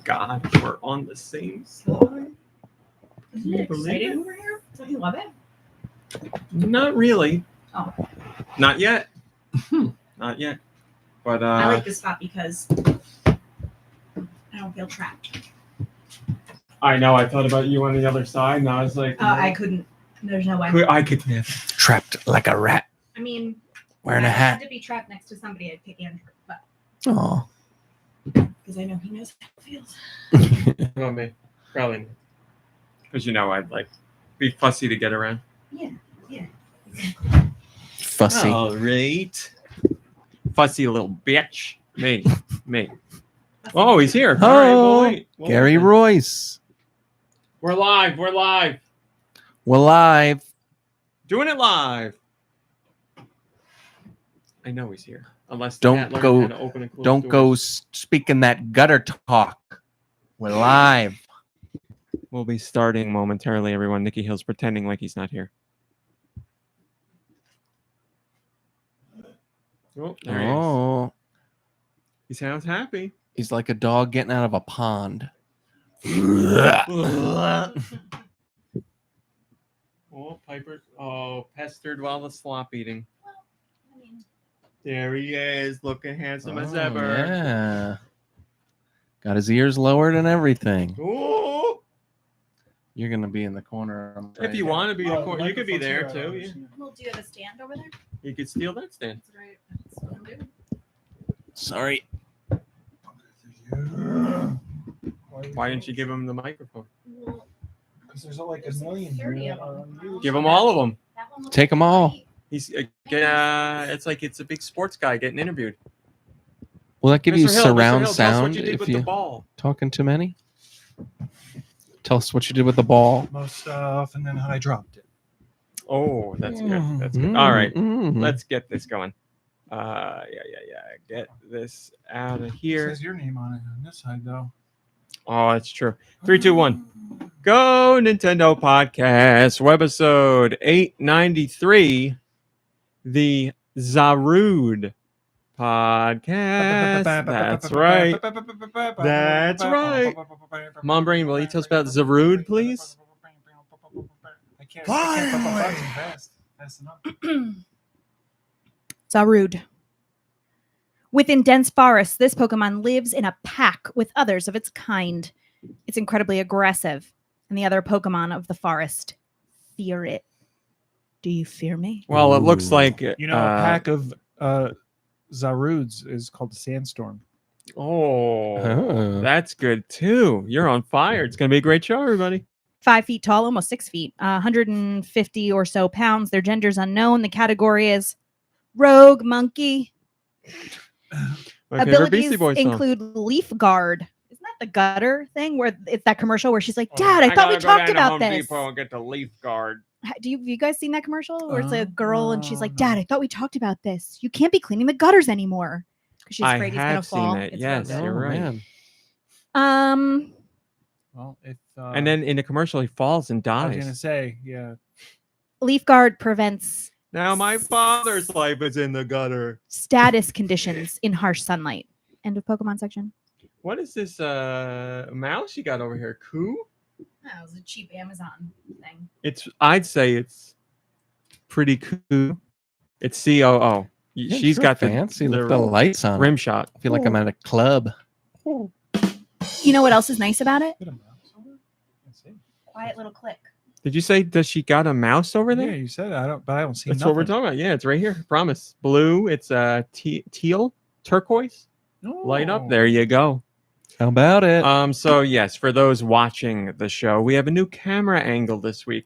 God, we're on the same side. Isn't it exciting over here? Don't you love it? Not really. Oh. Not yet. Not yet. But I like this spot because I don't feel trapped. I know. I thought about you on the other side, and I was like, I couldn't. There's no way. I could never. Trapped like a rat. I mean, Wearing if a I had hat. to be trapped next to somebody, I'd pick Andrew, but Oh. because I know he knows how it feels. Not me. Probably not. Because I'd like be fussy to get around. Yeah. Fussy. All right. Fussy little bitch. Me. Oh, he's here. Oh, all right, we'll wait. Gary Royce. We're live. We're live. Doing it live. I know he's here. Unless Don't Matt learned go- how to open and close Don't go doors. speaking that gutter talk. We're live. We'll be starting momentarily, everyone. Nicky Hill's pretending like he's not here. Oh, there he is. Oh, He sounds happy. he's like a dog getting out of a pond. Oh, Piper. Oh, pestered while the slop eating. Well, I mean, There he is, looking handsome as Oh, ever. Yeah. Got his ears lowered and everything. Ooh. You're gonna be in the corner. I'm If you afraid. want to be, you could be there too. Yeah. well, do you have a stand over there? You could steal that stand. That's right. That's what I'm doing. Sorry. Why didn't you give him the microphone? Well, Because there's like a there's million 30 here of them. on YouTube. Give him all of them. That one looks Take 'em all. great. He's it's like it's a big sports guy getting interviewed. Will that give you Mr. Hill, surround Mr. Hill, tell us sound what you did if with you the ball. talking too many? Tell us what you did with the ball. Most stuff, and then how I dropped it. Oh, that's good. That's good. Mm, All right, mm. let's get this going. Yeah. Get this out of It here. says your name on it on this side, though. Oh, that's true. 3, 2, 1. Go Nintendo Podcast Webisode 893. The Zarude Podcast. That's right. That's right. MomBrain, will you tell us about Zarude, please? I can't put the buttons fast enough. Zarude. Within dense forests, this Pokemon lives in a pack with others of its kind. It's incredibly aggressive, and the other Pokemon of the forest fear it. Do you fear me? Well, it looks Ooh. like You know, a pack of Zarudes is called the Sandstorm. Oh. That's good too. You're on fire. It's going to be a great show, everybody. 5 feet tall, almost 6 feet, 150 or so pounds. Their gender's unknown. The category is rogue monkey. My favorite Beastie Abilities Boys song. include Leaf Guard. Isn't that the gutter thing where it's that commercial where she's like, "Dad, I thought we talked about this." Depot and get the Leaf Guard. Do you guys seen that commercial where it's a girl and she's like, "Dad, I thought we talked about this. You can't be cleaning the gutters anymore because she's I afraid he's gonna have seen fall." that. It's Yes, real good. you're right. Man. Well, if And then in the commercial, he falls and I was gonna dies. say, yeah. Leaf Guard prevents Now my father's life is in the gutter. status conditions in harsh sunlight. End of Pokemon section. What is this mouse you got over here? Coo? That was a cheap Amazon thing. I'd say it's pretty cool. It's COO. Yeah, She's sure, got fancy the with the lights on. rim shot. I feel like I'm at a club. You know what else is nice about it? Put a mouse over it? Let's see. Quiet little click. Did you say does she got a mouse over there? Yeah, you said it. But I don't see That's what we're nothing. talking about. Yeah, it's right here. Promise. Blue. It's teal, turquoise. Light up. Oh. There you go. How about it? So yes, for those watching the show, we have a new camera angle this week.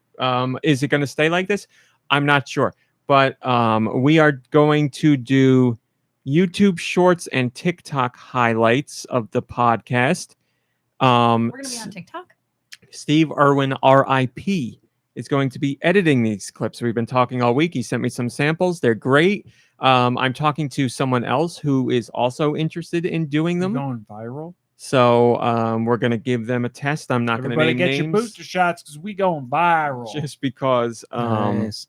Is it going to stay like this? I'm not sure, but we are going to do YouTube Shorts and TikTok highlights of the podcast. We're gonna be on TikTok. Steve Irwin, RIP, is going to be editing these clips. We've been talking all week. He sent me some samples. They're great. I'm talking to someone else who is also interested in doing You're them. going viral. So we're going to give them a test. I'm not going to Everybody name get names your booster shots because we going viral. just because Nice.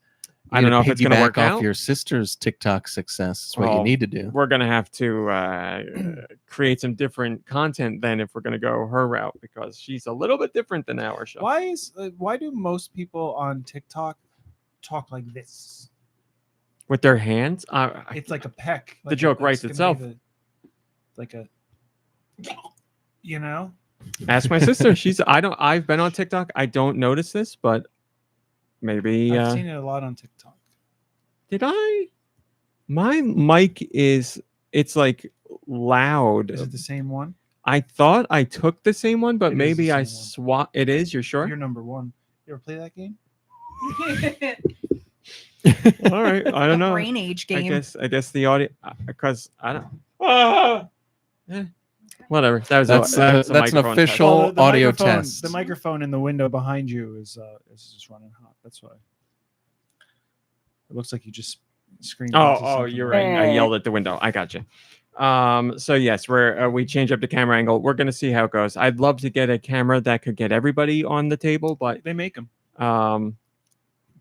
I don't know if it's going to work off out. your sister's TikTok success. That's what Well, you need to do. We're going to have to create some different content then if we're going to go her route, because she's a little bit different than our show. Why do most people on TikTok talk like this? With their hands? It's like a peck. The joke writes itself. Like a, you know. Ask my sister. I've been on TikTok. I don't notice this, but maybe I've seen it a lot on TikTok. Did I? My mic it's like loud. Is it the same one? I thought I took the same one, but It is maybe the I same one. swap. It is. You're sure? You're number one. You ever play that game? All right. I don't know. Brain age game. I guess the audio, because I don't. Whatever. That's an microphone official test. the audio microphone- test. The microphone in the window behind you is just running hot. That's why. It looks like you just screamed. into Oh, something. you're right. I yelled at the window. I got you. So yes, we change up the camera angle. We're gonna see how it goes. I'd love to get a camera that could get everybody on the table, but They make them.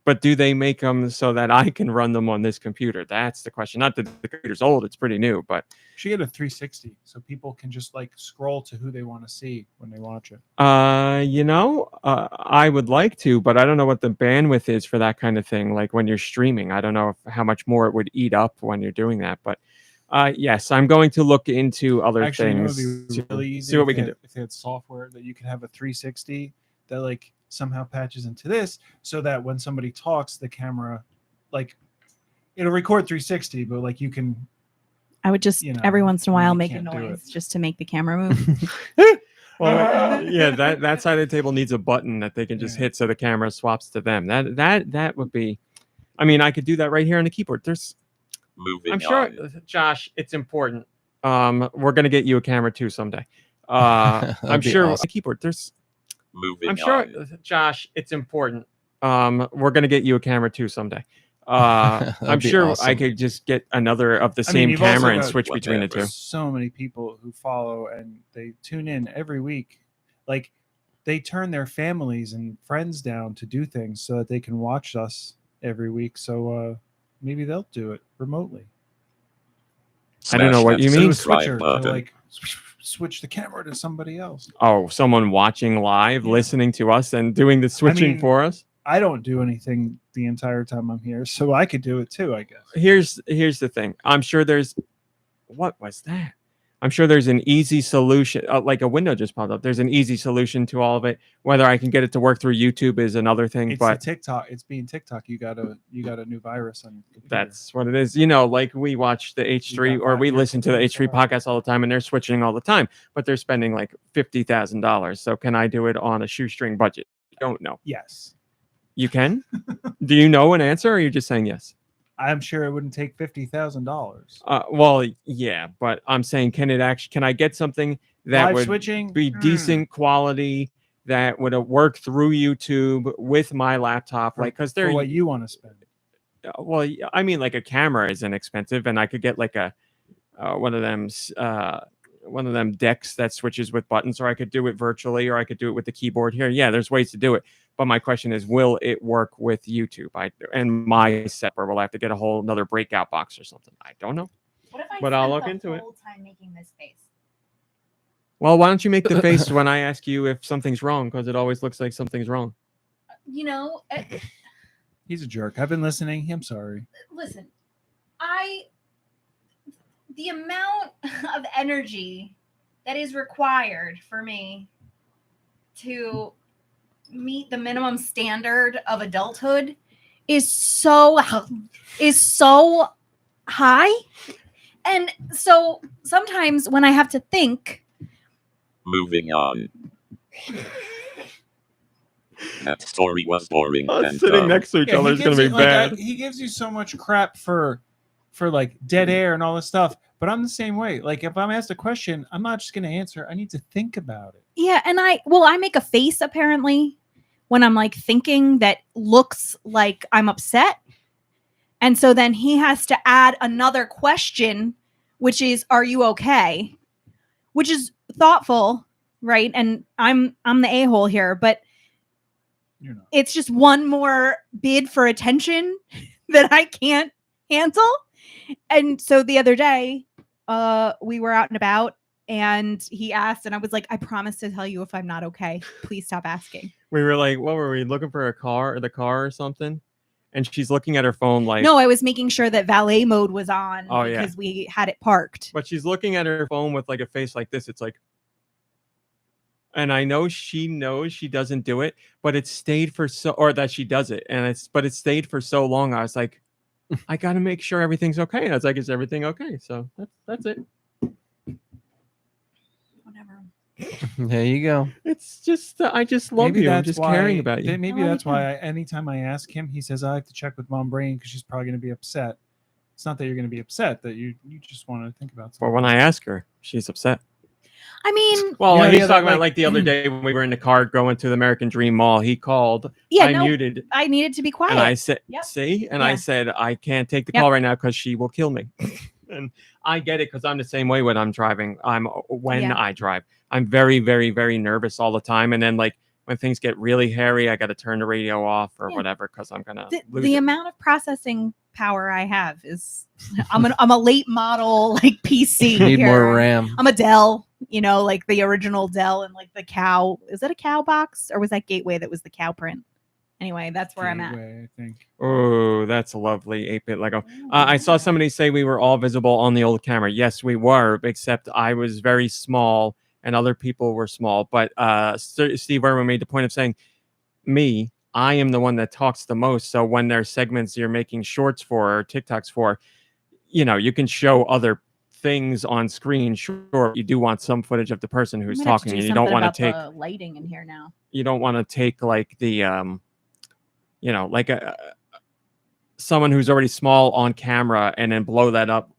but do they make them so that I can run them on this computer? That's the question. Not that the computer's old; it's pretty new, but Should get a 360 so people can just like scroll to who they want to see when they watch it. I would like to, but I don't know what the bandwidth is for that kind of thing. Like when you're streaming, I don't know how much more it would eat up when you're doing that. But yes, I'm going to look into other Actually, things. it would be really easy see what if we they can had- do. If they had software that you could have a 360 that like somehow patches into this, so that when somebody talks, the camera, like, it'll record 360, but like you can. I would just You know, every once in a while you make a can't do noise it. just to make the camera move. Well, yeah, that side of the table needs a button that they can just Yeah. hit so the camera swaps to them. That would be. I mean, I could do that right here on the keyboard. Moving I'm sure, on. Josh, it's important. We're gonna get you a camera too someday. I'm That'd be sure awesome. the keyboard. Moving I'm sure, on. Josh, it's important. We're gonna get you a camera too someday. I'm That'd be sure I awesome. could just get another of the I mean, same you've also camera and got switch between the two. whatever. So many people who follow and they tune in every week. Like they turn their families and friends down to do things so that they can watch us every week. So maybe they'll do it remotely. I don't know Smash what that you Do mean. a subscribe switcher to button. like switch the camera to somebody else. Oh, someone watching live, Yeah. listening to us, and doing the switching mean, for us. I don't do anything the entire time I'm here, so I could do it too, I guess. Here's the thing. I'm sure there's. What was that? I'm sure there's an easy solution. Like a window just popped up. There's an easy solution to all of it. Whether I can get it to work through YouTube is another thing. It's but the TikTok. It's being TikTok. You got a new virus on your computer. that's what it is. You know, like we watch the H3 got or we 5 listen to the years H3 to try. podcast all the time, and they're switching all the time, but they're spending like $50,000. So can I do it on a shoestring budget? Don't know. Yes. You can? Do you know an answer, or are you just saying yes? I'm sure it wouldn't take $50,000. Well, yeah, but I'm saying, can I get something that Live would switching be decent quality that would work through YouTube with my laptop? Like, because for they're what you want to spend. well, I mean, like a camera is inexpensive, and I could get like a one of them decks that switches with buttons, or I could do it virtually, or I could do it with the keyboard here. Yeah, there's ways to do it. But my question is, will it work with YouTube? And my set, or will I have to get a whole another breakout box or something? I don't know. What if I But I'll spent look the into it. whole time making this face? Well, why don't you make the face when I ask you if something's wrong? Because it always looks like something's wrong. You know, He's a jerk. I've been listening. I'm sorry. listen, the amount of energy that is required for me to meet the minimum standard of adulthood is so high. And so sometimes when I have to think, Moving on. That story was boring Us and sitting dumb. next to each Yeah, other he is going gives to you- be like, bad. he gives you so much crap for like dead air and all this stuff. But I'm the same way. Like if I'm asked a question, I'm not just going to answer. I need to think about it. yeah, and I make a face apparently when I'm like thinking that looks like I'm upset. And so then he has to add another question, which is, are you okay? Which is thoughtful, right? And I'm the a-hole here, but You're not. it's just one more bid for attention that I can't handle. And so the other day, we were out and about and he asked, and I was like, I promise to tell you if I'm not okay. Please stop asking. We were like, what were we looking for? A car or the car or something? And she's looking at her phone like, No, I was making sure that valet mode was on Oh, yeah. because we had it parked. but she's looking at her phone with like a face like this. It's like, and I know she knows she doesn't do it, but it stayed for or that she does it. And it stayed for so long. I was like, I got to make sure everything's okay. And I was like, is everything okay? So that's it. Whatever. There you go. It's just, I just love you. I'm just caring about you. Maybe I love that's you why anytime I ask him, he says, I like to check with MomBrain because she's probably going to be upset. It's not that you're going to be upset, that you just want to think about something. But when I ask her, she's upset. I mean, Well, Yeah, he's yeah, talking like- about like the other day when we were in the car going to the American Dream Mall. He called. yeah, I no, muted. I needed to be quiet. And I said, Yep. see? And I Yeah. said, I can't take the Yep. call right now because she will kill me. And I get it because I'm the same way when I'm driving. When Yeah. I drive, I'm very, very, very nervous all the time. And then like when things get really hairy, I got to turn the radio off or Yeah. whatever because I'm going to lose the it. amount of processing power I have is I'm a late model like PC. Need here. more RAM. I'm a Dell, like the original Dell and like the cow. Is that a cow box or was that Gateway that was the cow print? Anyway, that's where I'm at. Gateway, I think. Oh, that's a lovely 8-bit Lego. I saw somebody say we were all visible on the old camera. Yes, we were, except I was very small and other people were small. But Steve Irwin made the point of saying, I am the one that talks the most. So when there's segments you're making shorts for or TikToks for, you can show other things on screen. Sure, you do want some footage of the person who's I'm gonna have to talking. do And you don't something want to about take the lighting in here now. you don't want to take like the like someone who's already small on camera and then blow that up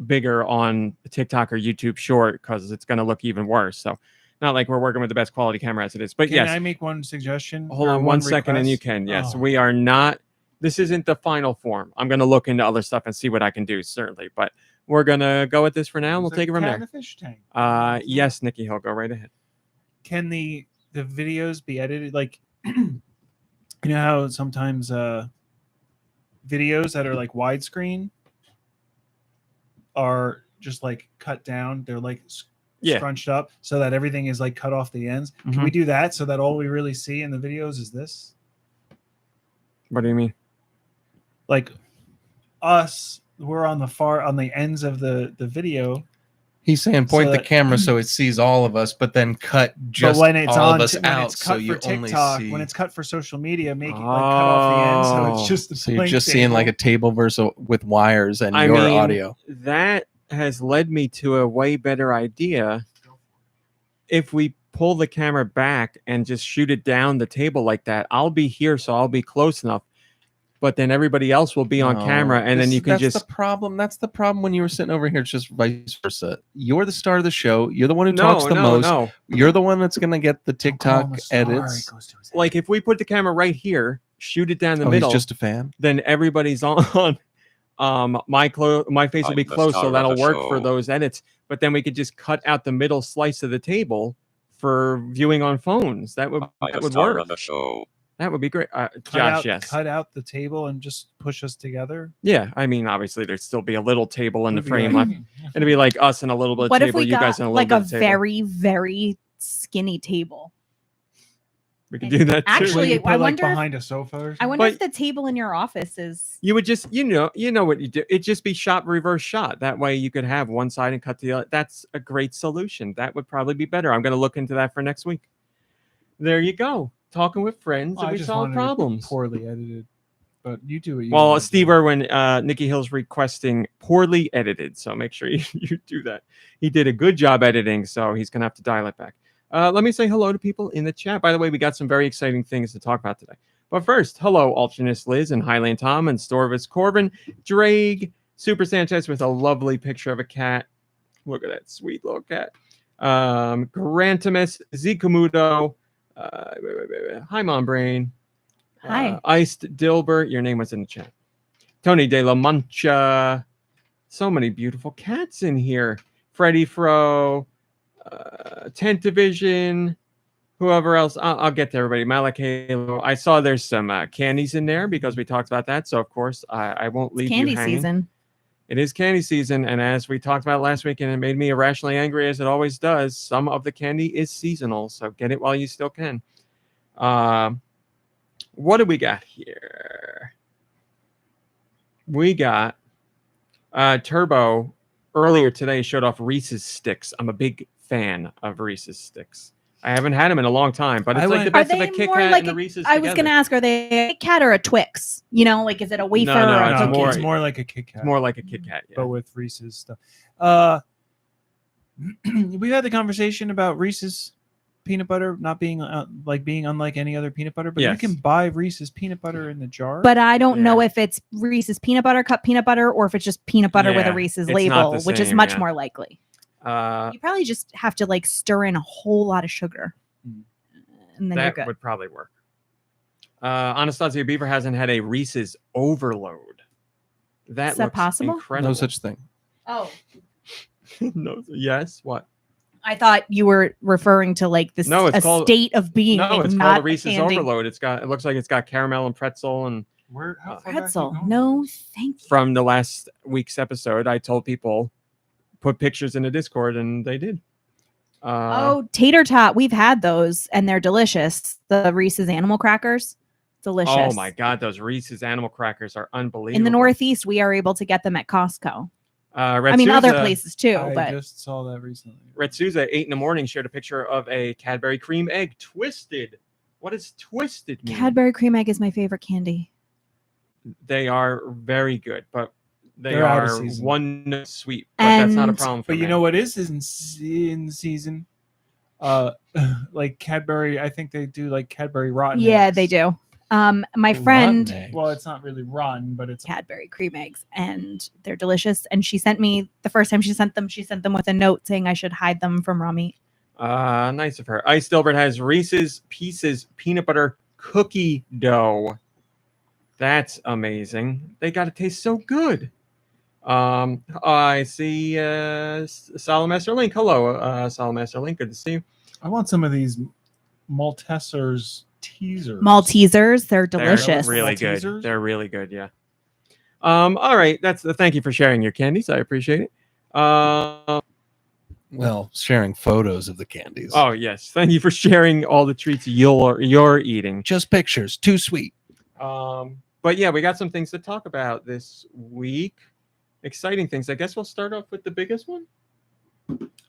bigger on TikTok or YouTube short because it's going to look even worse. So not like we're working with the best quality camera as it is, but Can yes. I make one suggestion? Hold or on one second and you request? can. Yes, Oh. we are not. This isn't the final form. I'm going to look into other stuff and see what I can do, certainly. But we're going to go with this for now and we'll It's like take it from cat in there. the fish tank. Yes, Nicky, he'll go right ahead. Can the videos be edited? Like, you know how sometimes videos that are like widescreen are just like cut down. They're like Yeah. scrunched up so that everything is like cut off the ends. Can Mhm. we do that so that all we really see in the videos is this? What do you mean? Like us, we're on the ends of the video. He's saying point So the that- camera so it sees all of us, but then cut just but when it's all on, of us when out, it's so cut you for only TikTok, see. when it's cut for social media, make it like cut off the end, so Oh. it's just the So you're blank just seeing like a table. table versus with wires and I your mean, audio. That has led me to a way better idea. If we pull the camera back and just shoot it down the table like that, I'll be here, so I'll be close enough. But then everybody else will be on No, camera, and then you can that's just the problem. That's the problem when you were sitting over here. It's just vice versa. You're the star of the show. You're the one who talks the most. No. You're the one that's gonna get the Don't call him TikTok a star, edits. it goes to his head. Like if we put the camera right here, shoot it down the Oh, middle, he's just a fan. then everybody's on. My face will I'm be the close, star so of that'll the work for show. those edits. But then we could just cut out the middle slice of the table for viewing on phones. That would Star work. of the show. That would be great. Josh, cut yes. Cut out the table and just push us together. Yeah, I mean, obviously there'd still be a little table in the Would be frame like- left. It'd be like us and a little bit of What if table, we you guys got and a little like bit a of table. very, very skinny table? We could do that too. Actually, You put, I like, wonder if- behind a sofa or something. I wonder if But- the table in your office is. You would just, you know what you do. It'd just be reverse shot. That way you could have one side and cut the other. That's a great solution. That would probably be better. I'm going to look into that for next week. There you go. Talking with friends Well, and I we just solve wanted it problems. poorly edited, but you do it. Well, Steve Irwin, Nicky Hill's requesting poorly edited. So make sure you do that. He did a good job editing, so he's going to have to dial it back. Let me say hello to people in the chat. By the way, we got some very exciting things to talk about today. But first, hello, Alternist Liz and Highland Tom and Storvis Corbin, Drake, Super Sanchez with a lovely picture of a cat. Look at that sweet little cat. Grantimus, Zikamudo, hi, MomBrain. Hi. Iced Dilbert, your name was in the chat. Tony De La Mancha. So many beautiful cats in here. Freddie Fro, 10th Division, whoever else. I'll get to everybody. Malik Halo. I saw there's some candies in there because we talked about that. So of course I won't leave Candy you hanging. season. It is candy season, and as we talked about last week, and it made me irrationally angry as it always does, some of the candy is seasonal, so get it while you still can. What do we got here? We got Turbo earlier today showed off Reese's Sticks. I'm a big fan of Reese's Sticks. I haven't had them in a long time, but it's like the best of a Kit Kat and the Reese's I was going to ask, are they a Kit Kat or a Twix? You know, like, is it a wafer No, or a it's cookie? more- It's more like a Kit Kat. It's more like a Kit Kat, yeah. But with Reese's stuff. We've had the conversation about Reese's peanut butter not being being unlike any other peanut butter, but Yes. you can buy Reese's peanut butter in the jar. But I don't know Yeah. if it's Reese's peanut butter, cup peanut butter, or if it's just peanut butter with a Yeah, Reese's it's not label, the which is same, much yeah. more likely. Uh, You probably just have to like stir in a whole lot of sugar. Mm. And then you're that good. would probably work. Anastasia Beaver hasn't had a Reese's Overload. That Is that looks possible? incredible. No such thing. Oh. No. Yes. What? I thought you were referring to like this No, it's called- state of being. No, it's not called a Reese's candy. Overload. It looks like it's got caramel and pretzel. And Where, how far back you Pretzel. going? No, thank you. from the last week's episode, I told people put pictures in the Discord, and they did. Oh, tater tot. We've had those and they're delicious. The Reese's animal crackers. Delicious. Oh my God, those Reese's animal crackers are unbelievable. In the Northeast, we are able to get them at Costco. Red I mean, other Souza- places too, I but just saw that recently. Red Souza at 8 in the morning shared a picture of a Cadbury cream egg twisted. What does twisted mean? Cadbury cream egg is my favorite candy. They are very good, but They're out of are season. one note sweet. But that's not a And- problem for But me. you know what is in season? Like Cadbury. I think they do like Cadbury rotten. Yeah, eggs. they do. My Rotten friend egg. Well, it's not really rotten, but it's Cadbury cream eggs, and they're delicious. And she sent me the first time she sent them with a note saying I should hide them from raw meat. Nice of her. Ice Dilbert has Reese's Pieces peanut butter cookie dough. That's amazing. They got to taste so good. I see Solamaster Link. Hello, Solamaster Link. Good to see you. I want some of these Maltesers teasers. Maltesers, they're They're delicious. really Maltesers? good. They're really good. Yeah. All right. Thank you for sharing your candies. I appreciate it. Well, sharing photos of the candies. Oh yes. Thank you for sharing all the treats you're eating. Just pictures. Too sweet. But yeah, we got some things to talk about this week. Exciting things. I guess we'll start off with the biggest one.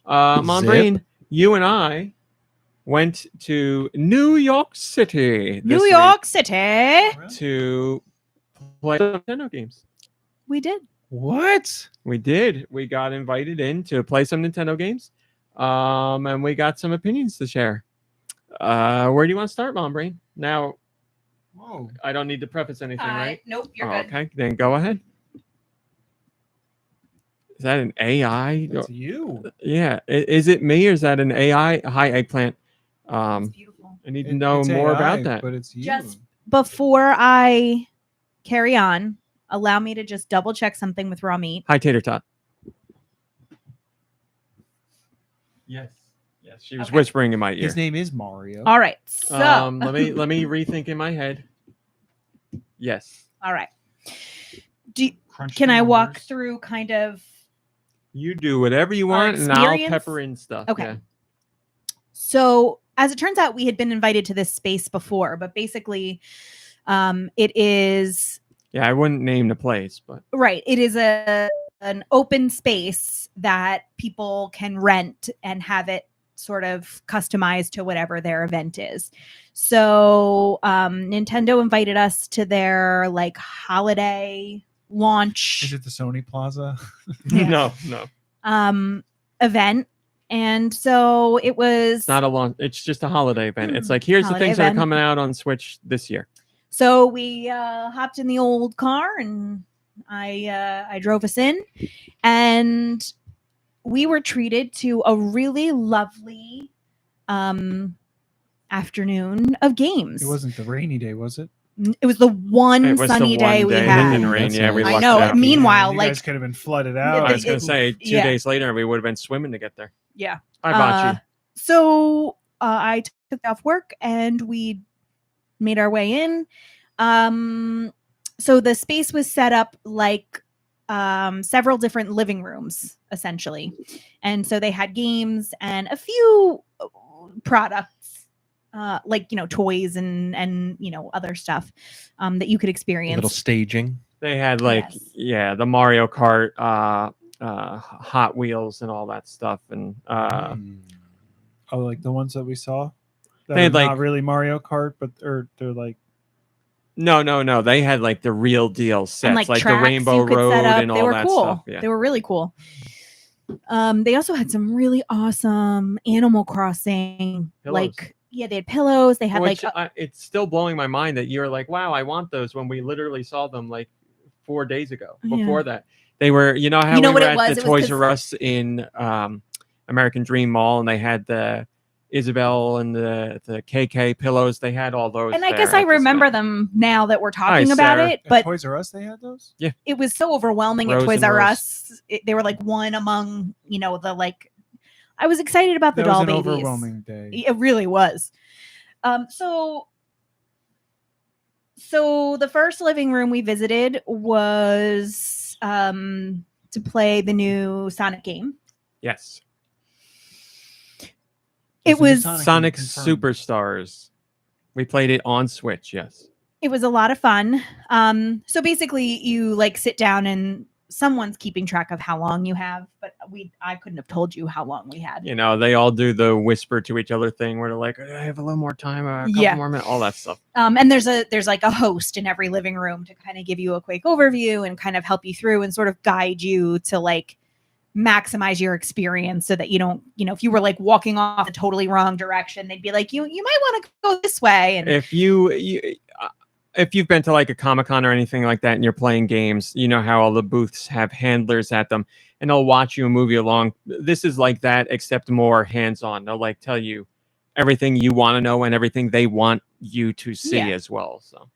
MomBrain, you and I went to New York City. New this York City. week to play Nintendo games. We did. What? We did. We got invited in to play some Nintendo games. And we got some opinions to share. Where do you want to start, MomBrain? Now, Whoa. I don't need to preface anything, right? Nope, Oh, okay, then go ahead. Is that an AI? That's you. Yeah. Is it me or is that an AI? Hi, Eggplant. It's beautiful. I need to know It's more AI, about that. But it's you. Just before I carry on, allow me to just double check something with raw meat. Hi, Tater Tot. Yes. Yes. She was Okay. whispering in my ear. His name is Mario. All right. So, Let me rethink in my head. Yes. all right. Crunch Can the I walk numbers. through kind of You do whatever you Our want, and I'll experience? pepper in stuff. Okay. Yeah. So, as it turns out, we had been invited to this space before, but basically, it is Yeah, I wouldn't name the place, but right. It is an open space that people can rent and have it sort of customized to whatever their event is. So, Nintendo invited us to their like holiday launch Is it the Sony Plaza? Yeah. no. Event. And so it was It's not a long. It's just a holiday event. It's like here's the Holiday things that are event. coming out on Switch this year. So we hopped in the old car and I drove us in, and we were treated to a really lovely afternoon of games. It wasn't the rainy day, was it? It was the one It was the sunny day one we day that had. didn't rain. That's Yeah, we nice. I lucked know. out. Meanwhile, you like guys could have been flooded Yeah, out. I was going to say 2 yeah. days later we would have been swimming to get there. yeah. Hi, Bocce. So I off work and we made our way in. So the space was set up like several different living rooms, essentially. And so they had games and a few products, like, toys and other stuff that you could A experience. little staging. They had Yes. the Mario Kart, Hot Wheels, and all that stuff, and Oh, like the ones that we saw. That They are had, like- not really Mario Kart, but they're like no, they had like the real deal sets, and like the tracks Rainbow you could Road set up. and They all were that cool. stuff. Yeah. They were really cool. They also had some really awesome Animal Crossing, Pillows. they had pillows. They had Which, it's still blowing my mind that you're like, wow, I want those, when we literally saw them like 4 days ago. Yeah. Before that, they were, how You know we what were it at was? the It was Toys R Us in American Dream Mall, and they had the Isabel and the KK pillows. They had all those. and I there guess I at this remember event. them now that we're talking Hi, about Sarah. it. at But Toys R Us. They had those. it was so overwhelming at Rows Toys and R rows. Us. They were like one among, the like. I was excited about the That was doll an babies. overwhelming day. It really was. So the first living room we visited was to play the new Sonic game. Yes. It There's a new was Sonic confirmed. Superstars. We played it on Switch. Yes. It was a lot of fun. So basically you like sit down and someone's keeping track of how long you have, but I couldn't have told you how long we had. They all do the whisper to each other thing where they're like, I have a little more time, a couple Yeah. more minutes, all that stuff. And there's like a host in every living room to kind of give you a quick overview and kind of help you through and sort of guide you to like maximize your experience so that you don't, if you were like walking off a totally wrong direction, they'd be like, you might want to go this way. And If you've been to like a Comic-Con or anything like that and you're playing games, you know how all the booths have handlers at them and they'll watch you and move you along. This is like that, except more hands-on. They'll like tell you everything you want to know and everything they want you to see Yeah. as well. So,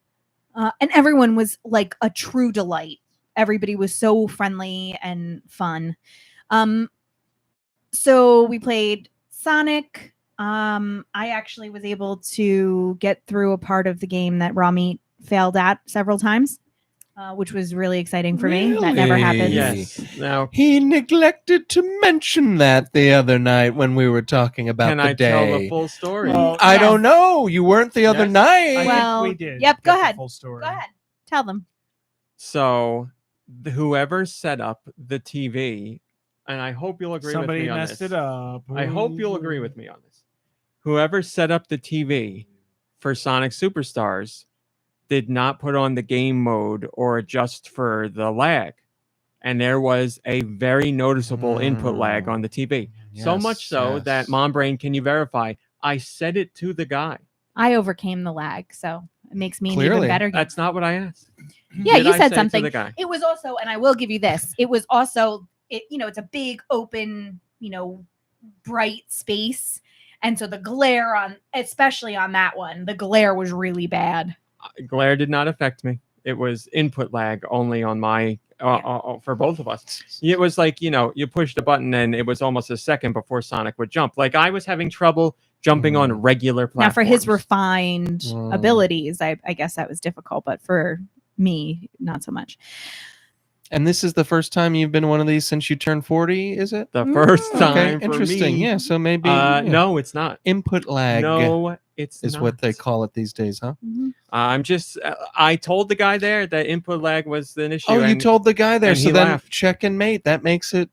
and everyone was like a true delight. Everybody was so friendly and fun. So we played Sonic. I actually was able to get through a part of the game that Rami failed at several times, which was really exciting for me. That never Really? happens. yes. Now, He neglected to mention that the other night when we were talking about can the I day. tell the full story? Well, I Yes. don't know. You weren't the other Yes. night. I Well, think we did. yep, go get the ahead. Full story. Go ahead. Tell them. So, whoever set up the TV, and I hope you'll agree Somebody with me on messed this. it up. I hope you'll agree with me on this. Whoever set up the TV for Sonic Superstars did not put on the game mode or adjust for the lag. And there was a very noticeable input lag on the TV. So much so that MomBrain, can you verify? I said it to the guy. I overcame the lag, so it makes me an Clearly. even better game. That's not what I asked. Yeah, Did you I said say it to something. the guy? It was also, and I will give you this, it was also, it's a big open, bright space. And so the glare especially on that one, the glare was really bad. Glare did not affect me. It was input lag only on my for both of us. It was like, you pushed a button and it was almost a second before Sonic would jump. Like I was having trouble jumping on regular platforms. Now for his refined Mm. abilities, I guess that was difficult, but for me, not so much. And this is the first time you've been one of these since you turned 40, is it? The first time Okay, for interesting. me. Yeah, so maybe yeah. No, it's not. Input lag No, it's is not. what they call it these days, huh? Mhm. I'm just. I told the guy there that input lag was an issue. Oh, you and- told the guy there. and So he then laughed. check and mate. That makes it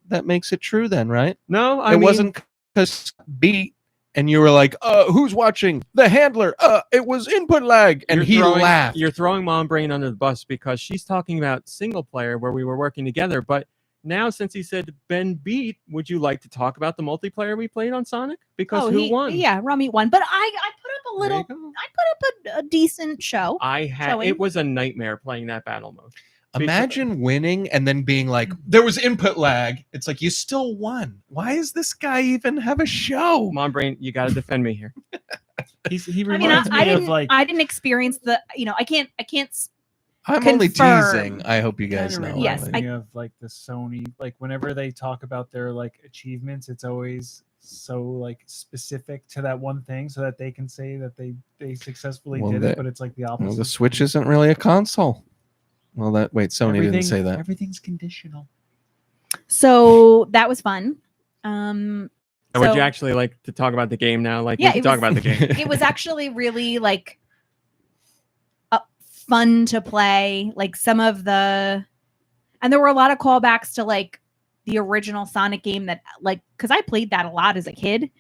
true then, right? No, I It mean, wasn't because beat and you were like, who's watching? The handler. It was input lag. And he laughed. You're throwing MomBrain under the bus because she's talking about single player where we were working together. But now, since he said Ben beat, would you like to talk about the multiplayer we played on Sonic? Because who won? Yeah, Rami won. But I put up a There you little, go. I put up a decent show. It Showing. was a nightmare playing that battle mode. Imagine winning and then being like, there was input lag. It's like, you still won. Why does this guy even have a show? MomBrain, you got to defend me here. He I mean, reminds I me of didn't, like I didn't experience I can't I'm only confirm. teasing. I hope you guys kinda know. Yes, reminds me of like the Sony, like whenever they talk about their like achievements, it's always so like specific to that one thing so that they can say that they successfully Well, did they- it, but it's like the opposite. Well, the Switch isn't really a console. Well, Sony didn't say that. Everything's conditional. So that was fun. Would you actually like to talk about the game now? Like, Yeah, we can talk about the game. It was actually really like fun to play. Like some of the, and there were a lot of callbacks to like the original Sonic game that like, because I played that a lot as a kid.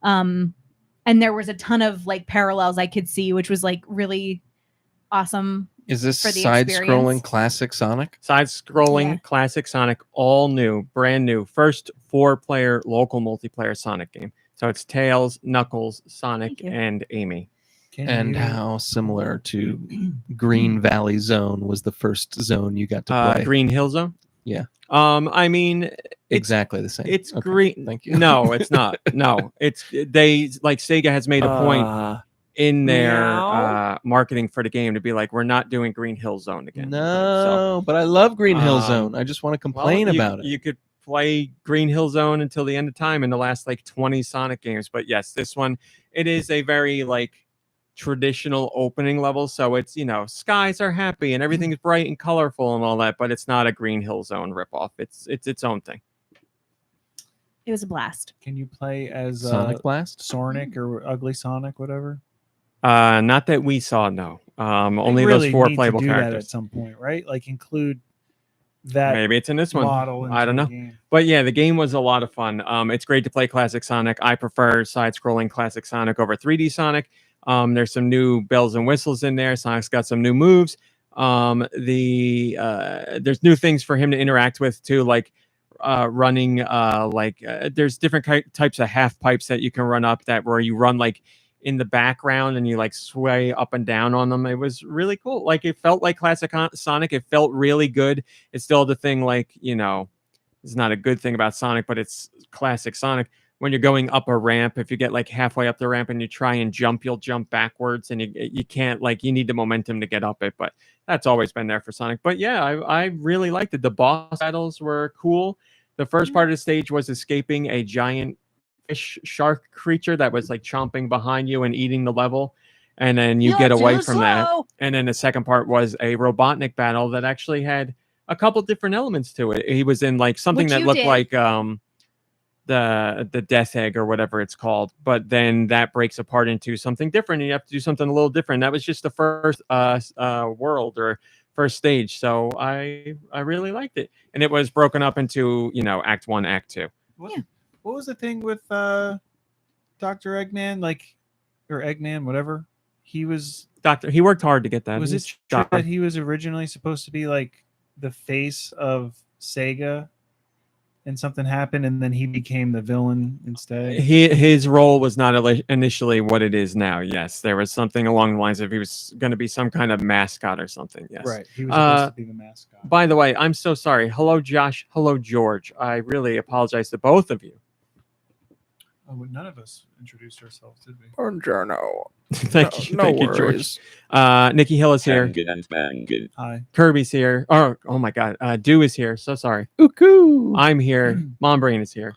And there was a ton of like parallels I could see, which was like really awesome. Is this for the side-scrolling experience. classic Sonic? Side-scrolling Yeah. classic Sonic, all new, brand new, first 4-player local multiplayer Sonic game. So it's Tails, Knuckles, Sonic, Thank you. and Amy. And how similar to Green Valley Zone was the first zone you got to play? Green Hill Zone. Yeah. I mean, it's Exactly the same. it's Okay, green. Thank you. No, it's not. No, it's they like Sega has made a point in their meow. marketing for the game to be like, we're not doing Green Hill Zone again. No, but I love Green Hill Um, Zone. I just want to Well, complain you- about it. You could play Green Hill Zone until the end of time in the last like 20 Sonic games, but yes, this one, it is a very like traditional opening level. So it's, skies are happy and everything's bright and colorful and all that, but it's not a Green Hill Zone ripoff. It's its own thing. It was a blast. Can you play as Sonic Blast? Sonic or Ugly Sonic, whatever? Not that we saw, no. Only They really those 4 need to playable do that at characters. some point, right? Like include that Maybe it's in this one. model. I don't into know. the game. But yeah, the game was a lot of fun. It's great to play classic Sonic. I prefer side-scrolling classic Sonic over 3D Sonic. There's some new bells and whistles in there. Sonic's got some new moves. There's new things for him to interact with too, like running. There's different types of half pipes that you can run up that where you run like in the background and you like sway up and down on them. It was really cool. Like it felt like classic Sonic. It felt really good. It's still the thing like, it's not a good thing about Sonic, but it's classic Sonic. When you're going up a ramp, if you get like halfway up the ramp and you try and jump, you'll jump backwards and you can't, like, you need the momentum to get up it. But that's always been there for Sonic. But yeah, I really liked it. The boss battles were cool. The first part of the stage was escaping a giant fish shark creature that was like chomping behind you and eating the level. And then you get away from that. And then the second part was a Robotnik battle that actually had a couple different elements to it. He was in like something Which that you looked did. like the death egg or whatever it's called, but then that breaks apart into something different and you have to do something a little different. That was just the first world or first stage. So I really liked it. And it was broken up into, act 1, act 2. What was the thing with Dr. Eggman, or Eggman, whatever? He Worked hard to get that. was He's it true sharp. that he was originally supposed to be like the face of Sega and something happened and then he became the villain instead? His role was not initially what it is now. Yes, there was something along the lines of he was going to be some kind of mascot or something. Yes. Right. He was supposed to be the mascot. By the way, I'm so sorry. Hello, Josh. Hello, George. I really apologize to both of you. Oh, none of us introduced ourselves, did we? Buongiorno. Thank you, No thank you, George. worries. Nikki Hill is here. Bangin' and bangin'. Hi. Kirby's here. Oh my God. Deux is here. So sorry. Uku. I'm here. MomBrain is here.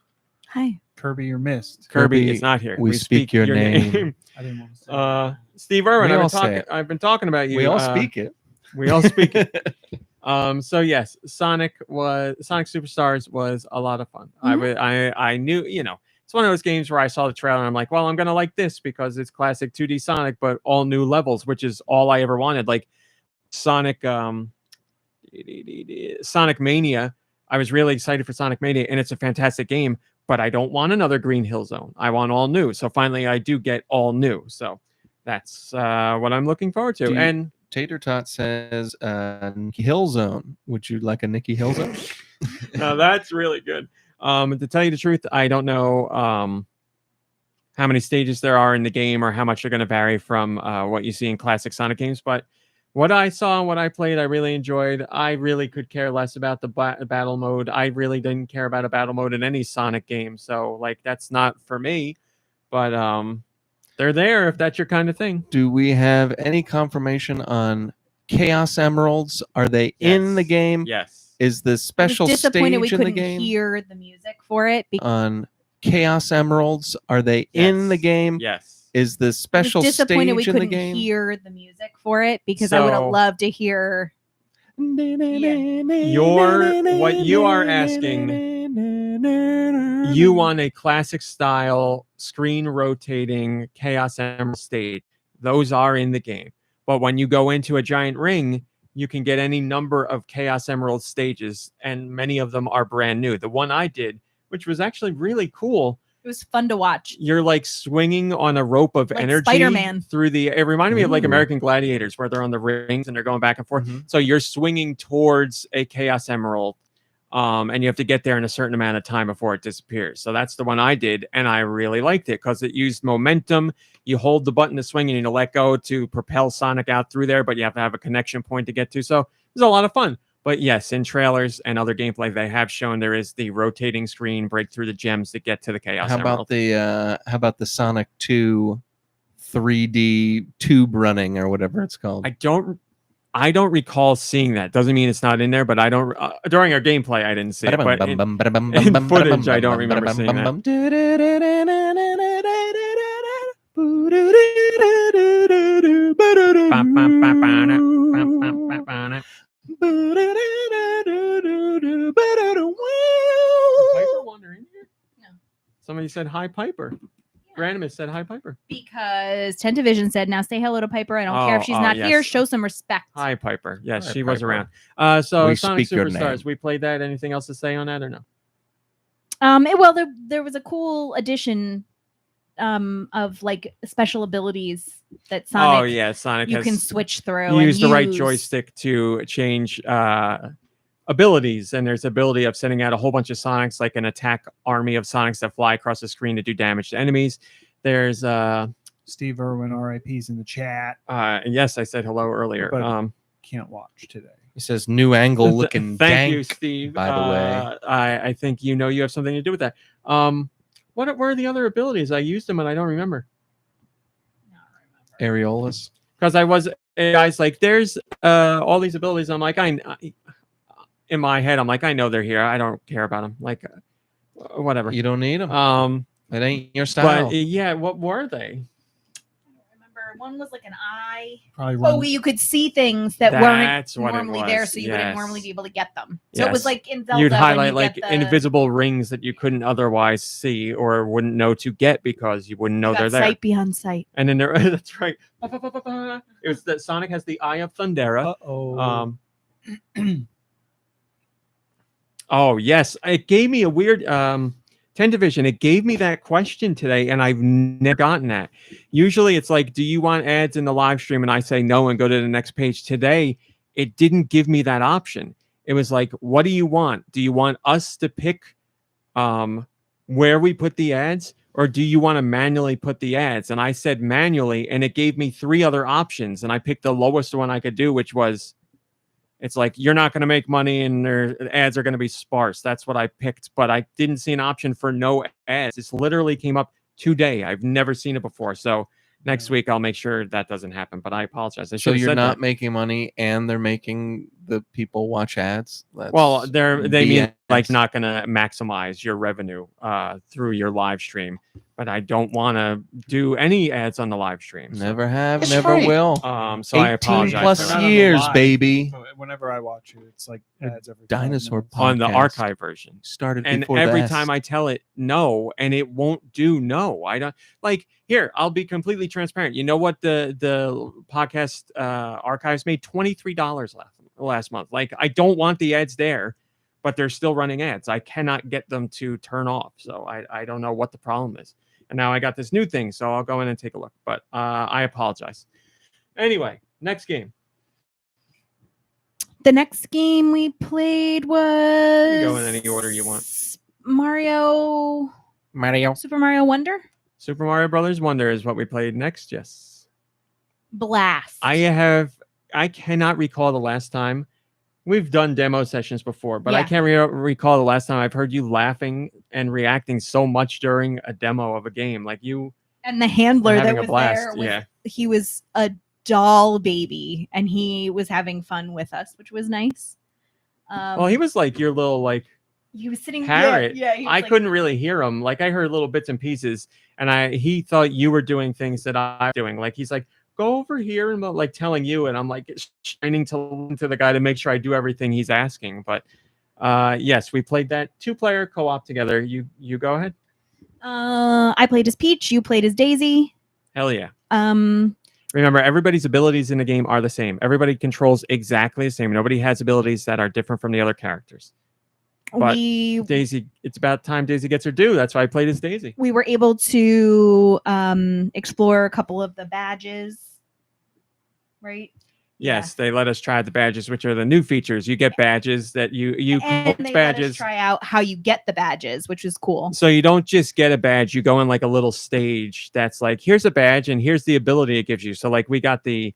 Hi. Kirby, you're missed. Kirby Kirby, is not here. we speak your name. I didn't want to say Steve Irwin. We all say it. I've been talking about you. We all speak it. We all speak it. So yes, Sonic Superstars was a lot of fun. I knew, it's one of those games where I saw the trailer and I'm like, well, I'm going to like this because it's classic 2D Sonic, but all new levels, which is all I ever wanted. Like Sonic Mania. I was really excited for Sonic Mania and it's a fantastic game, but I don't want another Green Hill Zone. I want all new. So finally I do get all new. So that's what I'm looking forward to. And Tater Tot says Nicky Hill Zone. Would you like a Nicky Hill Zone? no, that's really good. To tell you the truth, I don't know how many stages there are in the game or how much they're going to vary from what you see in classic Sonic games. But what I saw and what I played, I really enjoyed. I really could care less about the battle mode. I really didn't care about a battle mode in any Sonic game. So, that's not for me. But they're there if that's your kind of thing. Do we have any confirmation on Chaos Emeralds? Are they in the game? Yes. Is the special I was disappointed we stage in the couldn't game hear the music for it. on Chaos Emeralds, are they in the game? Yes. Is the special I was disappointed we stage in the couldn't game? hear the music for it because I would have So- loved to hear. What you are asking, you want a classic style screen rotating Chaos Emerald stage. Those are in the game. But when you go into a giant ring, you can get any number of Chaos Emerald stages, and many of them are brand new. The one I did, which was actually really cool, It was fun to watch. you're like swinging on a rope of Like energy Spider-Man. through the. It reminded me of like Ooh. American Gladiators, where they're on the rings and they're going back and forth. Mhm. So you're swinging towards a Chaos Emerald, and you have to get there in a certain amount of time before it disappears. So that's the one I did, and I really liked it because it used momentum. You hold the button to swing and you let go to propel Sonic out through there, but you have to have a connection point to get to. So it was a lot of fun. But yes, in trailers and other gameplay, they have shown there is the rotating screen, break through the gems to get to the Chaos Emerald. How about the Sonic 2 3D tube running or whatever it's called? I don't recall seeing that. Doesn't mean it's not in there, but I don't. During our gameplay, I didn't see it. But in footage, I don't remember seeing that. Piper Wonder in here? No. Somebody said hi, Piper. Randomist said hi, Piper. Because Tentavision said, now say hello to Piper. I don't care if she's not yes. here. Show some respect. Hi, Piper. Yes, Hi, she was Piper. around. So We Sonic speak your Superstars, name. we played that. Anything else to say on that or no? Well, there was a cool addition of like special abilities that Sonic Oh yeah, Sonic you has can switch through. you and use the right use. joystick to change abilities, and there's the ability of sending out a whole bunch of Sonics, like an attack army of Sonics that fly across the screen to do damage to enemies. There's Steve Irwin, RIP's in the chat. yes, I said hello earlier. But- Can't watch today. He says new angle looking Thank dank. you, Steve. by the way. I think you have something to do with that. What were the other abilities? I used them and I don't remember. Areolas. Because I was guys like, there's all these abilities. I'm like, I in my head, I'm like, I know they're here. I don't care about them. Like, whatever. You don't need them. It ain't your style. But yeah, what were they? Remember, one was like an eye. Probably Oh, run. you could see things that That's weren't what it normally there, was, so you wouldn't yes. normally be able to get them. So it was Yes. like in Zelda. You'd when highlight you like get the, invisible rings that you couldn't otherwise see or wouldn't know to get because you wouldn't know got they're there. sight beyond sight. And then there, that's right. It was that Sonic has the Eye of Thundera. Uh-oh. Oh yes, it gave me a weird Tentavision. It gave me that question today, and I've never gotten that. Usually, it's like, "Do you want ads in the live stream?" And I say no, and go to the next page. Today, it didn't give me that option. It was like, "What do you want? Do you want us to pick where we put the ads, or do you want to manually put the ads?" And I said manually, and it gave me 3 other options, and I picked the lowest one I could do, which was. It's like, you're not going to make money and their ads are going to be sparse. That's what I picked, but I didn't see an option for no ads. This literally came up today. I've never seen it before. So next week, I'll make sure that doesn't happen, but I apologize. I So should have you're said not that. making money and they're making the people watch ads? That's Well, they mean BS. like not going to maximize your revenue through your live stream, but I don't want to do any ads on the live stream. So, Never have, It's never free. will. so I 18 apologize. plus for Not that. on the years, live, baby. but whenever I watch it, it's like A ads every 5 dinosaur minutes. On the podcast. archive version. Started And before every that. time I tell it no, and it won't do no. I don't like here. I'll be completely transparent. You know what the podcast archives made $23 last month. Like, I don't want the ads there, but they're still running ads. I cannot get them to turn off. So I don't know what the problem is. And now I got this new thing, so I'll go in and take a look. But I apologize. Anyway, next game. The next game we played was You go in any order you want. Mario Super Mario Wonder Super Mario Brothers Wonder is what we played next. Yes. Blast. I cannot recall the last time. We've done demo sessions before, but I Yeah. can't recall the last time I've heard you laughing and reacting so much during a demo of a game. Like you and the handler were that having a was blast. there was Yeah. he was a doll baby and he was having fun with us, which was nice. Well, he was like your little like He was sitting. Parrot. Yeah. He was I like- couldn't really hear him. Like I heard little bits and pieces, and he thought you were doing things that I was doing. Like he's like, go over here and like telling you, and I'm like shining to the guy to make sure I do everything he's asking. But yes, we played that 2-player co-op together. You go ahead. I played as Peach. You played as Daisy. Hell yeah. Um, Remember, everybody's abilities in the game are the same. Everybody controls exactly the same. Nobody has abilities that are different from the other characters. But Daisy, it's about time Daisy gets her due. That's why I played as Daisy. we were able to explore a couple of the badges, right? Yes, they let us try the badges, which are the new features. You get badges that you And collect they let us badges. try out how you get the badges, which is cool. So you don't just get a badge, you go in like a little stage that's like, here's a badge and here's the ability it gives you. So like we got the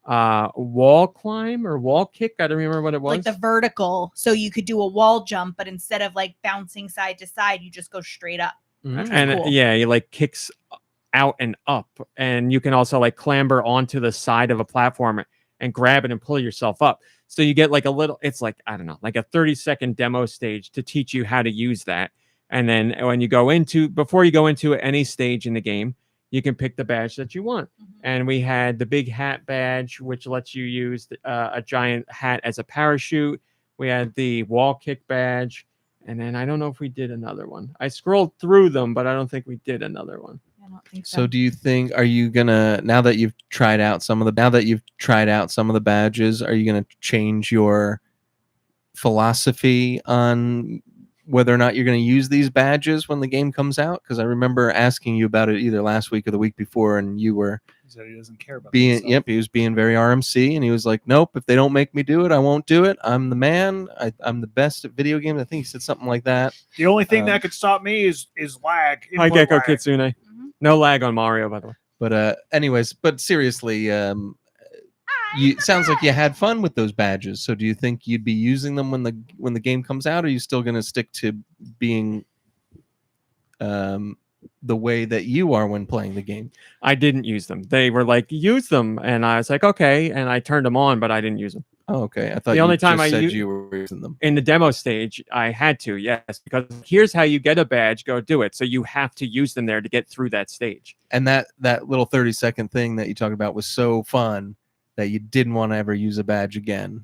wall climb or wall kick. I don't remember what it was. Like the vertical, so you could do a wall jump, but instead of like bouncing side to side, you just go straight up. Mhm. and cool. yeah, you like kicks out and up, and you can also like clamber onto the side of a platform and grab it and pull yourself up. So you get like a little, it's like, I don't know, like a 30-second demo stage to teach you how to use that. And then when you go into, before you go into any stage in the game, you can pick the badge that you want. And we had the big hat badge, which lets you use a giant hat as a parachute. We had the wall kick badge. And then I don't know if we did another one. I scrolled through them, but I don't think we did another one. I don't think So do you think, are you gonna, now that you've tried out some of the badges, are you gonna change your philosophy on whether or not you're going to use these badges when the game comes out? Because I remember asking you about it either last week or the week before, and you were He said he doesn't care about being, that yep, he was being very RMC, and he was like, nope, if they don't make me do it, I won't do it. I'm the man. I'm the best at video games. I think he said something like that. The only thing Um, that could stop me is lag. Hi, input Gecko lag. Kitsune. Mhm. No lag on Mario, by the way. But anyways, but seriously, it sounds like you had fun with those badges. So do you think you'd be using them when the game comes out, or are you still going to stick to being the way that you are when playing the game? I didn't use them. They were like, use them. And I was like, okay. And I turned them on, but I didn't use them. Oh, okay. I thought The you only time just I said u- you were using them. In the demo stage, I had to, yes, because here's how you get a badge, go do it. So you have to use them there to get through that stage. And that little 30-second thing that you talked about was so fun that you didn't want to ever use a badge again.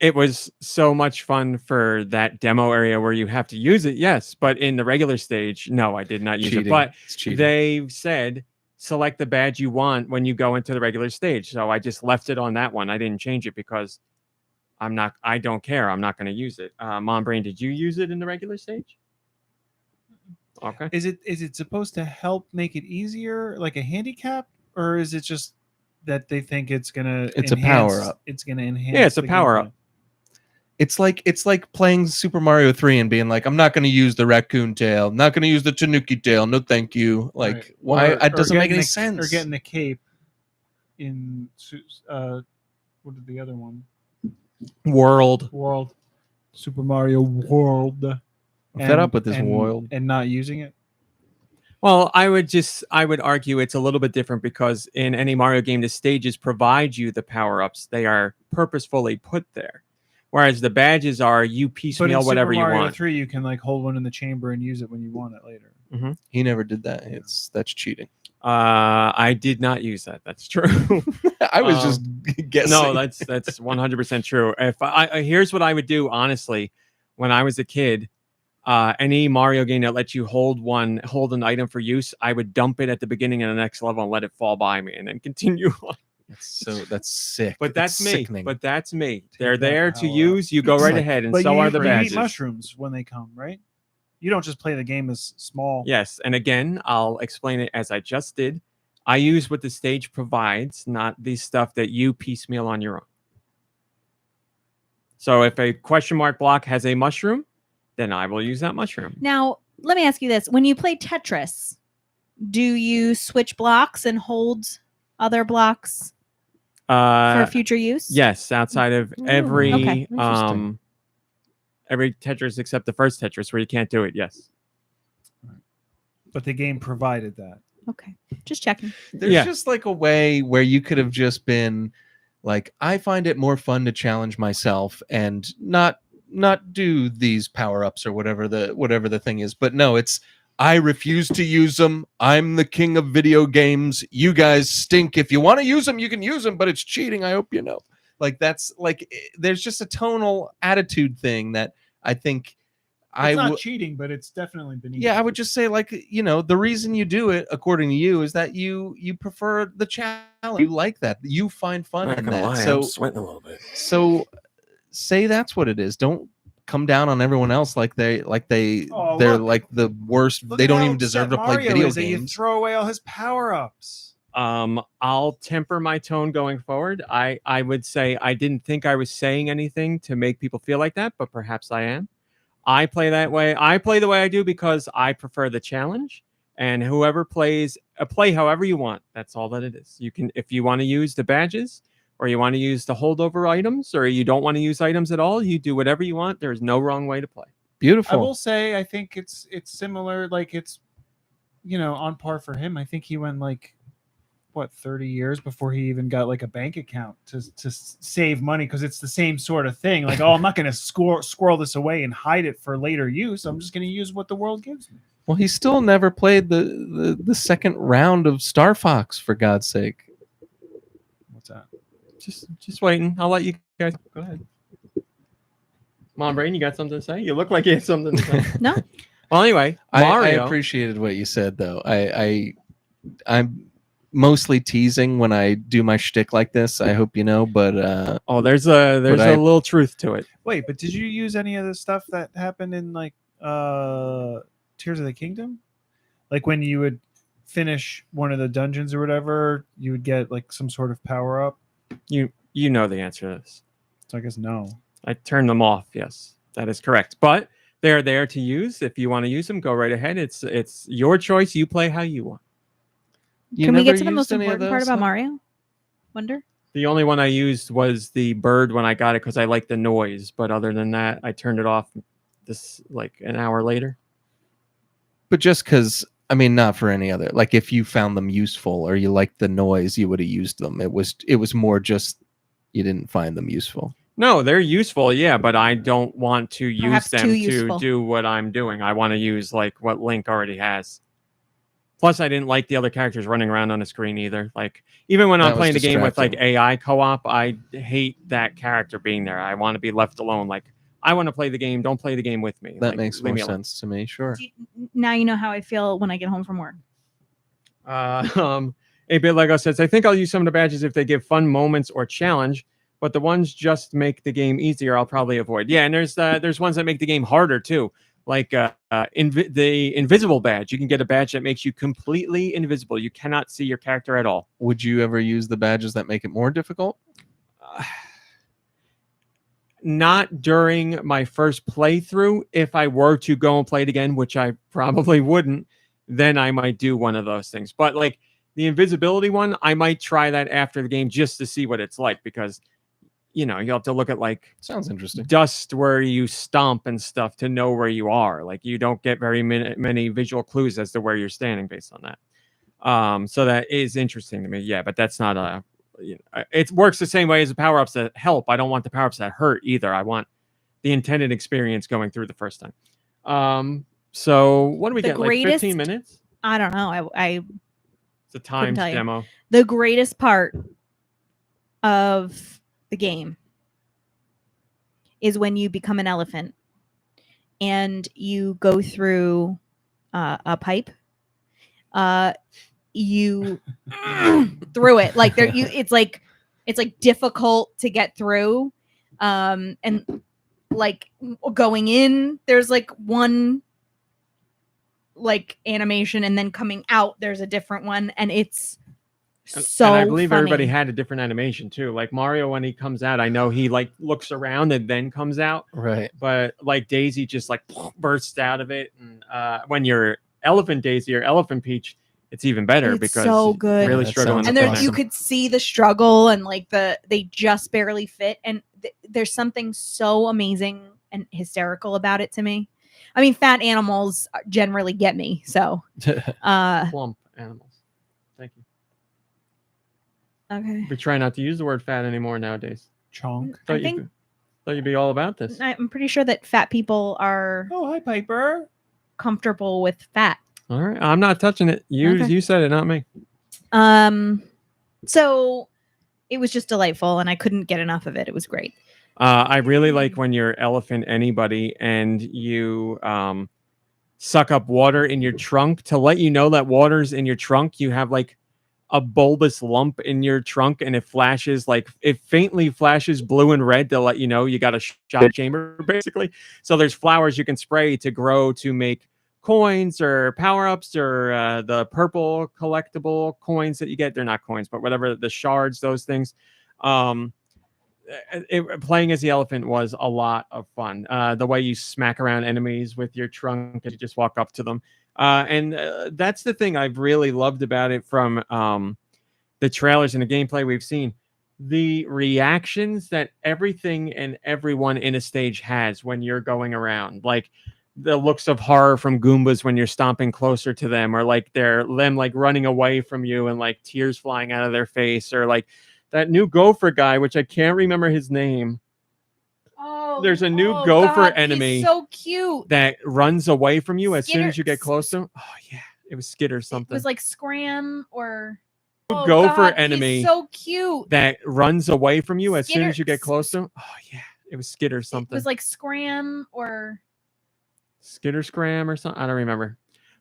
It was so much fun for that demo area where you have to use it, yes, but in the regular stage, no, I did not use Cheating. it. But It's cheating. they said select the badge you want when you go into the regular stage. So I just left it on that one. I didn't change it because I don't care. I'm not going to use it. MomBrain, did you use it in the regular stage? Okay. Is it supposed to help make it easier, like a handicap, or is it just that they think it's gonna? It's a power-up. It's gonna enhance. Yeah, it's a the power-up. gameplay? It's like playing Super Mario 3 and being like, I'm not going to use the raccoon tail. I'm not going to use the Tanuki tail. No, thank you. Like, Right. why? Or It doesn't make getting any the- sense. Or getting the cape in what did the other one? World. World, Super Mario World. I'm fed up with this world. and not using it. Well, I would argue it's a little bit different because in any Mario game, the stages provide you the power-ups. They are purposefully put there. Whereas the badges are you But in piecemeal whatever Super you Mario want. 3, you can like hold one in the chamber and use it when you want it later. He never did that. That's cheating. I did not use that. That's true. I was just guessing. No, that's 100% true. If here's what I would do, honestly, when I was a kid, any Mario game that lets you hold an item for use, I would dump it at the beginning of the next level and let it fall by me, and then continue on. That's sick. But that's It's me. sickening. But that's me. They're that there to power up. use. You go It's right like- ahead, and But so you, are the you badges. eat mushrooms when they come, right? You don't just play the game as small. Yes, and again, I'll explain it as I just did. I use what the stage provides, not the stuff that you piecemeal on your own. So if a question mark block has a mushroom, then I will use that mushroom. Now, let me ask you this. When you play Tetris, do you switch blocks and hold other blocks for future use? Yes, outside of Ooh, every okay. Interesting. every Tetris except the first Tetris where you can't do it. Yes. But the game provided that. Okay. Just checking. There's Yeah. just like a way where you could have just been like, I find it more fun to challenge myself and not not do these power-ups or whatever the thing is. But no, it's I refuse to use them. I'm the king of video games. You guys stink. If you want to use them, you can use them, but it's cheating. I hope you know. Like that's like there's just a tonal attitude thing that I think It's not cheating, but it's definitely beneath. Yeah, I would just say, like, you know, the reason you do it, according to you, is that you prefer the challenge. You like that. You find fun Not in gonna that. lie, So I'm sweating a little bit. So say that's what it is. Don't come down on everyone else like they're Oh, they're look. like the worst. Look they at don't how even deserve to upset play Mario video is that you games. throw away all his power-ups. I'll temper my tone going forward. I would say I didn't think I was saying anything to make people feel like that, but perhaps I am. I play that way. I play the way I do because I prefer the challenge. And whoever plays, play however you want. That's all that it is. You can, if you want to use the badges, or you want to use the holdover items, or you don't want to use items at all, you do whatever you want. There's no wrong way to play. Beautiful. I will say, I think it's similar. Like it's, you know, on par for him. I think he went like, what, 30 years before he even got like a bank account to save money, because it's the same sort of thing. Like, oh, I'm not going to squirrel this away and hide it for later use. I'm just going to use what the world gives me. Well, he still never played the second round of Star Fox, for God's sake. What's that? Just waiting. I'll let you guys go ahead. MomBrain, you got something to say? You look like you have something to say. No. Well, anyway, I Mario. appreciated what you said, though. I'm mostly teasing when I do my shtick like this. I hope you know, but there's a little truth to it. Wait, but did you use any of the stuff that happened in like Tears of the Kingdom? Like when you would finish one of the dungeons or whatever, you would get like some sort of power up. You know the answer to this. So I guess no. I turned them off. Yes, that is correct. But they're there to use. If you want to use them, go right ahead. It's your choice. You play how you want. Can we get to the most important part about Mario Wonder? The only one I used was the bird when I got it because I like the noise. But other than that, I turned it off this like an hour later. But just because, I mean, not for any other. Like if you found them useful or you liked the noise, you would have used them. It was more just you didn't find them useful. No, they're useful, yeah, but I don't want to use Perhaps them too to useful. do what I'm doing. I want to use like what Link already has. Plus, I didn't like the other characters running around on the screen either. Like even when That I'm was playing the game with like distracting. AI co-op, I hate that character being there. I want to be left alone. Like I want to play the game. Don't play the game with me. That Like, makes leave more me alone. sense to me. Sure. Now you know how I feel when I get home from work. 8-Bit Lego says, I think I'll use some of the badges if they give fun moments or challenge, but the ones just make the game easier, I'll probably avoid. Yeah, and there's ones that make the game harder too. Like the invisible badge. You can get a badge that makes you completely invisible. You cannot see your character at all. Would you ever use the badges that make it more difficult? Not during my first playthrough. If I were to go and play it again, which I probably wouldn't, then I might do one of those things. But like the invisibility one, I might try that after the game just to see what it's like, because you know, you have to look at like Sounds interesting. dust where you stomp and stuff to know where you are. Like you don't get very many visual clues as to where you're standing based on that. So that is interesting to me. Yeah, but that's not a. You know, it works the same way as the power ups that help. I don't want the power ups that hurt either. I want the intended experience going through the first time. So what do we The get? Like 15 minutes? I don't know. It's a timed tell you. demo. The greatest part of the game is when you become an elephant and you go through a pipe. You through it like there. It's like difficult to get through, and like going in. There's like one like animation, and then coming out there's a different one, and it's so and I believe funny. everybody had a different animation too. Like Mario, when he comes out, I know he like looks around and then comes out. Right. But like Daisy just like bursts out of it. And when you're Elephant Daisy or Elephant Peach, it's even better It's because so good. really That struggling. sounds And to there, connect. you could see the struggle, and like they just barely fit, and there's something so amazing and hysterical about it to me. I mean, fat animals generally get me, so Plump animals. Thank you. okay. We try not to use the word fat anymore nowadays. Chonk. Thought I you think could- Thought you'd be all about this. I'm pretty sure that fat people are Oh, hi, Piper. comfortable with fat. All right, I'm not touching it. Okay. You said it, not me. So it was just delightful, and I couldn't get enough of it. It was great. I really like when you're elephant anybody and you suck up water in your trunk to let you know that water's in your trunk. You have like a bulbous lump in your trunk, and it flashes like it faintly flashes blue and red to let you know you got a shot chamber, basically. So there's flowers you can spray to grow to make coins or power-ups or the purple collectible coins that you get. They're not coins, but whatever, the shards, those things. Playing as the elephant was a lot of fun. The way you smack around enemies with your trunk and you just walk up to them. And that's the thing I've really loved about it from the trailers and the gameplay we've seen. The reactions that everything and everyone in a stage has when you're going around. Like the looks of horror from Goombas when you're stomping closer to them, or like them like running away from you and like tears flying out of their face, or like that new gopher guy, which I can't remember his name. Oh, there's a new gopher enemy He's so cute that runs away from you as soon Skitter- as you get close to him. Oh yeah, it was Skitter something. It was like Scram or gopher enemy he's so cute that runs away from you as soon Skitter- as you get close to him. Oh yeah, it was Skitter something. It was like Scram or Skitter Scram or something. I don't remember,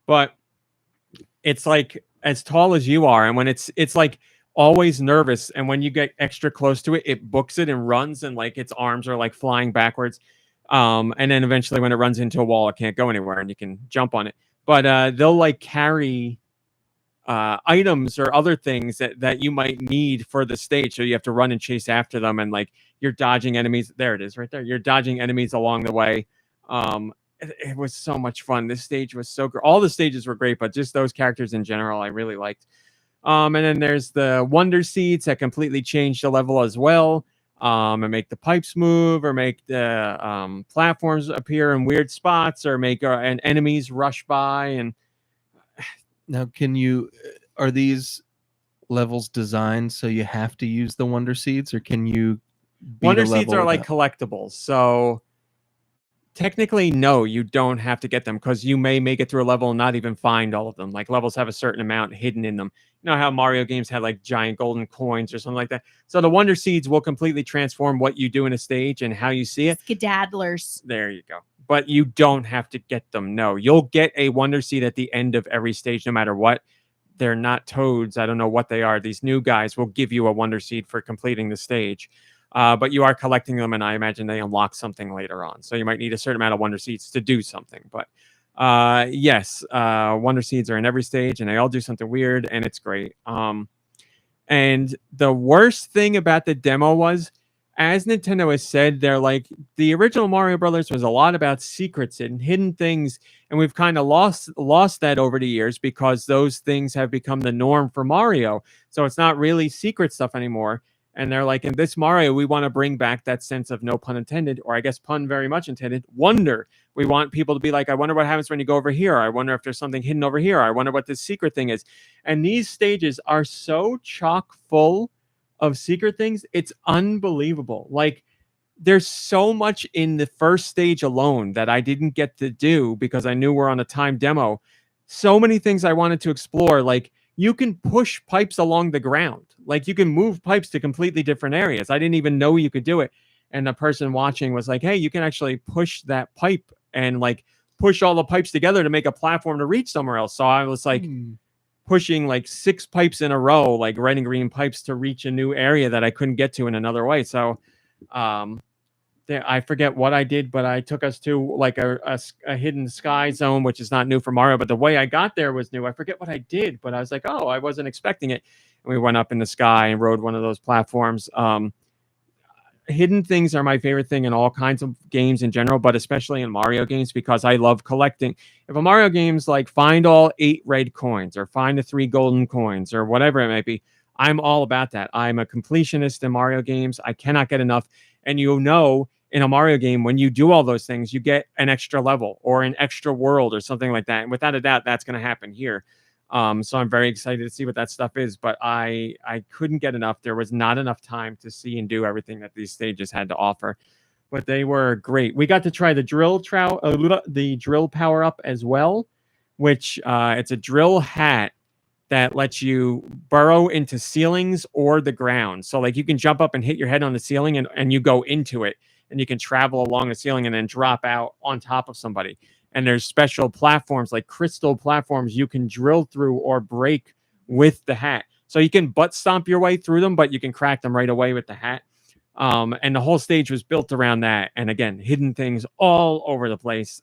but it's like as tall as you are, and when it's like always nervous, and when you get extra close to it, it books it and runs, and like its arms are like flying backwards. And then eventually when it runs into a wall, it can't go anywhere and you can jump on it. But they'll like carry items or other things that you might need for the stage. So you have to run and chase after them, and like you're dodging enemies. There it is right there. You're dodging enemies along the way. It was so much fun. This stage was so great. All the stages were great, but just those characters in general, I really liked. And then there's the Wonder Seeds that completely change the level as well. And make the pipes move, or make the platforms appear in weird spots, or make and enemies rush by. And now, are these levels designed so you have to use the Wonder Seeds, or can you beat Wonder a Seeds level are like without- collectibles, so technically no, you don't have to get them, because you may make it through a level and not even find all of them. Like levels have a certain amount hidden in them. You know how Mario games had like giant golden coins or something like that. So the Wonder Seeds will completely transform what you do in a stage and how you see it. Skedaddlers. There you go. But you don't have to get them. No, you'll get a Wonder Seed at the end of every stage, no matter what. They're not toads. I don't know what they are. These new guys will give you a Wonder Seed for completing the stage. But you are collecting them, and I imagine they unlock something later on. So you might need a certain amount of Wonder Seeds to do something. But yes, Wonder Seeds are in every stage, and they all do something weird, and it's great. And the worst thing about the demo was, as Nintendo has said, they're like, the original Mario Brothers was a lot about secrets and hidden things, and we've kind of lost that over the years, because those things have become the norm for Mario. So it's not really secret stuff anymore. And they're like, in this Mario, we want to bring back that sense of, no pun intended, or I guess pun very much intended, wonder. We want people to be like, I wonder what happens when you go over here. I wonder if there's something hidden over here. I wonder what this secret thing is. And these stages are so chock full of secret things. It's unbelievable. Like, there's so much in the first stage alone that I didn't get to do because I knew we're on a timed demo. So many things I wanted to explore. Like, you can push pipes along the ground. Like, you can move pipes to completely different areas. I didn't even know you could do it. And the person watching was like, hey, you can actually push that pipe and like push all the pipes together to make a platform to reach somewhere else. So I was like pushing like 6 pipes in a row, like red and green pipes, to reach a new area that I couldn't get to in another way. So I forget what I did, but I took us to like a hidden sky zone, which is not new for Mario, but the way I got there was new. I forget what I did, but I was like, oh, I wasn't expecting it. And we went up in the sky and rode one of those platforms. Hidden things are my favorite thing in all kinds of games in general, but especially in Mario games, because I love collecting. If a Mario game's like, find all 8 red coins, or find the 3 golden coins, or whatever it might be, I'm all about that. I'm a completionist in Mario games. I cannot get enough. And you know, in a Mario game, when you do all those things, you get an extra level or an extra world or something like that. And without a doubt, that's going to happen here. So I'm very excited to see what that stuff is. But I couldn't get enough. There was not enough time to see and do everything that these stages had to offer. but they were great. We got to try the the drill power up as well, which it's a drill hat that lets you burrow into ceilings or the ground. So like you can jump up and hit your head on the ceiling and you go into it, and you can travel along the ceiling and then drop out on top of somebody. And there's special platforms, like crystal platforms, you can drill through or break with the hat. So you can butt stomp your way through them, but you can crack them right away with the hat. And the whole stage was built around that. And again, hidden things all over the place.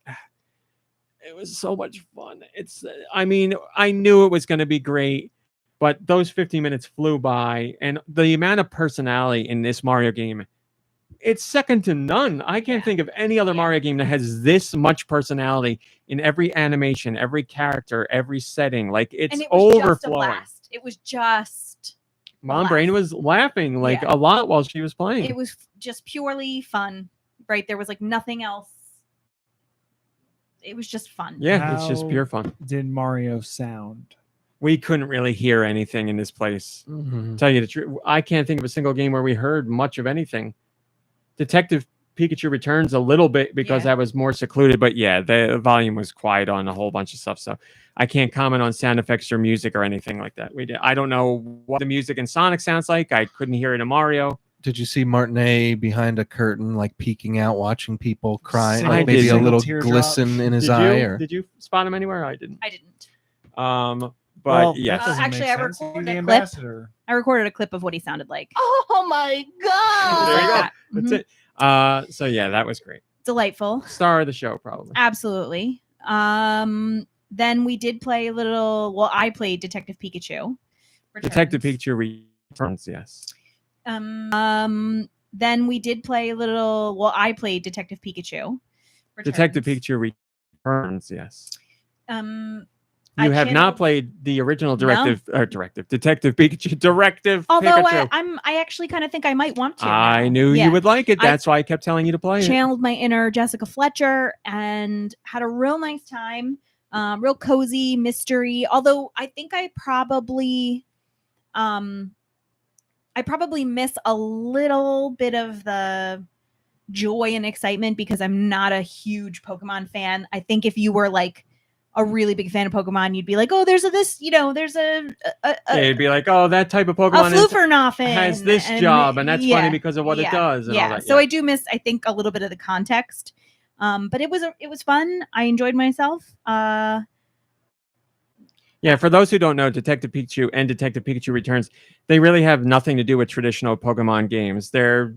It was so much fun. I mean, I knew it was going to be great, but those 15 minutes flew by. And the amount of personality in this Mario game, it's second to none. I can't think of any other Mario game that has this much personality in every animation, every character, every setting. Like, it's and it was just a overflowing. blast. It was just MomBrain was laughing like a lot while she was playing. It was just purely fun, right? There was like nothing else. It was just fun. Yeah, it's just pure fun. Did Mario sound? We couldn't really hear anything in this place. Tell you the truth, I can't think of a single game where we heard much of anything. Detective Pikachu Returns a little bit because that was more secluded, but yeah, the volume was quiet on a whole bunch of stuff. So I can't comment on sound effects or music or anything like that. I don't know what the music in Sonic sounds like. I couldn't hear it in Mario. Did you see Martinet behind a curtain, like peeking out, watching people cry, Single- like maybe a single little teardrop. glisten in his eye? Or Did you spot him anywhere? I didn't. I didn't. But Well, yes. that doesn't Actually, make I sense. He's recorded the a clip. ambassador. I recorded a clip of what he sounded like. Oh my god! There you go. that. That's it. So yeah, that was great. Delightful. Star of the show, probably. Absolutely. Then we did play a little. Well, I played Detective Pikachu. Detective Returns. Pikachu Returns, yes. Then we did play a little. Well, I played Detective Pikachu. Detective Returns. Pikachu Returns, yes. I You have not channeled- played the original Detective Pikachu Directive Although Pikachu. I actually kind of think I might want to. I now. knew Yeah. you would like it. I That's why I kept telling you to play it. Channeled my inner Jessica Fletcher and had a real nice time. Real cozy mystery. Although I think I probably miss a little bit of the joy and excitement because I'm not a huge Pokemon fan. I think if you were like a really big fan of Pokemon, you'd be like, oh, there's a It'd be like, oh, that type of a Pokemon Floofernoffin has this job, and that's funny because of what it does. And all that. So I do miss, I think, a little bit of the context. But it was fun. I enjoyed myself. Yeah, for those who don't know, Detective Pikachu and Detective Pikachu Returns, they really have nothing to do with traditional Pokemon games. They're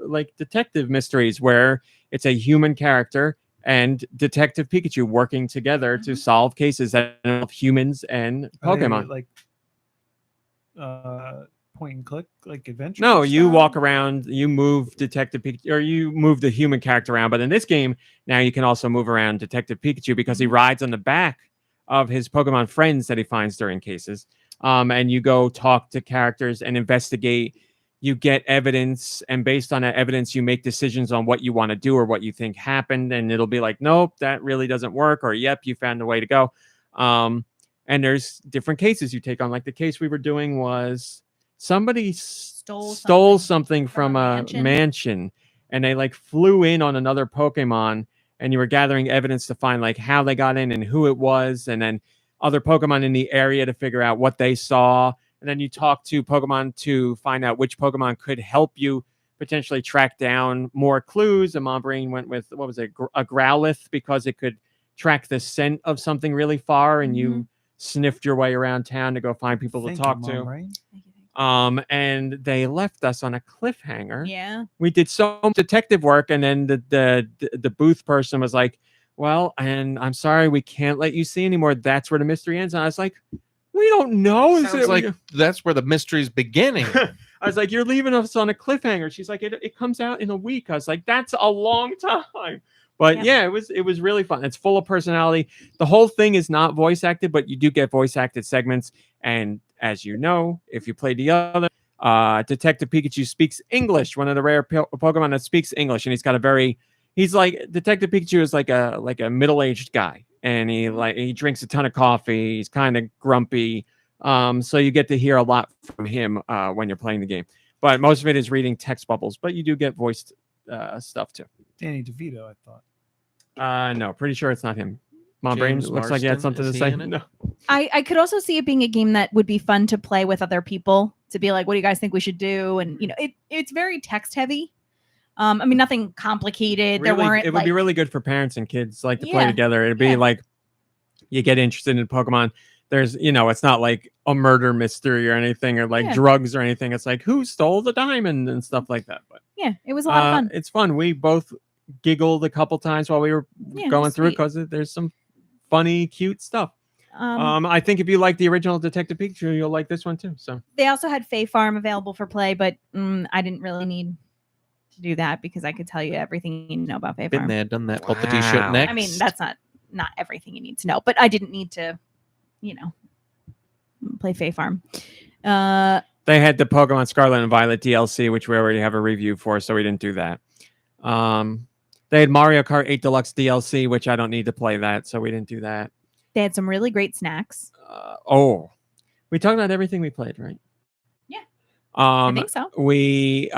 like detective mysteries where it's a human character and Detective Pikachu working together to solve cases that involve humans and Are they, Pokemon. like point and click, like adventure. No, you style? walk around, you move Detective Pikachu, or you move the human character around. But in this game, now you can also move around Detective Pikachu because he rides on the back of his Pokemon friends that he finds during cases. And you go talk to characters and investigate. You get evidence, and based on that evidence, you make decisions on what you want to do or what you think happened. And it'll be like, nope, that really doesn't work, or yep, you found a way to go. And there's different cases you take on. Like the case we were doing was somebody stole something from a mansion, and they like flew in on another Pokemon, and you were gathering evidence to find like how they got in and who it was, and then other Pokemon in the area to figure out what they saw. And then you talk to Pokemon to find out which Pokemon could help you potentially track down more clues. And MomBrain went with, what was it, a Growlithe, because it could track the scent of something really far, and you sniffed your way around town to go find people to talk to. And they left us on a cliffhanger. Yeah. We did so much detective work, and then the booth person was like, well, and I'm sorry, we can't let you see anymore. That's where the mystery ends. And I was like, we don't know. Sounds like that's where the mystery's beginning. I was like, you're leaving us on a cliffhanger. She's like, it comes out in a week. I was like, that's a long time. But yeah, it was really fun. It's full of personality. The whole thing is not voice acted, but you do get voice acted segments. And as you know, if you play the other, Detective Pikachu speaks English, one of the rare Pokemon that speaks English. And he's like Detective Pikachu is like a middle-aged guy, and he drinks a ton of coffee. He's kind of grumpy. So you get to hear a lot from him when you're playing the game. But most of it is reading text bubbles, but you do get voiced stuff too. Danny DeVito, I thought. No, pretty sure it's not him. MomBrain James looks like he had Marsden, something to is he say. in it? No. I could also see it being a game that would be fun to play with other people, to be like, what do you guys think we should do? And it's very text heavy. I mean, nothing complicated. Really, there weren't it would be really good for parents and kids like to play Yeah, together. It'd be yeah. like you get interested in Pokemon. There's, it's not like a murder mystery or anything or like Yeah. drugs or anything. It's like who stole the diamond and stuff like that. But yeah, it was a lot of fun. it's fun. We both giggled a couple times while we were Yeah, it going was through it sweet. because there's some funny, cute stuff. I think if you like the original Detective Pikachu, you'll like this one too. So They also had Fae Farm available for play, but I didn't really need to do that because I could tell you everything you need to know about Fae Been Farm. there, done that. Put the Wow. t-shirt next. I mean, that's not everything you need to know, but I didn't need to, play Fae Farm. they had the Pokemon Scarlet and Violet DLC, which we already have a review for, so we didn't do that. They had Mario Kart 8 Deluxe DLC, which I don't need to play that, so we didn't do that. They had some really great snacks. We talked about everything we played, right? Yeah. I think so. We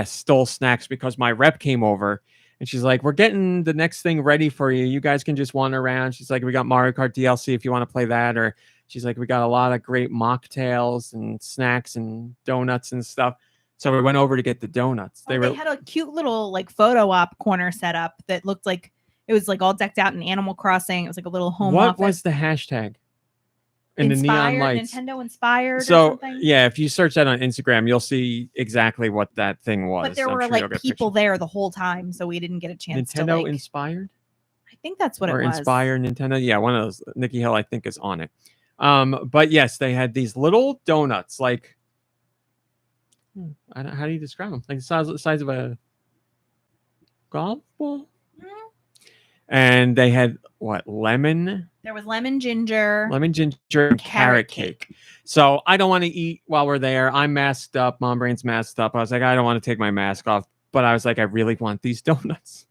stole snacks because my rep came over and she's like, we're getting the next thing ready for you. You guys can just wander around. She's like, we got Mario Kart DLC if you want to play that. Or she's like, we got a lot of great mocktails and snacks and donuts and stuff. So we went over to get the donuts. They had a cute little like photo op corner set up that looked like it was like all decked out in Animal Crossing. It was like a little home What office. was the hashtag? In the neon lights. Nintendo inspired or So something. yeah, if you search that on Instagram, you'll see exactly what that thing was. But there I'm were sure like you'll get people pictures. there the whole time, so we didn't get a chance to Nintendo like. inspired I think that's what or it was. Inspire Nintendo. Yeah, one of those. Nicky Hill, I think, is on it. But yes, they had these little donuts, like how do you describe them? Like the size of a golf ball. And they had lemon There was lemon ginger. ginger, and carrot cake. So I don't want to eat while we're there. I'm masked up. MomBrain's masked up. I was like, I don't want to take my mask off, but I was like, I really want these donuts.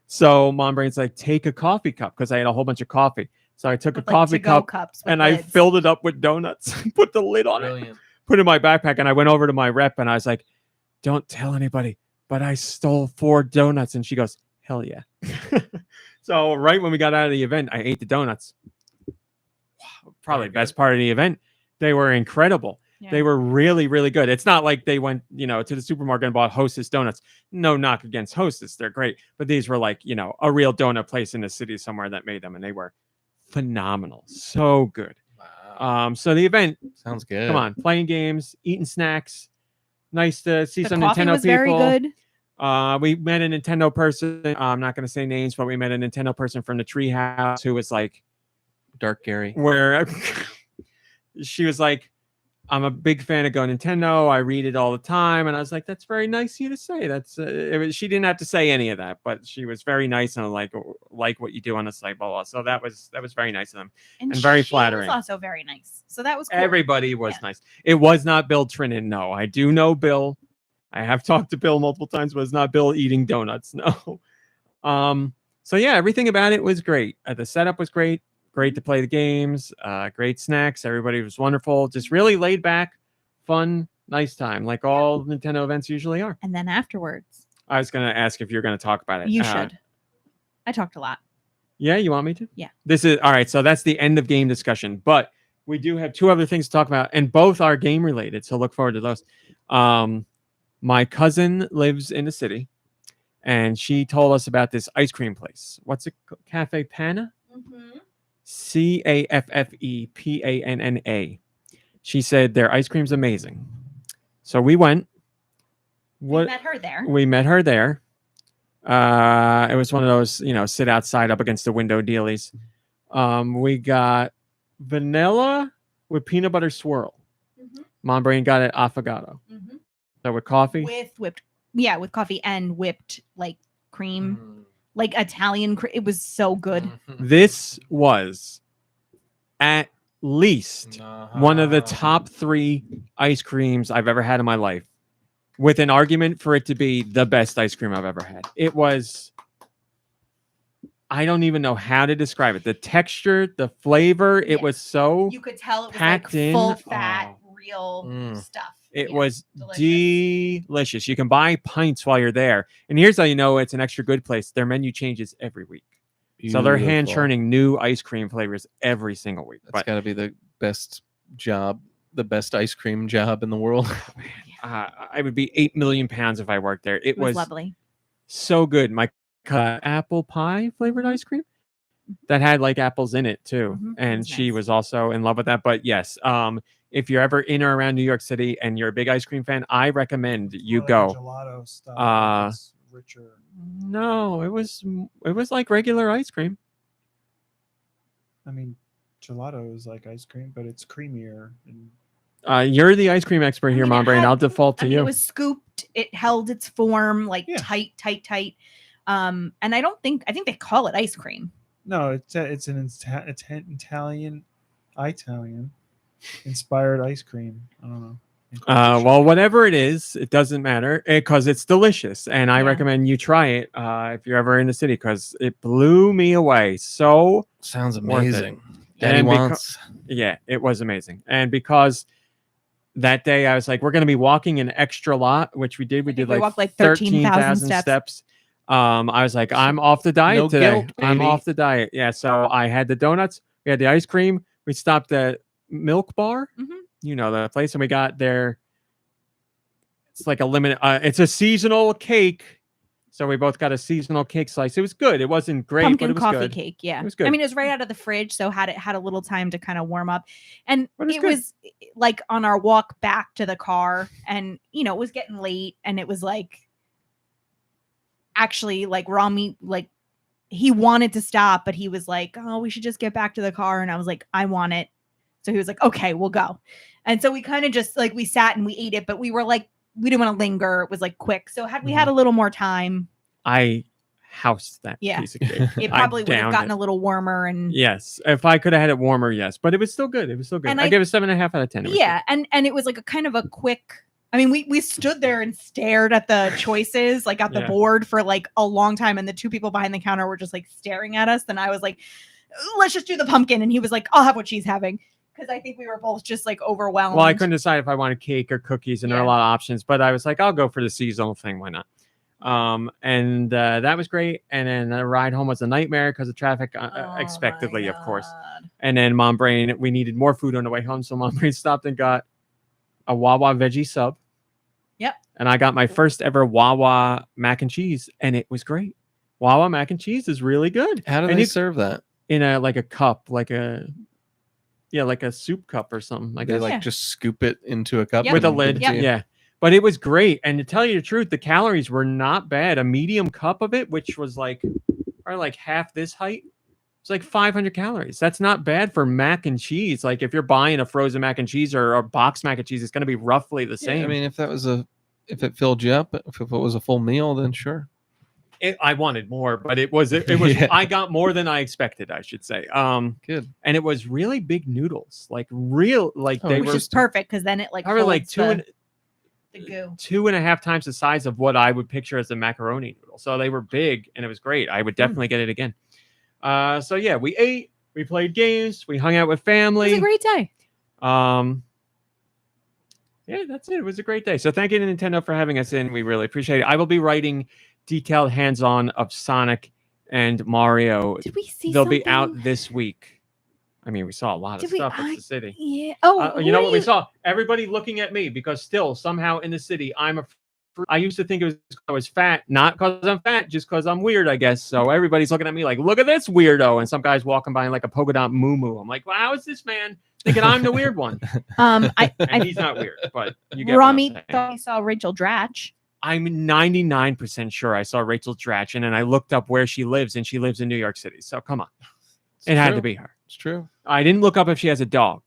So MomBrain's like, take a coffee cup because I had a whole bunch of coffee. So I took with, a coffee to-go cup cups with and I lids. filled it up with donuts. Put the lid on it. Brilliant. Put it in my backpack, and I went over to my rep and I was like, don't tell anybody, but I stole 4 donuts. And she goes, hell yeah. So right when we got out of the event, I ate the donuts. Wow, probably Very best part of the event. They were incredible. Yeah. They were really, really good. It's not like they went, to the supermarket and bought Hostess donuts. No knock against Hostess. They're great. But these were like, a real donut place in the city somewhere that made them. And they were phenomenal. So good. Wow. So the event, Sounds good. come on, playing games, eating snacks. Nice to see The some coffee Nintendo was people. very good. We met a Nintendo person. I'm not going to say names, but we met a Nintendo person from the treehouse who was like, Dark Gary. where she was like, I'm a big fan of GoNintendo. I read it all the time. And I was like, that's very nice of you to say. That's she didn't have to say any of that, but she was very nice and like what you do on the site, blah, blah. So that was very nice of them. and very she flattering. was also very nice. So that was cool. Everybody was Yeah. nice. It was not Bill Trinan. No, I do know Bill. I have talked to Bill multiple times, but it's not Bill eating donuts. No. So yeah, everything about it was great. The setup was great. Great to play the games. Great snacks. Everybody was wonderful. Just really laid back, fun, nice time, like all Nintendo events usually are. And then afterwards, I was going to ask if you're going to talk about it. you should. I talked a lot. Yeah, you want me to? Yeah. This is all right. So that's the end of game discussion, but we do have 2 other things to talk about, and both are game related. So look forward to those. My cousin lives in the city, and she told us about this ice cream place. What's it called? Cafe Panna? CAFFEPANNA. She said their ice cream's amazing. So we went. We met her there. We met her there. It was one of those, sit outside up against the window dealies. We got vanilla with peanut butter swirl. MomBrain got it affogato. So with coffee? With coffee and whipped like cream, like Italian cream. It was so good. This was at least one of the top 3 ice creams I've ever had in my life, with an argument for it to be the best ice cream I've ever had. It was, I don't even know how to describe it. The texture, the flavor, it was so You could tell it was packed like in. full fat, real stuff. It Yeah, was delicious. delicious. You can buy pints while you're there. And here's how you know it's an extra good place. Their menu changes every week. So they're hand Beautiful. churning new ice cream flavors every single week. That's got to be the best job, the best ice cream job in the world. I would be 8 million pounds if I worked there. It was lovely. So good. My apple pie flavored ice cream that had like apples in it too. Mhm, And was she nice. was also in love with that. But yes, if you're ever in or around New York City and you're a big ice cream fan, I recommend you Or like go. a gelato style. It's richer. No, it was like regular ice cream. I mean, gelato is like ice cream, but it's creamier. And You're the ice cream expert here, I mean, it Mom Brain. had- I'll default to I mean, you. it was scooped. It held its form like Yeah. tight. And I think they call it ice cream. no, it's an Italian inspired ice cream. I don't know. Well, whatever it is, it doesn't matter because it's delicious, and I Yeah. recommend you try it if you're ever in the city because it blew me away. So Sounds Worth it. amazing. Daddy And wants. yeah, it was amazing, and because that day I was like, we're going to be walking an extra lot, which we did. We think did we like walked like 13,000 steps. I was like, I'm off the diet No today. guilt, I'm baby. off the diet. Yeah, so I had the donuts. We had the ice cream. We stopped at Milk Bar. Mhm. You know the place, and we got their. It's like a limited. It's a seasonal cake, so we both got a seasonal cake slice. It was good. It wasn't great, but Pumpkin it was coffee good. cake. Yeah. It was good. I mean, it was right out of the fridge, so had a little time to kind of warm up. And But it's it good. was like on our walk back to the car, and it was getting late, and it was like actually like Rami, like he wanted to stop, but he was like, oh, we should just get back to the car. And I was like, I want it. So he was like, okay, we'll go. And so we kind of just like we sat and we ate it, but we were like, we didn't want to linger. It was like quick. So had we had a little more time, I housed that Yeah. piece of cake. it I probably would have downed gotten it. a little warmer. And Yes, if I could have had it warmer, yes, but it was still good. It was still good. And I I- gave it 7.5 out of 10. It was yeah, and it was like a kind of a quick. I mean, we stood there and stared at the choices, like at the Yeah. board for like a long time, and the two people behind the counter were just like staring at us. And I was like, "Let's just do the pumpkin," and he was like, "I'll have what she's having," because I think we were both just like overwhelmed. Well, I couldn't decide if I wanted cake or cookies, and there are a Yeah. lot of options. But I was like, I'll go for the seasonal thing. Why not? And that was great. And then the ride home was a nightmare because of traffic, Oh my expectedly, of course. God. And then MomBrain, we needed more food on the way home, so MomBrain stopped and got a Wawa veggie sub. Yep. And I got my first ever Wawa mac and cheese, and it was great. Wawa mac and cheese is really good. How do And they you- serve that? In a like a cup, like a soup cup or something. Like They a, like Yeah. just scoop it into a cup Yep. with a and give lid. it to Yep. you? Yeah. But it was great. And to tell you the truth, the calories were not bad. A medium cup of it, which was like probably like half this height, it's like 500 calories. That's not bad for mac and cheese. Like if you're buying a frozen mac and cheese or a box mac and cheese, it's going to be roughly the Yeah, same. I mean, if it filled you up, if it was a full meal, then sure. I wanted more, but it was Yeah. I got more than I expected, I should say. Good. And it was really big noodles, like real, like Oh, they Which were is perfect because then it like probably like holds the goo. 2.5 times the size of what I would picture as a macaroni noodle. So they were big and it was great. I would definitely get it again. So yeah, we ate, we played games, we hung out with It family. was a great day. Yeah, that's it. It was a great day. So thank you to Nintendo for having us in. We really appreciate it. I will be writing detailed hands-on of Sonic and Mario. Did we see? They'll be out something? this week. I mean, we saw a lot of Did we- stuff at the city. Yeah. Oh, You know what we saw? Everybody looking at me because still somehow in the city, I used to think it was 'cause I was fat, not because I'm fat, just because I'm weird, I guess. So everybody's looking at me like, look at this weirdo. And some guy's walking by in like a polka dot moo. I'm like, well, how is this man thinking I'm the weird one? I And he's not weird, but you get what I'm Rami saying. thought he saw Rachel Dratch. I'm 99% sure I saw Rachel Dratch, and then I looked up where she lives, and she lives in New York City. So come on. It's It had true. to be her. It's true. I didn't look up if she has a dog.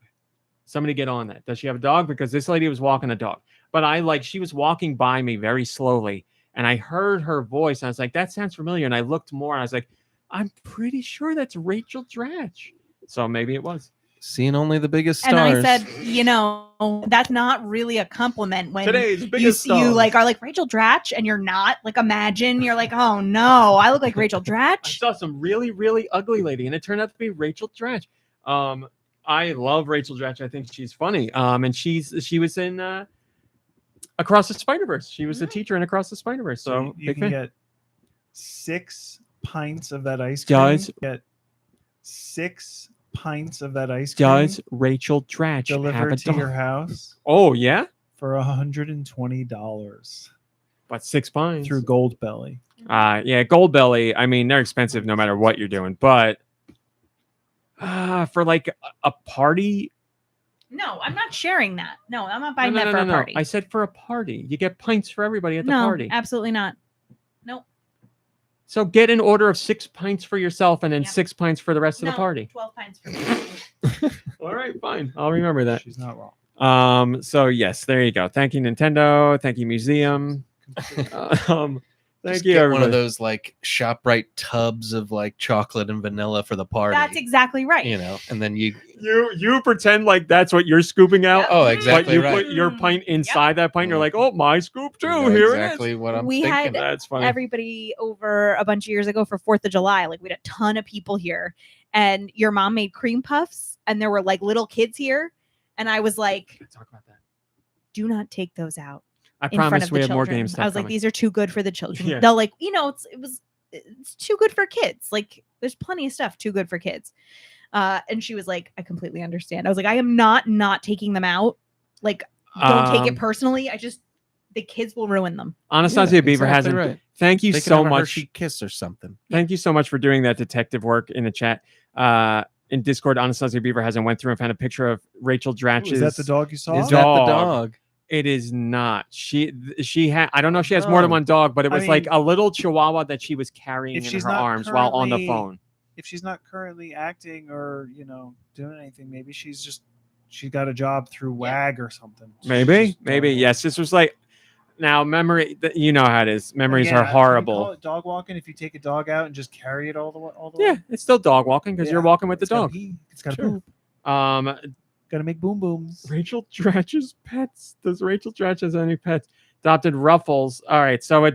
Somebody get on that. Does she have a dog? Because this lady was walking a dog. But she was walking by me very slowly, and I heard her voice, and I was like, that sounds familiar. And I looked more, and I was like, I'm pretty sure that's Rachel Dratch. So maybe it was. Seeing only the biggest And stars. I said, that's not really a compliment when Today's you biggest you stars. like are like Rachel Dratch and you're not. Like imagine you're like, oh no, I look like Rachel I Dratch. saw some really, really ugly lady, and it turned out to be Rachel Dratch. I love Rachel Dratch. I think she's funny. And she was in Across the Spider-Verse. She was the teacher in Across the Spider-Verse. So you big can fan. get 6 pints of that ice cream. Does Get 6 pints of that ice cream Does Rachel Dratch have a delivered to your dog? house Oh yeah, for $120 but 6 pints through Gold Belly. Yeah, Gold Belly. I mean, they're expensive no matter what you're doing, but for like a party. No, I'm not sharing that. No, I'm not buying No, that no, for no, a no. party. I said for a party. You get pints for everybody at the no, party. absolutely not. Nope. So get an order of 6 pints for yourself and then Yep. 6 pints for the rest of the No, party. 12 pints for me. All right, fine. I'll remember that. She's not wrong. So yes, there you go. Thank you, Nintendo. Thank you, Museum. Thank Just you, get everybody. one of those like ShopRite tubs of like chocolate and vanilla for the party. That's exactly right. You know, and then you. You pretend like that's what you're scooping out. Yep. Oh, But exactly you right. put your pint inside that pint. And you're like, oh, my scoop too. You know Here exactly what I'm We thinking. had That's funny. Everybody over a bunch of years ago for 4th of July. Like we had a ton of people here, and your mom made cream puffs, and there were like little kids here, and I was like, Talk about that. do not take those out I in front promise of we the have more children. games. Stuff I was like, coming. these are too good for the children. Yeah. They'll like, it's too good for kids. Like there's plenty of stuff too good for kids. And she was like, I completely understand. I was like, I am not taking them out. Like, don't take it personally. The kids will ruin them. Anastasia Beaver exactly hasn't. right. Thank you They could so have a much. Hershey kiss or something. Thank you so much for doing that detective work in the chat. In Discord, Anastasia Beaver hasn't went through and found a picture of Rachel Dratch's. Is that the dog you saw? Is that the Dog. dog? It is not. She had. I don't know if she has more than one dog, but it I was like mean, a little Chihuahua that she was carrying if in she's her not arms while on the currently- phone. If she's not currently acting or doing anything, maybe she got a job through WAG or something. She's Maybe, just maybe dog yes. This was like now memory. You know how it is. Memories Again, are can you call horrible. it dog walking if you take a dog out and just carry it all the way. Yeah, it's still dog walking because you're Yeah, walking with the It's gotta dog. pee. It's got to Sure. poop. Got to make boom booms. Rachel Dratch's pets. Does Rachel Dratch has any pets? Adopted Ruffles. All right, so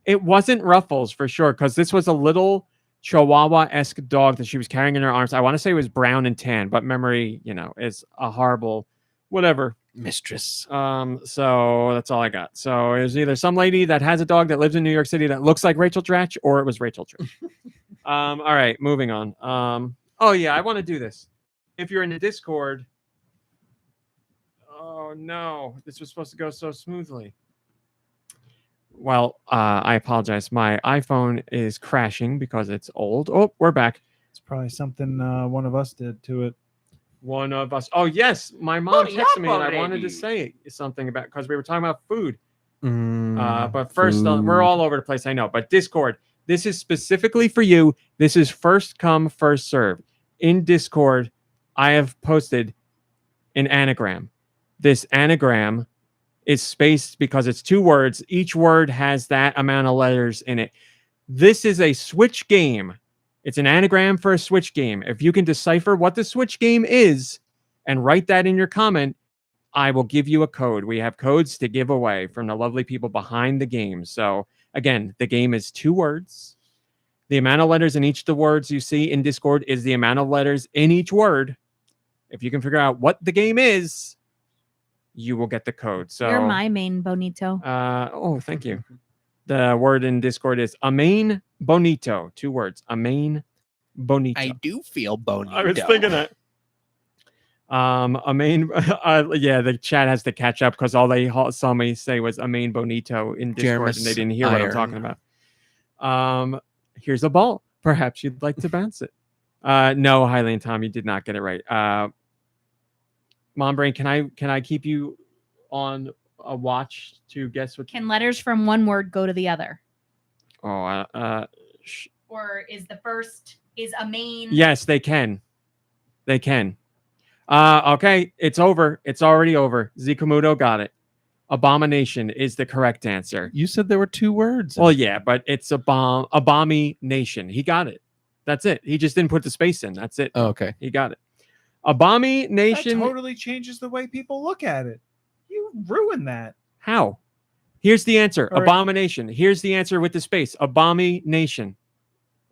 it wasn't Ruffles for sure because this was a little Chihuahua-esque dog that she was carrying in her arms. I want to say it was brown and tan, but memory, is a horrible whatever. Mistress. So that's all I got. So it was either some lady that has a dog that lives in New York City that looks like Rachel Dratch, or it was Rachel Dratch. All right, moving on. Oh yeah, I want to do this. If you're in the Discord, oh no, this was supposed to go so smoothly. Well, I apologize. My iPhone is crashing because it's old. Oh, we're back. It's probably something one of us did to it. One of us. Oh yes, my mom Hurry texted up me and I wanted to already. say something about because we were talking about food. Mm, But first, food. we're all over the place. I know, but Discord. This is specifically for you. This is first come, first serve. In Discord, I have posted an anagram. This anagram is spaced because it's 2 words. Each word has that amount of letters in it. This is a Switch game. It's an anagram for a Switch game. If you can decipher what the Switch game is and write that in your comment, I will give you a code. We have codes to give away from the lovely people behind the game. So again, the game is 2 words. The amount of letters in each of the words you see in Discord is the amount of letters in each word. If you can figure out what the game is, you will get the code. So You're my main bonito. oh, thank you. The word in Discord is amain bonito. 2 words. Amain bonito. I do feel bony. I was thinking that. Amain. Yeah, the chat has to catch up because all they saw me say was amain bonito in Discord, and they didn't hear what I'm talking about. Here's a ball. Perhaps you'd like to bounce it. No, Highland Tom, you did not get it right. MomBrain, can I keep you on a watch to guess what? Can letters from one word go to the other? Oh, Or is the first a main? yes, they can. They can. Okay, it's over. It's already over. Zikamuto got it. Abomination is the correct answer. You said there were 2 words. Well, yeah, but it's abomination. He got it. That's it. He just didn't put the space in. That's it. Oh, okay. He got it. That Abomination. totally changes the way people look at it. You ruined that. How? Here's the answer. All right. Abomination. Here's the answer with the space. Abomination.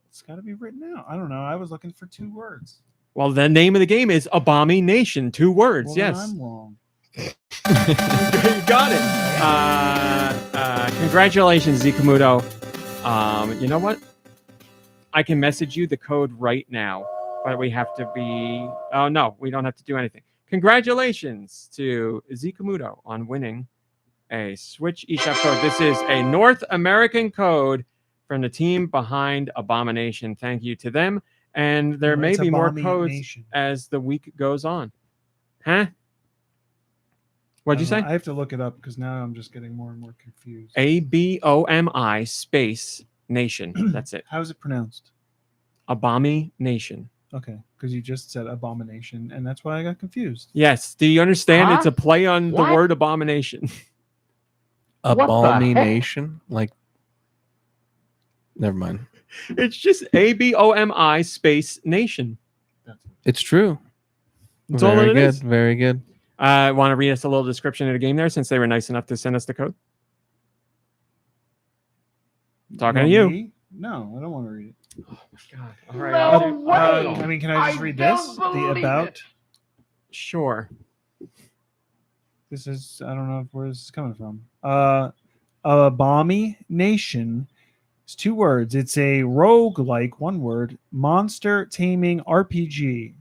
It's got to be written out. I don't know. I was looking for 2 words. Well, the name of the game is Abomination. 2 words. Well, then yes. I'm wrong. You got it. Congratulations, Zikamuto. You know what? I can message you the code right now, but we have to be. Oh no, we don't have to do anything. Congratulations to Zikamuto on winning a Switch eShop code. This is a North American code from the team behind Abomination. Thank you to them. And there may It's be more codes Abomination. as the week goes on. Huh? What'd you say? I have to look it up because now I'm just getting more and more confused. ABOMI space nation. That's it. How is it pronounced? Abomination. Okay, because you just said abomination, and that's why I got confused. Yes. Do you understand? Huh? It's a play on the What? word abomination. What the heck? Abomination? Like, never mind. It's just ABOMI space nation. It's true. That's all Very it good. is. Very good. Want to read us a little description of the game there since they were nice enough to send us the code? Talking to you. Me? No, I don't want to read it. Oh my God. All right. No I'll do- way. I mean, can I just I read don't this? The believe about. it. Sure. This is, I don't know where this is coming from. Abomination is 2 words. It's a roguelike, 1 word, monster taming RPG.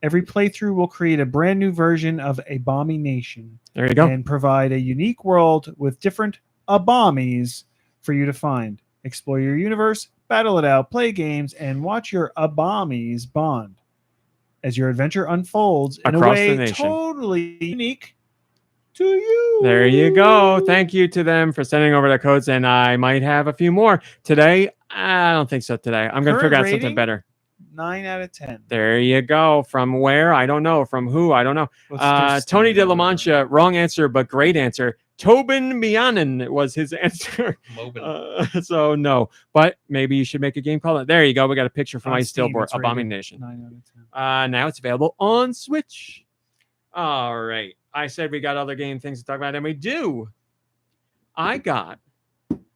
Every playthrough will create a brand new version of Abomination There you go. and provide a unique world with different abomies for you to find. Explore your universe, battle it out, play games, and watch your abomies bond as your adventure unfolds in Across a the way nation. totally unique to you. There you go. Thank you to them for sending over the codes, and I might have a few more today. I don't think so today. I'm going to Current figure out something rating? better. 9 out of 10. There you go. From where? I don't know. From who? I don't know. What's their Tony De La standard? Mancha, wrong answer, but great answer. Tobin Mianen was his answer. So no, but maybe you should make a game called it. There you go. We got a picture from On my Steam, stillboard. it's rated Abomination. 9 out of 10. Now it's available on Switch. All right. I said we got other game things to talk about, and we do. I got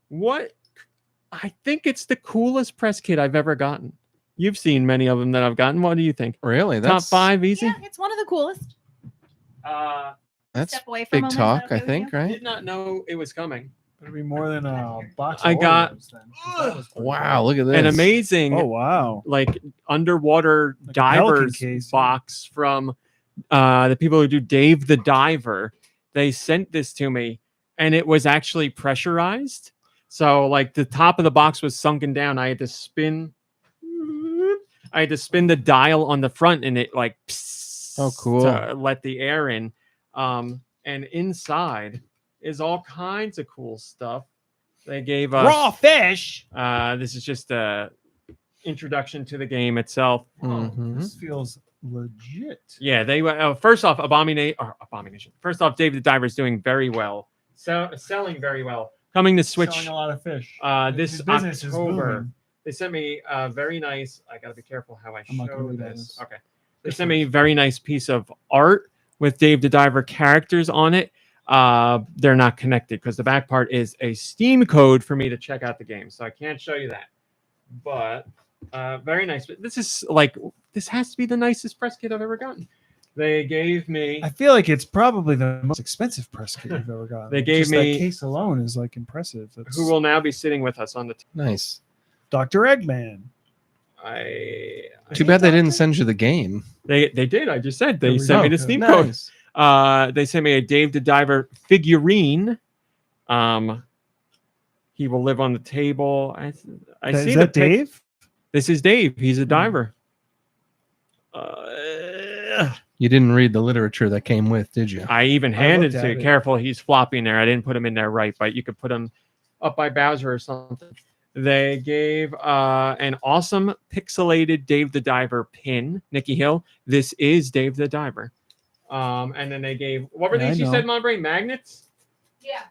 what I think it's the coolest press kit I've ever gotten. You've seen many of them that I've gotten. What do you think? Really? Top 5 easy? Yeah, it's one of the coolest. That's Step away for a big moment. Is talk, that okay I with think, you? I right? did not know it was coming. It'll be more than a box. Of I got- Oreos then, 'cause that was pretty Wow, cool. look at this. An amazing Oh wow! like underwater Like a Pelican divers case. box from the people who do Dave the Diver. They sent this to me, and it was actually pressurized. So like the top of the box was sunken down. I had to spin the dial on the front, and it like Oh, cool. to let the air in. And inside is all kinds of cool stuff. They gave us Raw fish. this is just a introduction to the game itself. Mhm. This feels legit. Yeah, they first off, Abomination. First off, Dave the Diver is doing very well, selling very well. Coming to Switch Selling a lot of fish. this His business is October. booming. They sent me very nice. I gotta be careful how I I'm not gonna show read all this. this. Okay, they sent me a very nice piece of art with Dave the Diver characters on it. They're not connected because the back part is a Steam code for me to check out the game, so I can't show you that. But very nice. But this has to be the nicest press kit I've ever gotten. They gave me. I feel like it's probably the most expensive press kit you've ever gotten. They gave Just me- that case alone is like impressive. That's Who will now be sitting with us on the Nice. Dr. Eggman. Too bad they didn't send you the game. They did. I just said There they we sent me go. the Steam code. Nice. They sent me a Dave the Diver figurine. He will live on the table. I see Is the that pic- Dave? This is Dave. He's a diver. You didn't read the literature that came with, did you? I even handed looked to at you. it. Careful, he's flopping there. I didn't put him in there right, but you could put him up by Bowser or something. They gave an awesome pixelated Dave the Diver pin. Nicky Hill. This is Dave the Diver. And then they gave, what were Yeah, these I you know. said, MomBrain? Magnets? Yeah.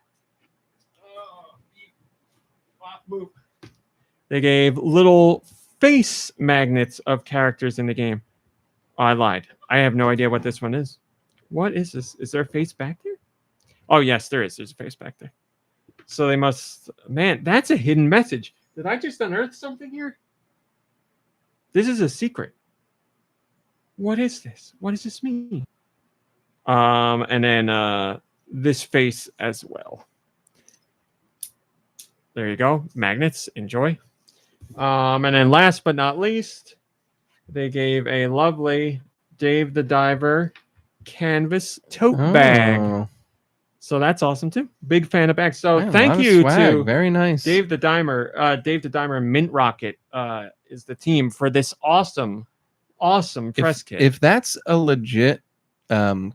They gave little face magnets of characters in the game. Oh, I lied. I have no idea what this one is. What is this? Is there a face back there? Oh, yes, there is. There's a face back there. So they must... Man, that's a hidden message. Did I just unearth something here? This is a secret. what is this? What does this mean? And then this face as well. There you go. Magnets. Enjoy. And then last but not least, they gave a lovely Dave the Diver canvas tote bag. Oh, So that's awesome too. Big fan of bags. So man, a thank lot of you swag. to Very nice. Dave the Dimer. Dave the Dimer Mint Rocket is the team for this awesome press kit. If that's a legit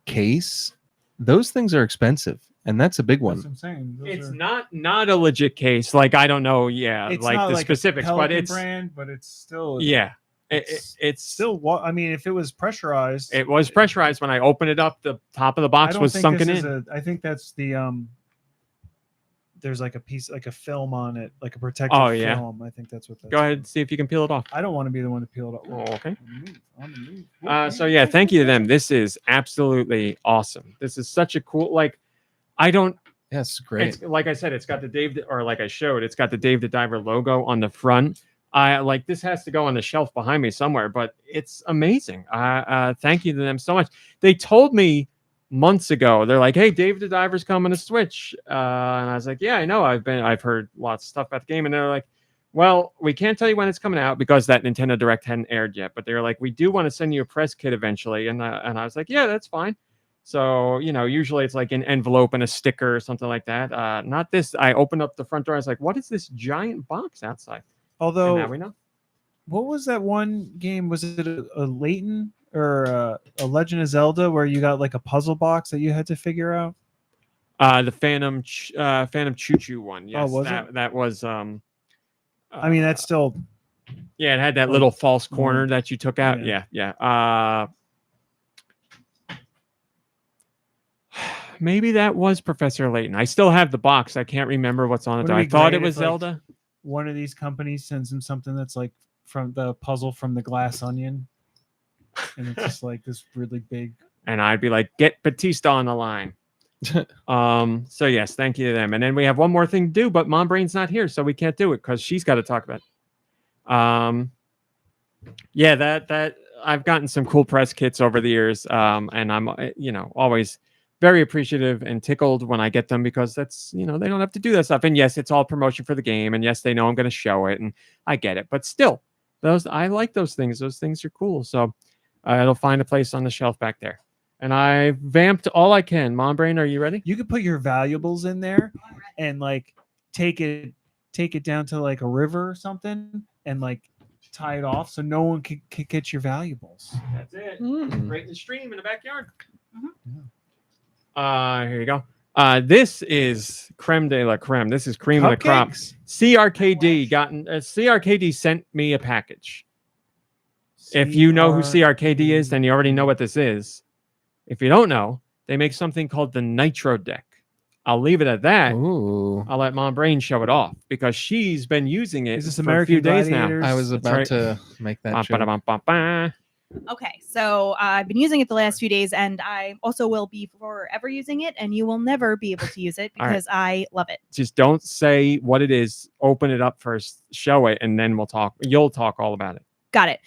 case, those things are expensive, and that's a big That's what one. I'm saying. Those It's are- not a legit case. Like I don't know. Yeah, It's like not the like a specifics, but Pelican it's brand, but it's still yeah. It's still. I mean, if it was pressurized, It was pressurized when I opened it up. The top of the I box don't was think sunken this in. is I think that's the There's like a piece, like a film on it, like a protective Oh, yeah. film. I think that's what. That's Go ahead, see if you can peel it off. I don't want to be the one to peel it off. Oh, okay. On the move. So yeah, thank you to them. This is absolutely awesome. This is such a cool. Like, I don't. Yeah, it's great. It's, like I said, it's got the Dave, or like I showed, it's got the Dave the Diver logo on the front. I like this has to go on the shelf behind me somewhere, but it's amazing. Thank you to them so much. They told me months ago, they're like, "Hey, Dave the Diver's coming to Switch," and I was like, "Yeah, I know. I've heard lots of stuff about the game," and they're like, "Well, we can't tell you when it's coming out because that Nintendo Direct hadn't aired yet, but they're like, we do want to send you a press kit eventually," and I was like, "Yeah, that's fine." So, usually it's like an envelope and a sticker or something like that. Not this. I opened up the front door. I was like, what is this giant box outside? And Although, now we know. what was that one game? Was it a Layton or a Legend of Zelda where you got like a puzzle box that you had to figure out? The Phantom Choo Choo one. Yes, was that it? that was. I mean, that's still. yeah. It had that like, little false more- corner that you took out. yeah. Yeah. Maybe that was Professor Layton. I still have the box. I can't remember what's on it. Wouldn't Though. it I be thought great it was if, like, Zelda. One of these companies sends him something that's like from the puzzle from the Glass Onion, and it's just like this really big. And I'd be like, get Batista on the line. So yes, thank you to them. And then we have one more thing to do, but MomBrain's not here, so we can't do it because she's got to talk about it. Yeah, that I've gotten some cool press kits over the years, and I'm always very appreciative and tickled when I get them because that's they don't have to do that stuff. And yes, it's all promotion for the game, and yes, they know I'm going to show it, and I get it. But still, I like those things. Those things are cool. So it'll find a place on the shelf back there. And I vamped all I can. MomBrain, are you ready? You could put your valuables in there, and like take it down to like a river or something, and like tie it off so no one could get your valuables. That's it. Mm. Right in the stream in the backyard. Mhm. Here you go. This is creme de la creme. This is cream of the crop. Cupcakes? CRKD sent me a package. If you know who CRKD is, then you already know what this is. If you don't know, they make something called the Nitro deck. I'll leave it at that. Ooh. I'll let MomBrain show it off because she's been using it Is this for American a few days Gladiators? I was That's about right. to make that joke. now. Okay, so I've been using it the last few days, and I also will be forever using it, and you will never be able to use it All right. because I love it. Just don't say what it is. Open it up first, show it, and then we'll talk. You'll talk all about it. Got it.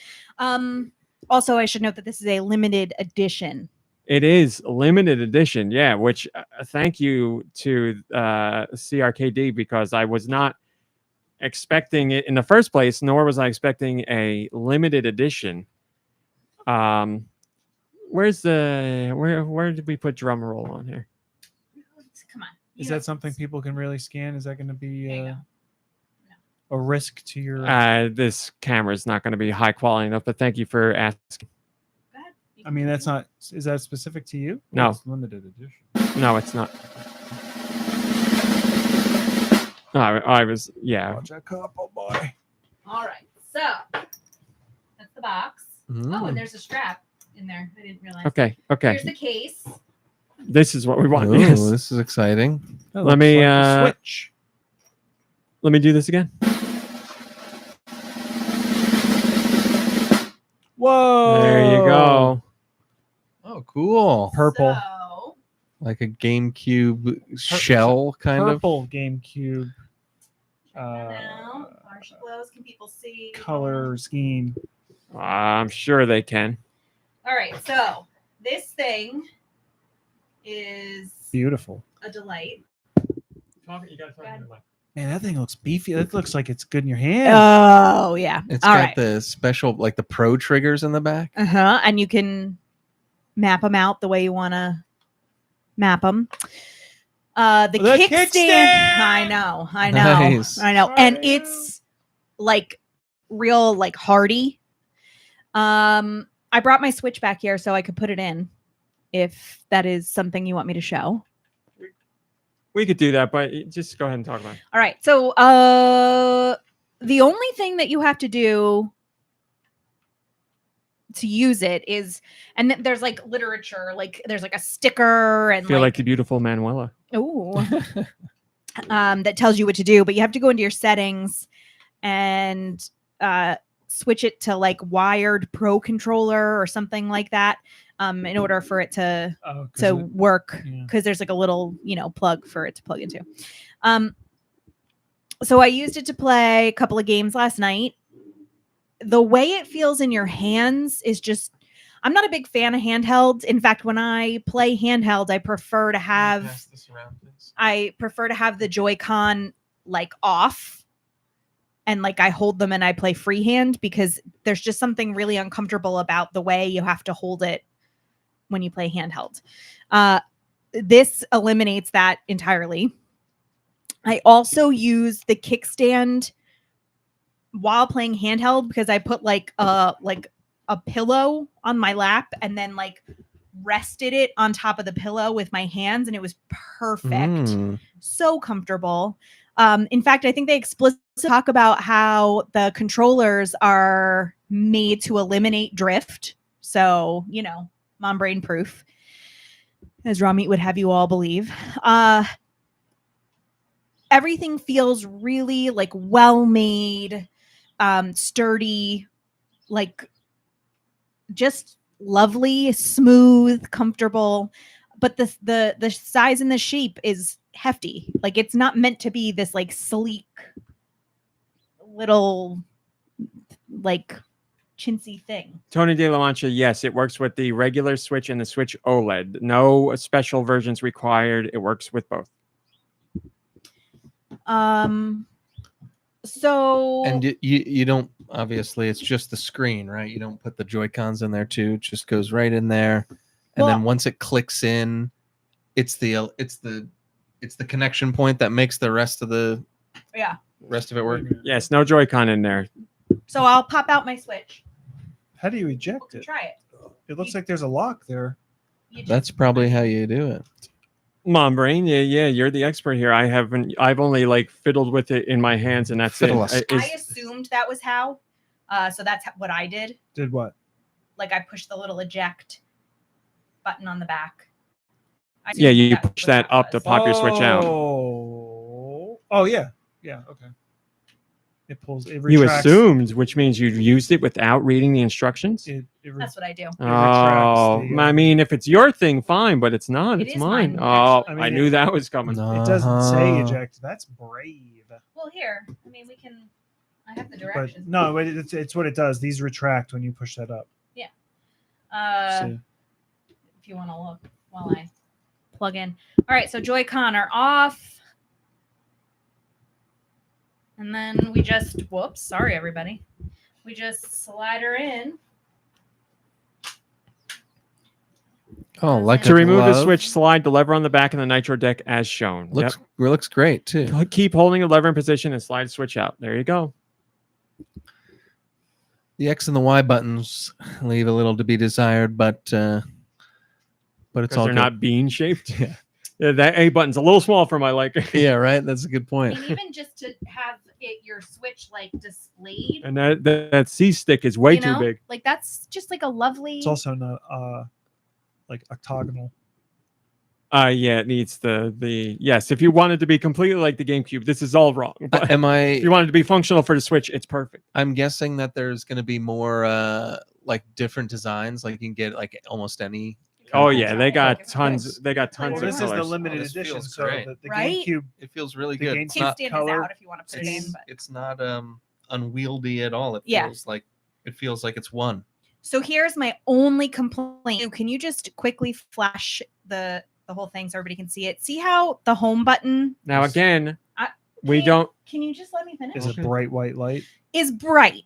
Also, I should note that this is a limited edition. It is limited edition, yeah. Which thank you to CRKD because I was not expecting it in the first place, nor was I expecting a limited edition. Where's the where did we put drum roll on here? Come on. Is that something people can really scan? Is that going to be There you go. a risk to your? This camera is not going to be high quality enough, but thank you for asking. Go ahead. You I can mean, that's use it. not. Is that specific to you? No. It's limited edition. No, it's not. No, I was Watch that cup, oh boy. All right. So that's the box. Oh, Mm. and there's a strap in there. I didn't realize. Okay. Here's the case. This is what we want. Ooh, Yes. this is exciting. That Let looks me, like a switch. Let me do this again. Whoa! There you go. Oh, cool. Purple. So, Like a GameCube shell, kind of. Purple GameCube. now, partial close. Can people see? Color scheme. I'm sure they can. All right, so this thing is Beautiful. a delight. You gotta talk ahead. to the mic. Man, that thing looks beefy. That looks like it's good in your hand. Oh yeah. It's All got right. the special, like the pro triggers in the back. And you can map them out the way you want to map them. The kickstand. I know. Nice. And it's like real, like hardy. I brought my Switch back here so I could put it in, if that is something you want me to show. We could do that, but just go ahead and talk about it. All right. So, the only thing that you have to do to use it is, and there's like literature, like there's like a sticker and I feel like the beautiful Manuela. That tells you what to do, but you have to go into your settings and switch it to like wired pro controller or something like that, in order for it to work, because there's like a little plug for it to plug into. So I used it to play a couple of games last night. The way it feels in your hands is just, I'm not a big fan of handheld. In fact, when I play handheld, I prefer to have the Joy-Con like off, and like I hold them and I play freehand, because there's just something really uncomfortable about the way you have to hold it when you play handheld. This eliminates that entirely. I also use the kickstand while playing handheld, because I put like a pillow on my lap and then like rested it on top of the pillow with my hands, and it was perfect. So comfortable. In fact, I think they explicitly talk about how the controllers are made to eliminate drift. So, MomBrain proof, as Raw Meat would have you all believe. Everything feels really like well made, sturdy, like just lovely, smooth, comfortable. But the size and the shape is hefty. Like it's not meant to be this like sleek little like chintzy thing. Tony De La Mancha, yes, it works with the regular Switch and the Switch OLED. No special versions required. It works with both. So and you don't, obviously it's just the screen, right? You don't put the Joy-Cons in there too. It just goes right in there, and then once it clicks in, it's the connection point that makes the rest of it work. Yes, no Joy-Con in there. So I'll pop out my Switch. How do you eject it? Try it. It looks like there's a lock there. That's probably how you do it. MomBrain, yeah, you're the expert here. I've only like fiddled with it in my hands, and that's it. I assumed that was how. So that's what I did. Did what? Like I pushed the little eject button on the back. Yeah, you push that up to pop your Switch out. Oh yeah. Okay. It pulls. It You retracts. assumed, which means you used it without reading the instructions. That's what I do. I mean, if it's your thing, fine, but it's not. It's mine. Actually. I knew that was coming. It doesn't say eject. That's brave. Well, here. I mean, we can. I have the But directions. no, it's what it does. These retract when you push that up. Yeah. If you want to look while I plug in. All right. So Joy-Con are off. And then we just, sorry, everybody. We just slide her in. Oh, like to remove the Switch, slide the lever on the back of the Nitro deck as shown. Looks great too. Keep holding the lever in position and slide the Switch out. There you go. The X and the Y buttons leave a little to be desired, but it's all they're good. not bean shaped. Yeah, that A button's a little small for my liking. Yeah, right. That's a good point. And even just to have your Switch like displayed, And that C stick is way too big. Like that's just like a lovely. It's also not like octagonal. Yeah, it needs the yes. If you want it to be completely like the GameCube, this is all wrong. But if you want it to be functional for the Switch, it's perfect. I'm guessing that there's going to be more like different designs. Like you can get like almost any. Oh yeah, they got tons. They got tons Well, of this is the colors. limited this edition, feels so great. the Right? GameCube. It feels really The good. game It's not, Kickstand is color. out if you want to put it in. But it's not unwieldy at all. It Yeah. feels like it's one. So here's my only complaint. Can you just quickly flash the whole thing so everybody can see it? See how the home button Now again, Can you just let me finish? Is a bright white light. Is bright.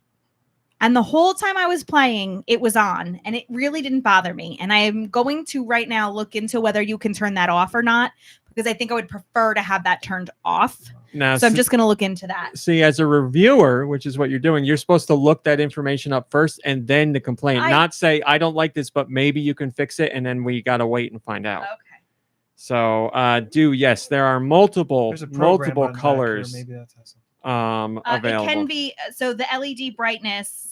And the whole time I was playing, it was on, and it really didn't bother me. And I am going to right now look into whether you can turn that off or not, because I think I would prefer to have that turned off. now So I'm just going to look into that. see, as a reviewer, which is what you're doing, you're supposed to look that information up first and then to complain, not say, I don't like this, but maybe you can fix it. And then we got to wait and find out. Okay. So yes, there are multiple There's a program button back here. colors Maybe that's something. available. It can be, so the LED brightness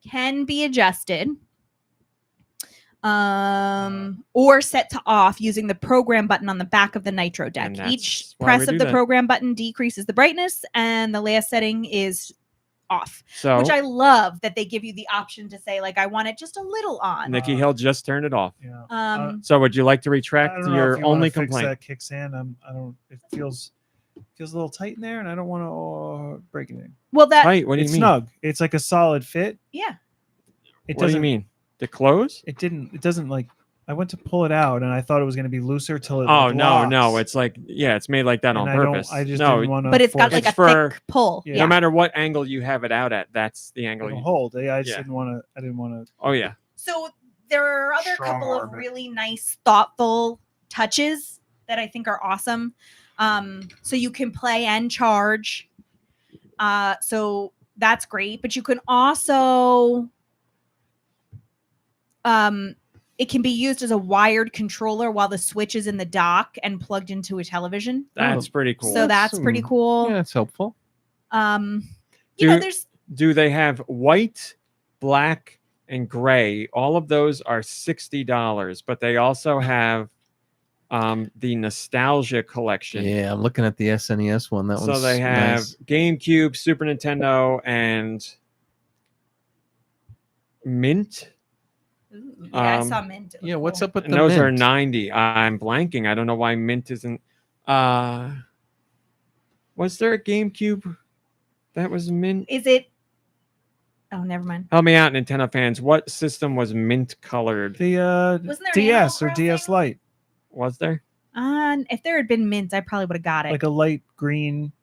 can be adjusted or set to off using the program button on the back of the Nitro deck. And that's Each why press we of do the that. program button decreases the brightness, and the last setting is off, So which I love that they give you the option to say, like, I want it just a little on. Nicky Hill just turned it off. Yeah. So would you like to I retract don't know if your you wanna only fix complaint? that kicks in. I don't. It feels a little tight in there, and I don't want to break anything. Well, that, Right. What do you It's mean? snug. It's like a solid fit. yeah. It What do you doesn't mean? To close? It didn't. It doesn't like. I went to pull it out, and I thought it was going to be looser till it. Oh like, no, no! locks. It's like it's made like that And on I don't- purpose. I just no, didn't want to. But it's got like It's a for- thick pull. Yeah. no matter what angle you have it out at, that's the angle. It'll You, hold. I just Yeah. didn't want to. I didn't want to. oh yeah. So there are other Strong couple of arm it. really nice, thoughtful touches that I think are awesome. So you can play and charge. So that's great. But you can also it can be used as a wired controller while the switch is in the dock and plugged into a television. That's pretty cool. So that's pretty cool. Yeah, it's helpful. You Do- know, there's Do they have white, black, and gray? All of those are $60, but they also have the nostalgia collection. Yeah, I'm looking at the SNES one. That So one's they have nice. GameCube, Super Nintendo, and Mint. I Um, saw Mint. It Yeah, looked what's cool. up with And the those are mint? 90. I'm blanking. I don't know why Mint isn't. Was there a GameCube that was Mint? Is it? Oh, never mind. Help me out, Nintendo fans. What system was mint colored? The Wasn't there DS or Animal DS Crossing? Lite, Was there? If there had been Mint, I probably would have got it. like a light green.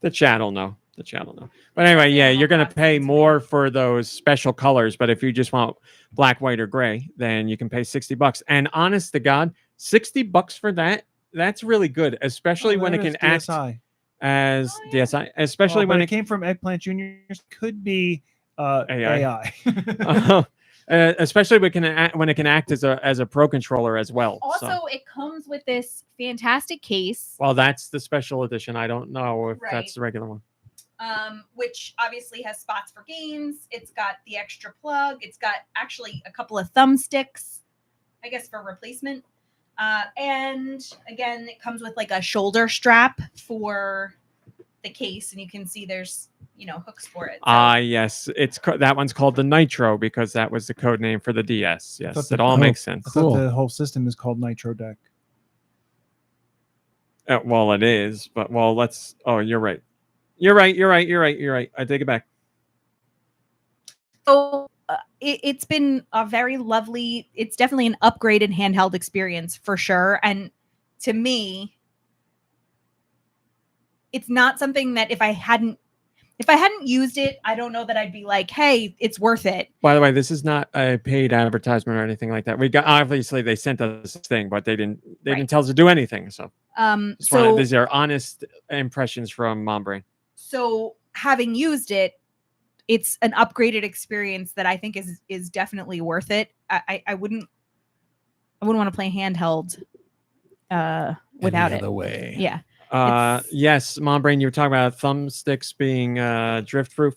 The chat will know. The chat will know. But anyway, yeah, Animal you're going to Crossing pay to me. more for those special colors. But if you just want black, white, or gray, then you can pay $60. And honest to God, $60 for that, that's really good, especially when it can act DSi. as Oh, yeah. DSi, especially But when it came from Eggplant Juniors. Could be AI. AI. especially when it can act as a pro controller as well. Also, So- it comes with this fantastic case, well, that's the special edition. I don't know if Right. that's the regular one. which obviously has spots for games. It's got the extra plug. It's got actually a couple of thumbsticks, I guess, for replacement. And again, it comes with like a shoulder strap for the case, and you can see there's hooks for it. So- Yes, that one's called the Nitro because that was the code name for the DS. Yes, Thought it the- all oh, makes sense. I thought Cool. the whole system is called Nitro Deck. Well, it is, but let's. Oh, you're right. You're right. I take it back. So it's been a very lovely. It's definitely an upgraded handheld experience for sure. And to me, it's not something that if I hadn't used it, I don't know that I'd be like, hey, it's worth it. By the way, this is not a paid advertisement or anything like that. We got obviously they sent us this thing, but they didn't Right. tell us to do anything. So So these are honest impressions from MomBrain. so having used it, it's an upgraded experience that I think is definitely worth it. I wouldn't want to play handheld without Any it. other way. Yeah. It's- Yes, MomBrain, you were talking about thumbsticks being drift proof.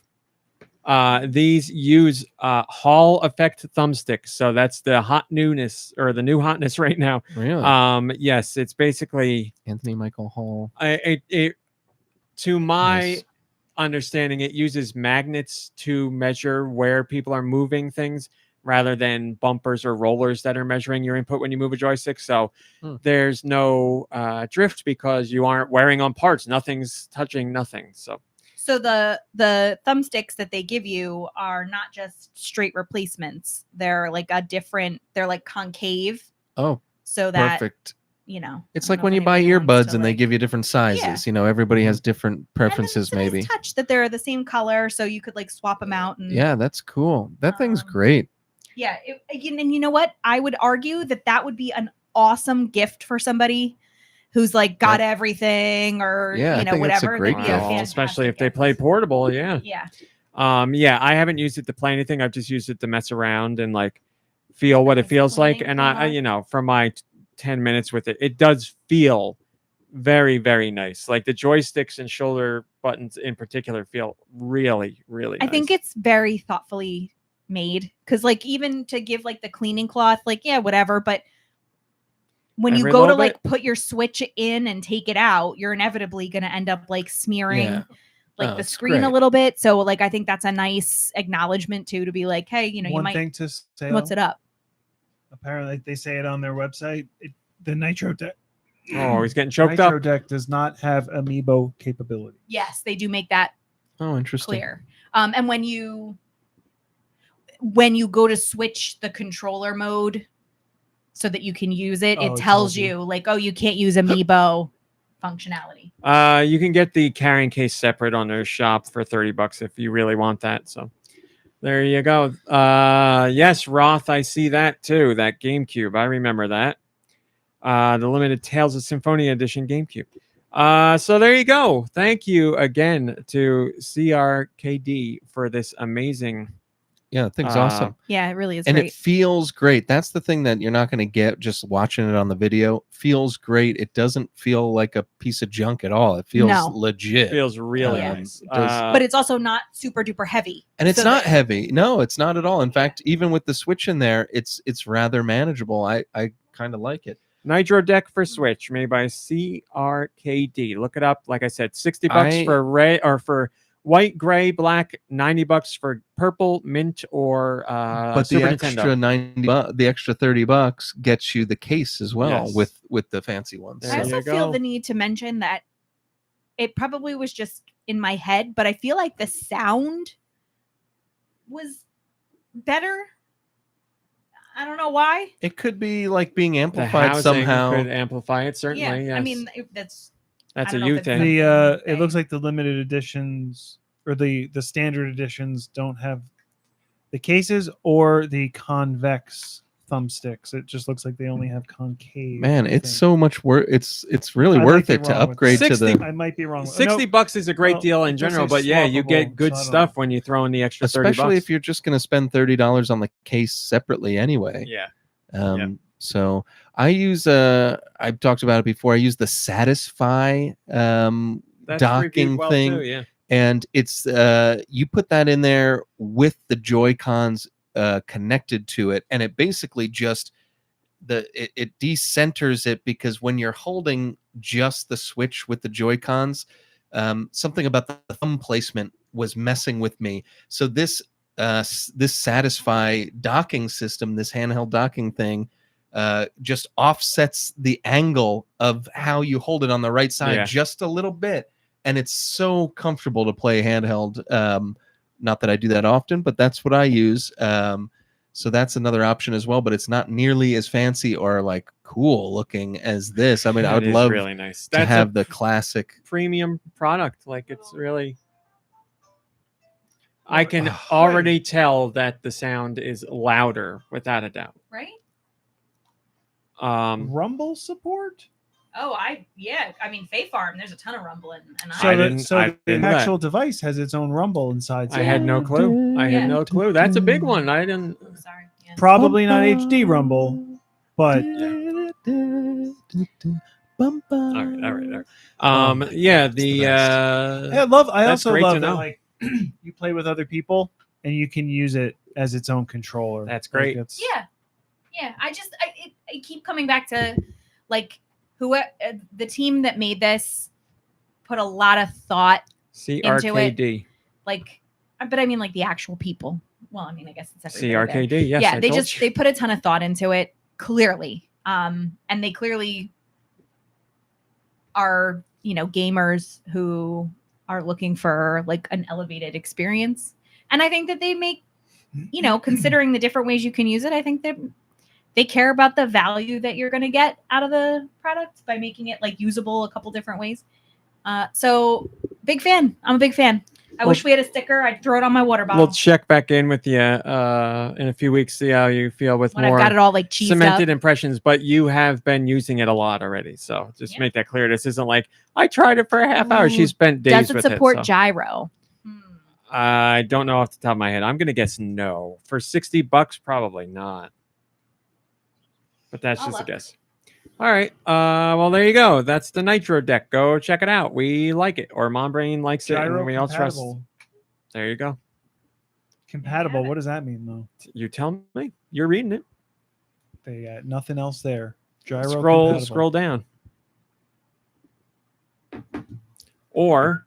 These use Hall effect thumbsticks, so that's the hot newness or the new hotness right now. Really? Yes, it's basically Anthony Michael Hall. it to my Nice. understanding, it uses magnets to measure where people are moving things rather than bumpers or rollers that are measuring your input when you move a joystick. So there's no drift because you aren't wearing on parts. Nothing's touching nothing. So So the thumbsticks that they give you are not just straight replacements. They're like they're like concave. Oh, So that, perfect. you know. It's I don't like know when if you buy anybody wants earbuds to, and they like- give you different sizes. You know, everybody has different And then preferences, it's a nice maybe. touch that they're the same color, so you could like swap them out. And Yeah, that's cool. That thing's Um, great. yeah. And you know what? I would argue that would be an awesome gift for somebody who's like got everything, or Yeah, I you know, think that's a whatever. great That'd be a gift. Well, especially if fantastic they gift. play portable. Yeah. Yeah. Yeah, I haven't used it to play anything. I've just used it to mess around and like feel what it Nice feels like. cleaning And clean I off. you know, from my 10 minutes with it, it does feel very, very nice. Like the joysticks and shoulder buttons in particular feel really, really nice. I think it's very thoughtfully made, because like even to give like the cleaning cloth, like yeah, whatever, but when you Every go to little like bit. put your Switch in and take it out, you're inevitably going to end up like smearing Yeah. like Oh, the it's screen a great. little bit. So like I think that's a nice acknowledgement too, to be like, hey, you know, you One might thing to say. what's it up? Apparently, they say it on their website. The Nitro deck. Oh, he's getting choked Nitro up. deck does not have amiibo capability. Yes, they do make that Oh, interesting. clear. And when you go to switch the controller mode so that you can use it, Oh, it it tells tells you. you like, oh, you can't use amiibo functionality. You can get the carrying case separate on their shop for $30 if you really want that. So there you go. Yes, Roth, I see that too. That GameCube, I remember that. The limited Tales of Symphonia Edition GameCube. So there you go. Thank you again to CRKD for this amazing. Yeah, that thing's awesome. Yeah, it really is And great. it feels great. That's the thing that you're not going to get just watching it on the video. Feels great. It doesn't feel like a piece of junk at all. It feels No. legit. Feels really Yeah. nice. But it's also not super duper heavy. And it's So not that- heavy. No, it's not at all. In fact, even with the Switch in there, it's rather manageable. I kind of like it. Nitro deck for Switch, made by CRKD. Look it up. Like I said, $60 for red or for white, gray, black. $90 for purple, mint, or But the Super extra Nintendo. the extra $30 gets you the case as well Yes. with the fancy ones. There I you also feel go. the need to mention that it probably was just in my head, but I feel like the sound was better. I don't know why. It could be like being The amplified housing somehow. could amplify it. Certainly, yes. I mean that's That's I a don't know you if it's thing. the- It thing. looks like the limited editions or the standard editions don't have the cases or the convex thumbsticks. It just looks like they only have concave. Man, I it's think. so much worth. It's really I might worth be it to wrong with upgrade that. to the. I might be wrong. $60 is a great well, deal it in does general, say but yeah, you get swappable, good so I don't stuff know. when you throw in the extra Especially $30. if you're just going to spend $30 on the case separately anyway. Yeah. So I use I've talked about it before. I use the Satisfy That's docking reviewed well thing, too, yeah. and it's you put that in there with the Joy-Cons connected to it, and it basically just it decenters it, because when you're holding just the Switch with the Joy-Cons, something about the thumb placement was messing with me. So this Satisfy docking system, this handheld docking thing, just offsets the angle of how you hold it on the right side Yeah. just a little bit, and it's so comfortable to play handheld. Not that I do that often, but that's what I use. So that's another option as well, but it's not nearly as fancy or like cool looking as this. I mean, I That would is love really nice. to That's have a the classic. premium product. Like it's really. I can Oh, already tell that the sound is louder, without a doubt. right? Rumble support. Oh, I mean Fae Farm, there's a ton of rumbling and So, I the, didn't- so I the didn't know that. actual device has its own rumble inside. I had no clue. I Yeah. had no clue. That's a big one. I didn't. I'm sorry. Yeah. Probably not HD rumble, but All right. Oh, Yeah. it's the The best. I That's also great to love that know. like you play with other people and you can use it as its own controller. That's Like, great. it's- Yeah. I keep coming back to like the team that made this put a lot of thought CRKD. like, but I mean like the actual people. Well, I mean, I guess it's everybody there. CRKD. Yes. Yeah, I they told just you. they put a ton of thought into it, clearly. And they clearly are, gamers who are looking for like an elevated experience. And I think that they make, considering the different ways you can use it, I think that they care about the value that you're going to get out of the product by making it like usable a couple different ways. So big fan. I'm a big fan. I wish we had a sticker. I'd throw it on my water bottle. We'll check back in with you in a few weeks, see how you feel with when more I've got it all like cheesed cemented up. impressions. But you have been using it a lot already, so just make that clear. This isn't like I tried it for a half hour. She spent days Does it with support it. So. gyro? I don't know off the top of my head. I'm gonna guess no. For $60, probably not. But that's just a guess. All right. Well, there you go. That's the Nitro deck. Go check it out. We like it, or MomBrain likes it, and we all trust. There you go. Compatible. What does that mean, though? You tell me. You're reading it. They got nothing else there. Gyro. Scroll down. Or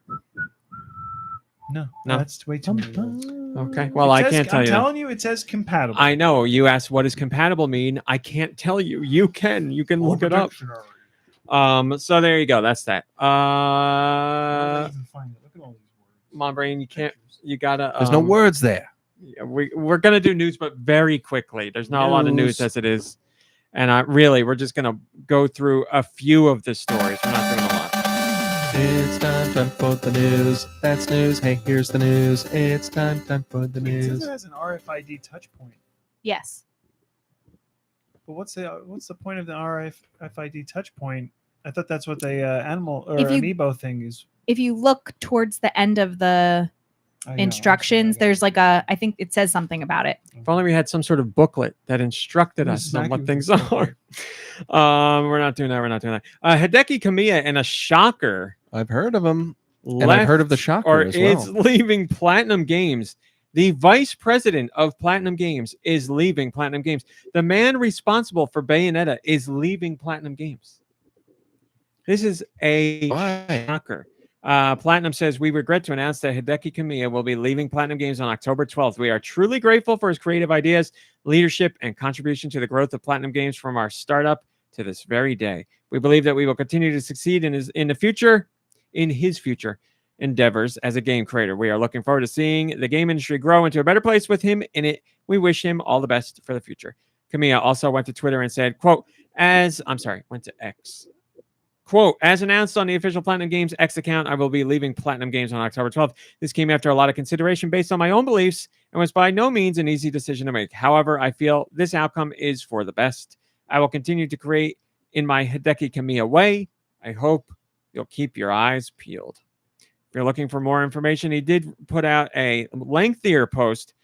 no, no, that's way too many words. Okay. Well, I can't tell you. I'm telling you, it says compatible. I know. You asked what does compatible mean. I can't tell you. You can look it up. So there you go. That's that. Look at all these words. MomBrain, you can't. You gotta. There's no words there. We're gonna do news, but very quickly. There's not a lot of news as it is, and we're just gonna go through a few of the stories. We're not doing a lot. It's time for the news. That's news. Hey, here's the news. It's time for the It news. says it has an RFID touch point. Yes. But what's the point of the RFID touch point? I thought that's what the animal or amiibo thing is. If you look towards the end of the instructions, there's like I think it says something about it. If only we had some sort of booklet that instructed us on what things are. We're not doing that. Hideki Kamiya in a shocker. I've heard of him. And I've heard of the shocker as well. Is leaving PlatinumGames. The vice president of PlatinumGames is leaving PlatinumGames. The man responsible for Bayonetta is leaving PlatinumGames. This is a shocker. Platinum says, we regret to announce that Hideki Kamiya will be leaving PlatinumGames on October 12th. We are truly grateful for his creative ideas, leadership, and contribution to the growth of PlatinumGames from our startup to this very day. We believe that we will continue to succeed in his future endeavors as a game creator. We are looking forward to seeing the game industry grow into a better place with him in it. We wish him all the best for the future. Kamiya also went to Twitter and said, quote, went to X. Quote, as announced on the official Platinum Games X account, I will be leaving Platinum Games on October 12th. This came after a lot of consideration based on my own beliefs and was by no means an easy decision to make. However, I feel this outcome is for the best. I will continue to create in my Hideki Kamiya way. I hope you'll keep your eyes peeled. If you're looking for more information, he did put out a lengthier post,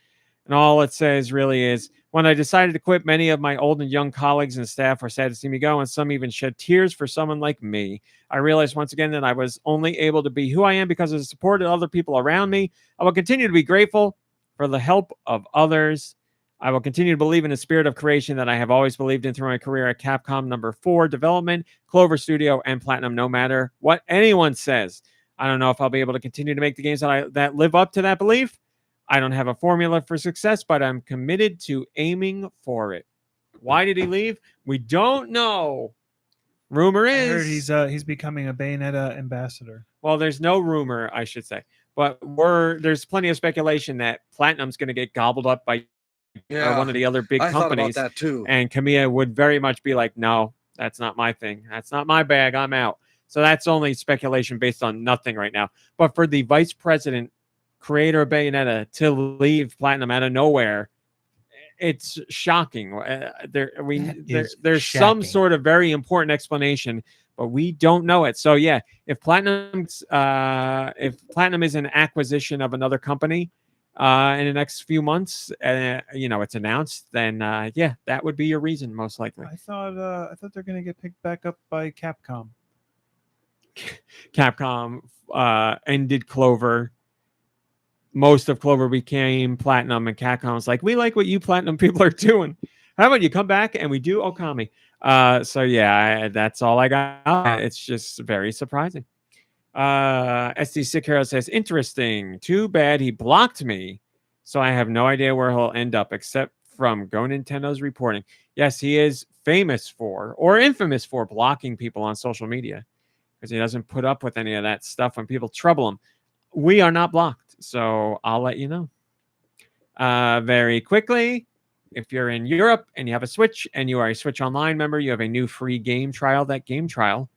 and all it says really is, when I decided to quit, many of my old and young colleagues and staff were sad to see me go, and some even shed tears for someone like me. I realized once again that I was only able to be who I am because of the support of other people around me. I will continue to be grateful for the help of others. I will continue to believe in the spirit of creation that I have always believed in through my career at Capcom #4 Development, Clover Studio, and Platinum, no matter what anyone says. I don't know if I'll be able to continue to make the games that live up to that belief. I don't have a formula for success, but I'm committed to aiming for it. Why did he leave? We don't know. Rumor is I heard he's becoming a Bayonetta ambassador. Well, there's no rumor, I should say, but there's plenty of speculation that Platinum's going to get gobbled up by one of the other big companies. I thought about that too. And Kamiya would very much be like, no, that's not my thing. That's not my bag. I'm out. So that's only speculation based on nothing right now. But for the vice president, creator of Bayonetta, to leave Platinum out of nowhere, it's shocking. There's some sort of very important explanation, but we don't know it. So yeah, if Platinum is an acquisition of another company in the next few months, it's announced, then that would be your reason, most likely. I thought they're gonna get picked back up by Capcom. Capcom ended Clover. Most of Clover became Platinum, and Capcom was like, we like what you Platinum people are doing. How about you come back and we do Okami? So yeah, that's all I got. It's just very surprising. SD Sick Hero says, interesting. Too bad he blocked me, so I have no idea where he'll end up, except from GoNintendo's reporting. Yes, he is famous for, or infamous for, blocking people on social media, because he doesn't put up with any of that stuff when people trouble him. we are not blocked, so I'll let you know. Very quickly, if you're in Europe and you have a Switch and you are a Switch Online member, you have a new free game trial. That game trial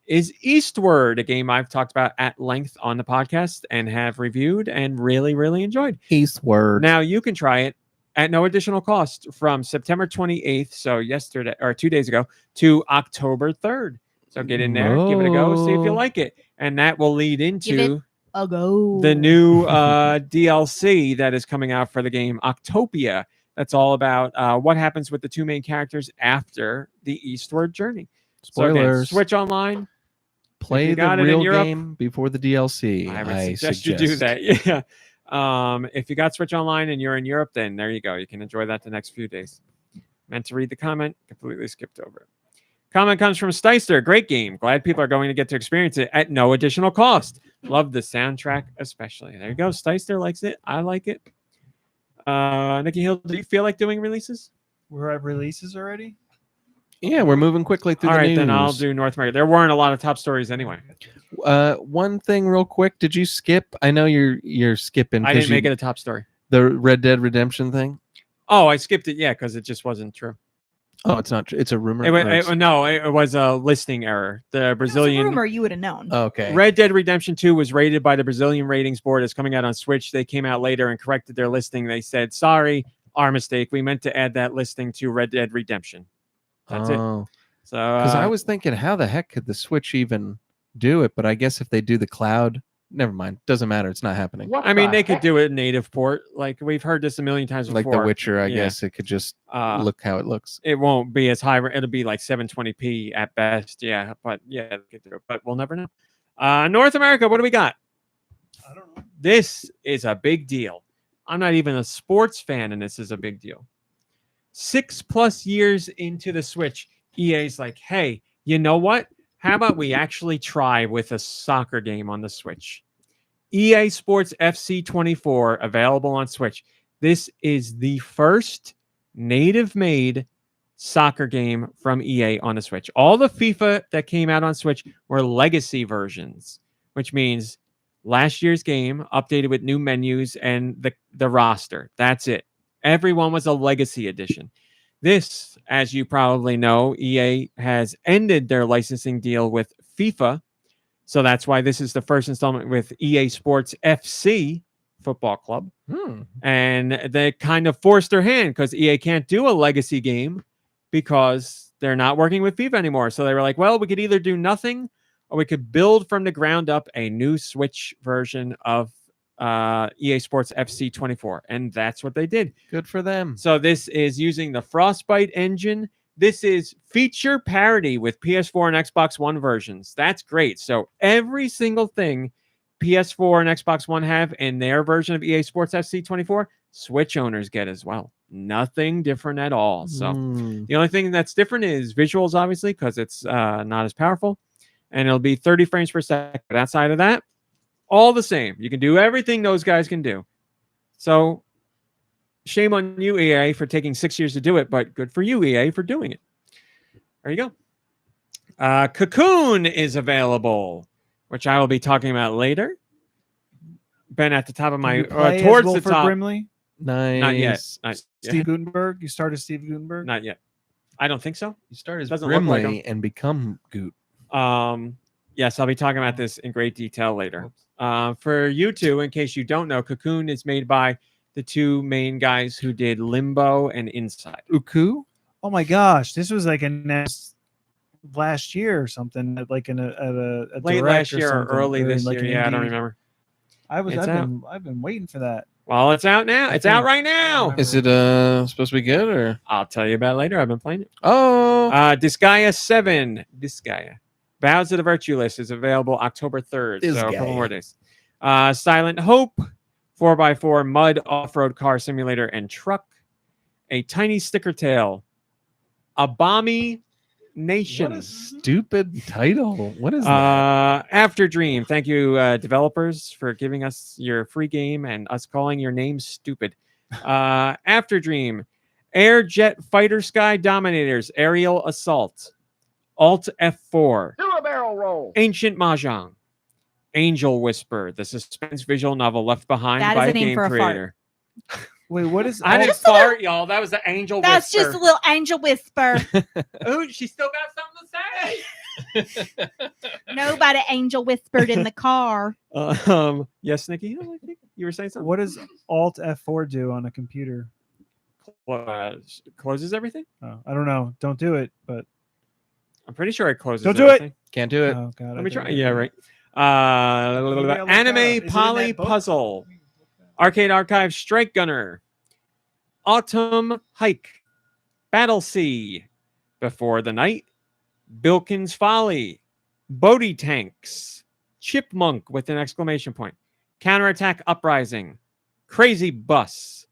is Eastward, a game I've talked about at length on the podcast and have reviewed and really, really enjoyed. Eastward. Now you can try it at no additional cost from September 28th, so yesterday or 2 days ago, to October 3rd. So get in there, give it a go, see if you like it. And that will lead into A go. the new DLC that is coming out for the game, Octopia. That's all about what happens with the two main characters after the Eastward journey. So again, Spoilers. Switch Online. Play you the got it in real Europe, game before the DLC. I would suggest you do that. Yeah. If you got Switch Online and you're in Europe, then there you go. You can enjoy that the next few days. Meant to read the comment, completely skipped over it. Comment comes from Steister. Great game. Glad people are going to get to experience it at no additional cost. Love the soundtrack, especially. There you go. Steister likes it. I like it. Nicky Hill, do you feel like doing releases? We're at releases already. Yeah, we're moving quickly through All the right, news. then I'll do North America. There weren't a lot of top stories anyway. One thing real quick. Did you skip? I know you're skipping. I didn't make it a top story. The Red Dead Redemption thing. Oh, I skipped it. Yeah, because it just wasn't true. Oh, it's not true. It's a rumor. No, it was a listing error. The If it was a Brazilian rumor, you would have known. Okay. Red Dead Redemption 2 was rated by the Brazilian ratings board as coming out on Switch. They came out later and corrected their listing. They said, sorry, our mistake. We meant to add that listing to Red Dead Redemption. That's it. So Because I was thinking, how the heck could the Switch even do it? But I guess if they do the cloud, never mind. Doesn't matter. It's not happening. I mean, they could do it native port. Like we've heard this a million times before. Like The Witcher, I Yeah. guess it could just look how it looks. It won't be as high. It'll be like 720p at best. Yeah, but yeah, they could do it, but we'll never know. North America, what do we got? I don't know. This is a big deal. I'm not even a sports fan, and this is a big deal. 6+ years into the Switch, EA's like, hey, you know what? How about we actually try with a soccer game on the Switch? EA Sports FC 24 available on Switch. This is the first native-made soccer game from EA on the Switch. All the FIFA that came out on Switch were legacy versions, which means last year's game updated with new menus and the roster. That's it. Everyone was a legacy edition. This, as you probably know, EA has ended their licensing deal with FIFA. So that's why this is the first installment with EA Sports FC Football Club. And they kind of forced their hand because EA can't do a legacy game because they're not working with FIFA anymore. So they were like, well, we could either do nothing or we could build from the ground up a new Switch version of EA Sports FC 24. And that's what they did. Good for them. So this is using the Frostbite engine. This is feature parity with PS4 and Xbox One versions. That's great. So every single thing PS4 and Xbox One have in their version of EA Sports FC 24, Switch owners get as well. Nothing different at all. So the only thing that's different is visuals, obviously, because it's not as powerful. And it'll be 30 frames per second. But outside of that, all the same. You can do everything those guys can do. So shame on you, EA, for taking 6 years to do it, but good for you, EA, for doing it. There you go. Cocoon is available, which I will be talking about later. Been at the top of my towards the top. Brimley? Nice. Not yet. Not Steve yet. Gutenberg? You started Steve Gutenberg? Not yet. I don't think so. You start as Doesn't look like Brimley and become Goot. Yes, I'll be talking about this in great detail later. For you two, in case you don't know, Cocoon is made by the two main guys who did Limbo and Inside. Uku? Oh my gosh, this was like announced last year or something, like at a Late direct last or year or something, early this like year. an Yeah, I don't indie. remember. It's I've been waiting for that. Well, it's out now. It's out right now. remember. Is it supposed to be good or? I'll tell you about it later. I've been playing it. Oh, Disgaea 7. Disgaea. Vows of the Virtueless is available October 3rd. So a couple Disgaea. more days. Silent Hope. 4x4 mud off-road car simulator and truck. A tiny sticker tail. Abami Nation. what a stupid title. What is that? After Dream. Thank you, developers, for giving us your free game and us calling your name stupid. After Dream. Air Jet Fighter Sky Dominators. Aerial Assault. Alt F4. Do a barrel roll. Ancient Mahjong. Angel Whisper, the suspense visual novel left behind That by is a a name game for a fart. creator. Wait, what is? I didn't Just a little- fart, y'all. That was the Angel That's Whisper. just a little angel whisper. Oh, she still got something to say. Nobody angel whispered in the car. Yes, Nicky. I think you were saying something. What does Alt F4 do on a computer? Closes everything? Oh, I don't know. Don't do it. But I'm pretty sure it closes. Don't do it! everything. Can't do it. oh god, Let me try. don't Yeah, know. right. Maybe I'll look that Anime up. Is it in Poly that book? Puzzle. Arcade Archive Strike Gunner. Autumn Hike. Battle Sea. Before the Night. Bilkin's Folly. Bodhi Tanks. Chipmunk with an exclamation point. Counterattack Uprising. Crazy Bus.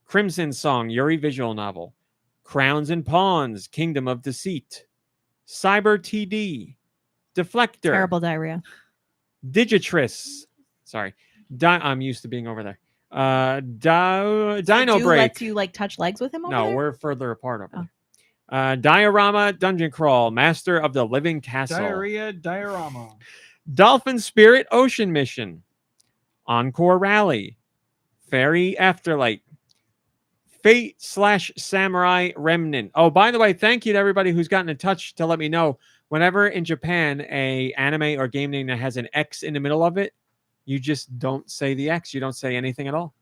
Crimson Song Yuri visual novel. Crowns and Pawns Kingdom of Deceit. Cyber TD. Deflector. Terrible diarrhea. Digitris. Sorry. I'm used to being over there. Dino Dude Break. lets you like touch legs with him over No, there? we're further apart over Oh. there. Diorama Dungeon Crawl. Master of the Living Castle. Diarrhea diorama. Dolphin Spirit Ocean Mission. Encore Rally. Fairy Afterlight. Fate/Samurai Remnant. Oh, by the way, thank you to everybody who's gotten in touch to let me know. Whenever in Japan a anime or game name that has an X in the middle of it, you just don't say the X. You don't say anything at all.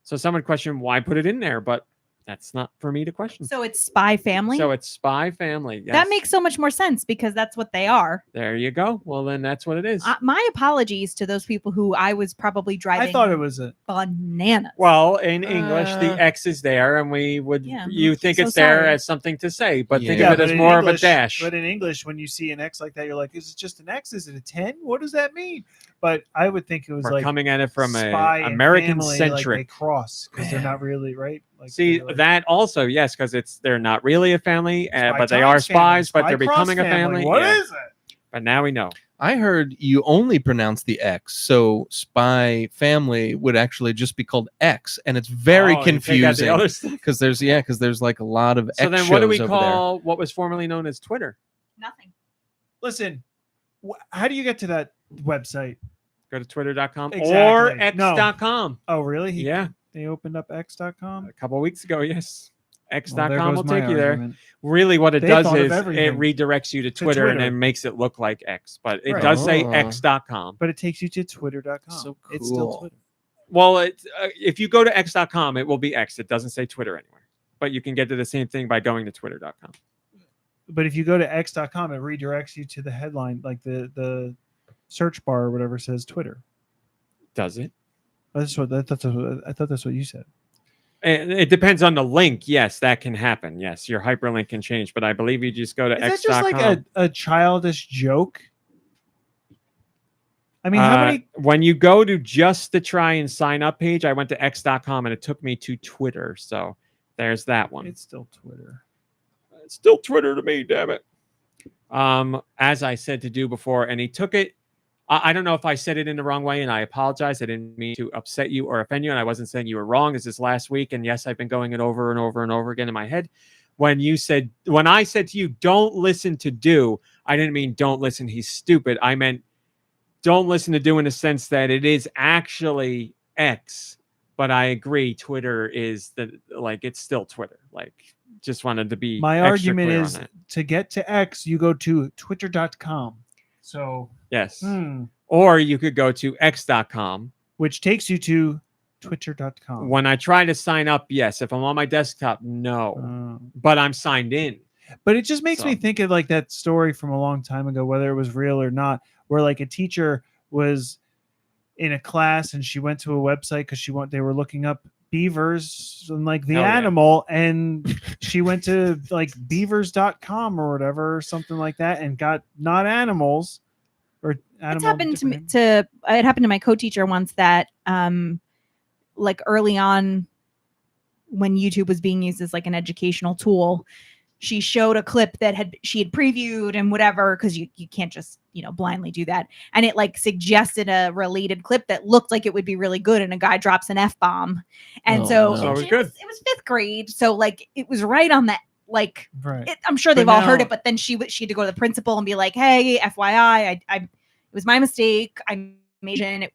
So someone questioned why put it in there, but that's not for me to question. So it's Spy Family? So it's Spy Family. Yes. That makes so much more sense because that's what they are. There you go. Well, then that's what it is. My apologies to those people who I was probably driving I thought it was a. bananas. Well, in English, the Uh, X is there, and we would Yeah, you think so it's there sorry. as something to say, but think Yeah, of it as in more English- of a dash. But in English, when you see an X like that, you're like, "Is it just an X? Is it a 10? What does that mean?" But I would think it was We're like coming at it from spy a and American family, like they centric. cross because they're not really right. Like, See they're like, that also, yes, because they're not really a family, Spy but they Times are family, spies, but Spy they're Cross becoming a family. What Yeah. is it? But now we know. I heard you only pronounce the X, so Spy Family would actually just be called X, and it's very Oh, you take out the confusing other stuff. because there's like a lot of So X then, what do we shows over there. call what was formerly known as Twitter? Nothing. Listen, how do you get to that website? Go to twitter.com or Exactly. No. x.com. Oh, really? Yeah, They opened up X.com. a couple of weeks ago. Yes, Well, x.com there goes will my take you there. argument. Really, what it They does thought of is it everything. redirects you to Twitter, and Twitter. then makes it look like X, but it Right. does say Oh. x.com. But it takes you to twitter.com. So It's still cool. Twitter. Well, if you go to x.com, it will be X. It doesn't say Twitter anywhere, but you can get to the same thing by going to twitter.com. But if you go to x.com, it redirects you to the headline, like the search bar or whatever says Twitter. Does it? I thought that's what you said. And it depends on the link. Yes, that can happen. Yes, your hyperlink can change, but I believe you just go to Is that x.com. just like a childish joke? I mean, how many? When you go to just the try and sign up page, I went to x.com and it took me to Twitter. So there's that one. It's still Twitter. It's still Twitter to me, damn it. As I said to do before, and he took it. I don't know if I said it in the wrong way, and I apologize. I didn't mean to upset you or offend you, and I wasn't saying you were wrong. This is last week, and yes, I've been going it over and over and over again in my head. When I said to you, don't listen to Do, I didn't mean don't listen, he's stupid. I meant don't listen to Do in the sense that it is actually X, but I agree, Twitter is it's still Twitter. Like, just wanted to be My extra argument clear on is that. to get to X, you go to twitter.com. So, Yes. Or you could go to x.com. which takes you to twitter.com. When I try to sign up, yes. If I'm on my desktop, no. But I'm signed in. But it just makes me So. think of like that story from a long time ago, whether it was real or not, where like a teacher was in a class and she went to a website because they were looking up beavers and like the Hell yeah. animal, and she went to like beavers.com or whatever or something like that and got not animals or animal. It's happened to me. It happened to my co-teacher once that, like early on, when YouTube was being used as like an educational tool, she showed a clip that she had previewed and whatever, because you can't just blindly do that, and it like suggested a related clip that looked like it would be really good, and a guy drops an F-bomb, and Oh, so no. So it was it good. was fifth grade, so like it was right on that. Like, Right. I'm sure But they've all heard now- it, but then she had to go to the principal and be like, "Hey, FYI, I was my mistake. I made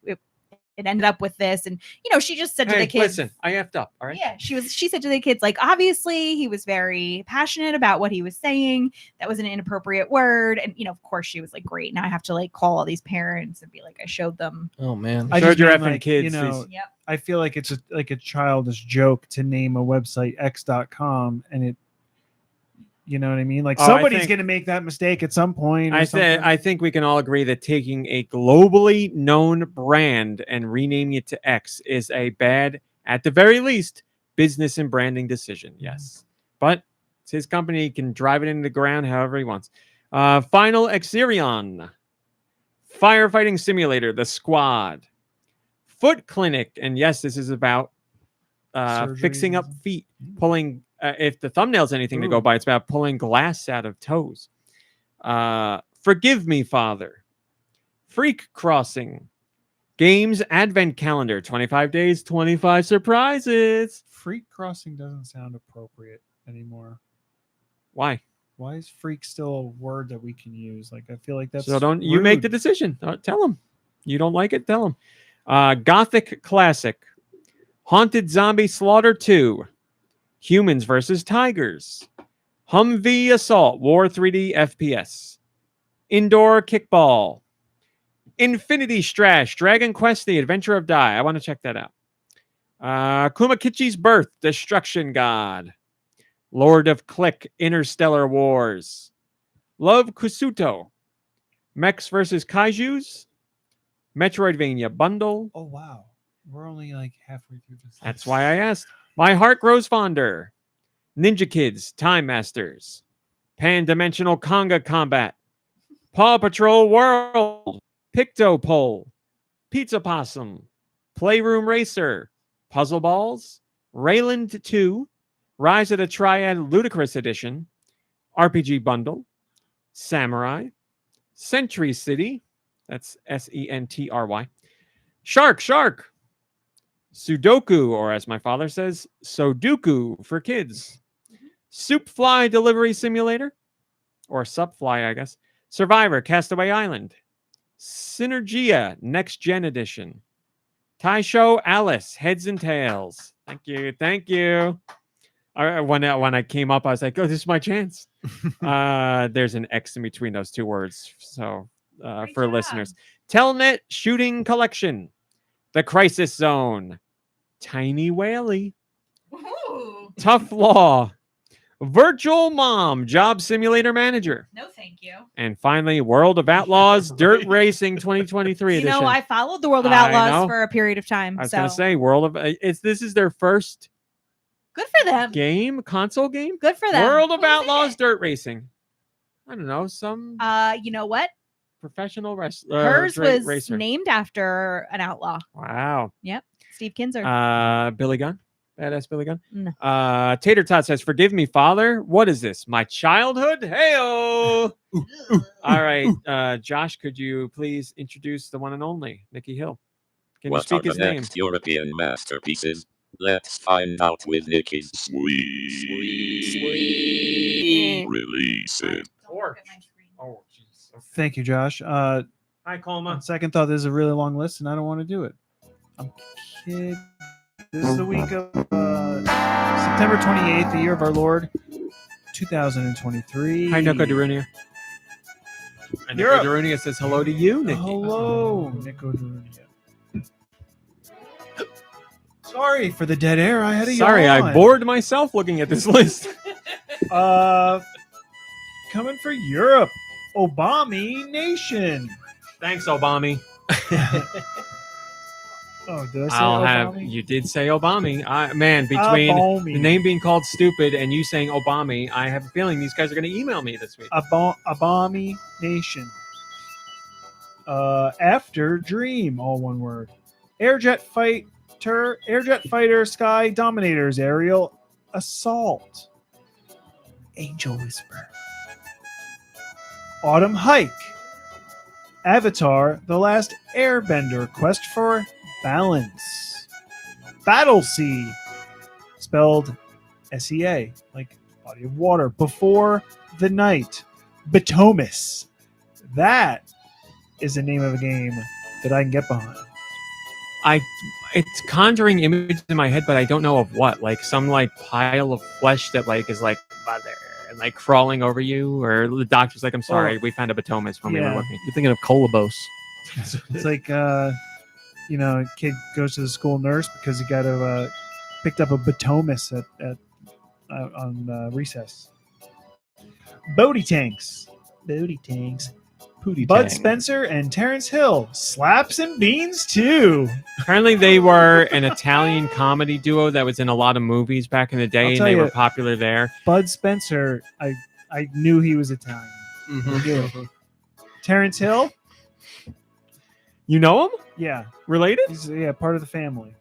it ended up with this. And, she just said to the kids, listen, I effed up. All right. Yeah, she said to the kids, like, obviously he was very passionate about what he was saying. That was an inappropriate word. And, of course she was like, great. Now I have to like call all these parents and be like, I showed them. Oh man. I Showed just your mean, effing like, kids. Yep. I feel like it's a childish joke to name a website x.com, and it, you know what I mean? Like somebody's going to make that mistake at some point. I think we can all agree that taking a globally known brand and renaming it to X is a bad, at the very least, business and branding decision. Yes. But it's his company. He can drive it into the ground however he wants. Final Exerion. Firefighting Simulator, The Squad. Foot Clinic. And yes, this is about fixing up feet, pulling... if the thumbnail's anything to go by, it's about pulling glass out of toes. Forgive Me, Father. Freak Crossing. Games Advent Calendar. 25 days, 25 surprises. Freak Crossing doesn't sound appropriate anymore. Why? Why is freak still a word that we can use? Like, I feel like that's So don't you make the rude. decision. Tell them. You don't like it? Tell them. Gothic Classic. Haunted Zombie Slaughter 2. Humans versus Tigers. Humvee Assault War 3D FPS. Indoor Kickball. Infinity Strash Dragon Quest The Adventure of Dai. I want to check that out. Kumakichi's Birth Destruction God. Lord of Click Interstellar Wars. Love Kusuto. Mechs versus Kaijus. Metroidvania Bundle. Oh, wow. We're only like halfway through this. That's why I asked. My Heart Grows Fonder. Ninja Kids Time Masters. Pan-Dimensional Conga Combat. Paw Patrol World. Picto Pole. Pizza Possum. Playroom Racer. Puzzle Balls. Rayland 2. Rise of the Triad Ludicrous Edition. RPG Bundle. Samurai. Century City. That's Sentry. Shark. Sudoku, or as my father says, Soduku for kids. Soup Fly Delivery Simulator, or Supfly, I guess. Survivor Castaway Island. Synergia Next Gen Edition. Taisho Alice Heads and Tails. Thank you. When I came up, I was like, oh, this is my chance. There's an X in between those two words. So for listeners. Telnet Shooting Collection. The Crisis Zone. Tiny Whaley. Ooh. Tough Law. Virtual Mom Job Simulator Manager. No, thank you. And finally, World of Outlaws Dirt Racing 2023 edition. I followed the World of I know. Outlaws for a period of time. I was going to say, this is their first good for them. console game. Good for them. World of Who's in Outlaws it? Dirt Racing. I don't know, some You know what? professional wrestler. Hers was racer. named after an outlaw. Wow. Steve Kinzer. Billy Gunn. Badass Billy Gunn. No. Tater Tot says, forgive me, Father. What is this? My childhood? Hey-o! All right. Josh, could you please introduce the one and only Nicky Hill? Can What you are speak the his name? next European masterpieces? Let's find out with Nicky's sweet release it. Don't look at my screen. Oh, jeez. Okay. Thank you, Josh. Hi, Colma. On second thought, this is a really long list, and I don't want to do it. I'm kidding. This is the week of September 28th, the year of our Lord, 2023. Hi, Nico Darunia. And Nico Darunia says hello to you, Nicky. Hello, Nico Darunia. Sorry for the dead air. I had a Sorry, yawn. I bored myself looking at this list. Coming for Europe, Obami Nation. Thanks, Obami. Oh, did I say I'll Obami? have you did say Obami. Man, between Obami. the name being called stupid and you saying Obami, I have a feeling these guys are going to email me this week. Obami Nation. After Dream, all one word. Airjet Fighter, Sky Dominators, Aerial Assault. Angel Whisper. Autumn Hike. Avatar, The Last Airbender, Quest for Balance. Battle Sea, spelled SEA, like body of water. Before the Night. Batomus. That is the name of a game that I can get behind. It's conjuring images in my head, but I don't know of what. Like some like pile of flesh that like is like mother and like crawling over you, or the doctor's like, "I'm sorry, we found a batomas when we were looking." You're thinking of Colobos. It's like a kid goes to the school nurse because he got picked up a batomas on recess. Bodie tanks. Pootie Bud Tang. Spencer and Terrence Hill. Slaps and Beans too. Apparently, they were an Italian comedy duo that was in a lot of movies back in the day, I'll and tell they you- were popular there. Bud Spencer, I knew he was Italian. Mhm. Terrence Hill, You know him? yeah, Related? he's part of the family.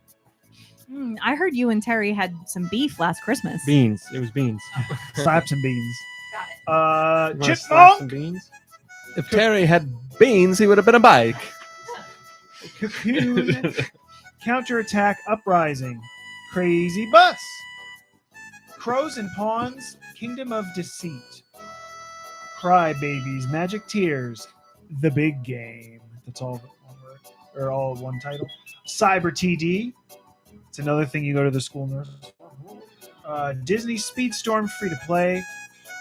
I heard you and Terry had some beef last Christmas. Beans. It was beans. Slaps and Beans. You wanna slap some Chipmunk, beans? If Terry had beans, he would have been a bike. Cocoon, Counterattack Uprising, Crazy Bus, Crows and Pawns, Kingdom of Deceit, Cry Babies, Magic Tears, The Big Game. That's all one word, or all one title. Cyber TD. It's another thing you go to the school nurse. Disney Speedstorm free to play.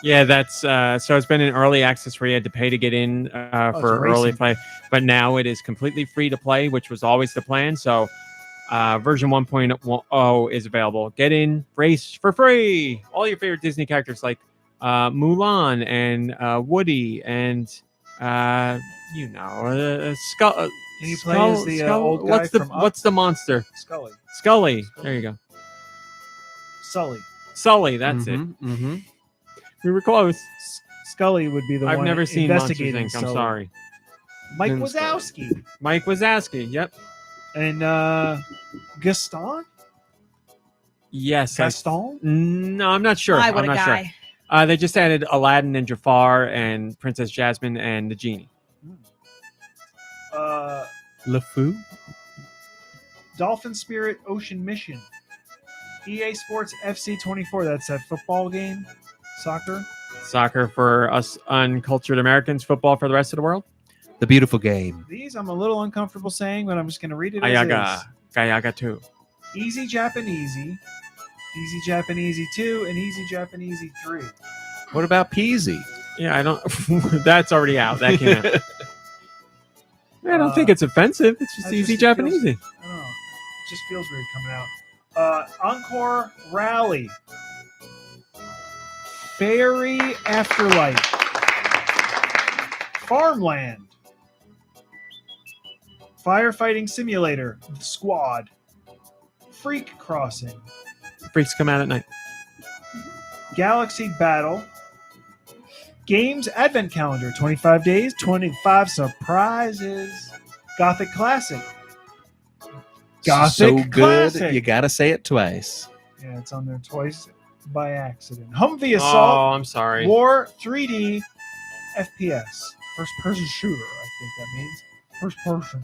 Yeah, that's so it's been in early access where you had to pay to get in for it's early racing. play, but now it is completely free to play, which was always the plan. So version 1.0 is available. Get in, race for free. All your favorite Disney characters like Mulan and Woody and Skull. And you play as the old guy from Up? What's the monster? Scully. Scully. There you go. Sully. Sully. That's it. Mm-hmm. We were close. Scully would be the I've one never seen Monsters investigating Inc. I'm Sully. sorry. Mike Didn't Wazowski. Mike Wazowski. Yep. And Gaston? Yes. Gaston? No, I'm not sure. Why, I'm what a not guy. sure. They just added Aladdin and Jafar and Princess Jasmine and the genie. LeFou? Dolphin Spirit Ocean Mission. EA Sports FC 24. That's that football game. Soccer. Soccer for us uncultured Americans, football for the rest of the world. The beautiful game. These I'm a little uncomfortable saying, but I'm just going to read it as Ayaga. is. Gayaga 2. Easy Japanese. Easy Japanese 2 and Easy Japanese 3. What about Peasy? Yeah, I don't. That's already out. That came out. I don't think it's offensive. It's just I easy just- Japanese. I don't know. It just feels weird coming out. Encore Rally. Fairy Afterlife. Farmland. Firefighting Simulator. Squad. Freak Crossing. Freaks come out at night. Galaxy Battle. Games Advent Calendar. 25 days, 25 surprises. Gothic Classic. Gothic so good, Classic. you gotta say it twice. Yeah, it's on there twice by accident. Humvee Oh, Assault. I'm sorry. War 3D FPS. First person shooter, I think that means. First person.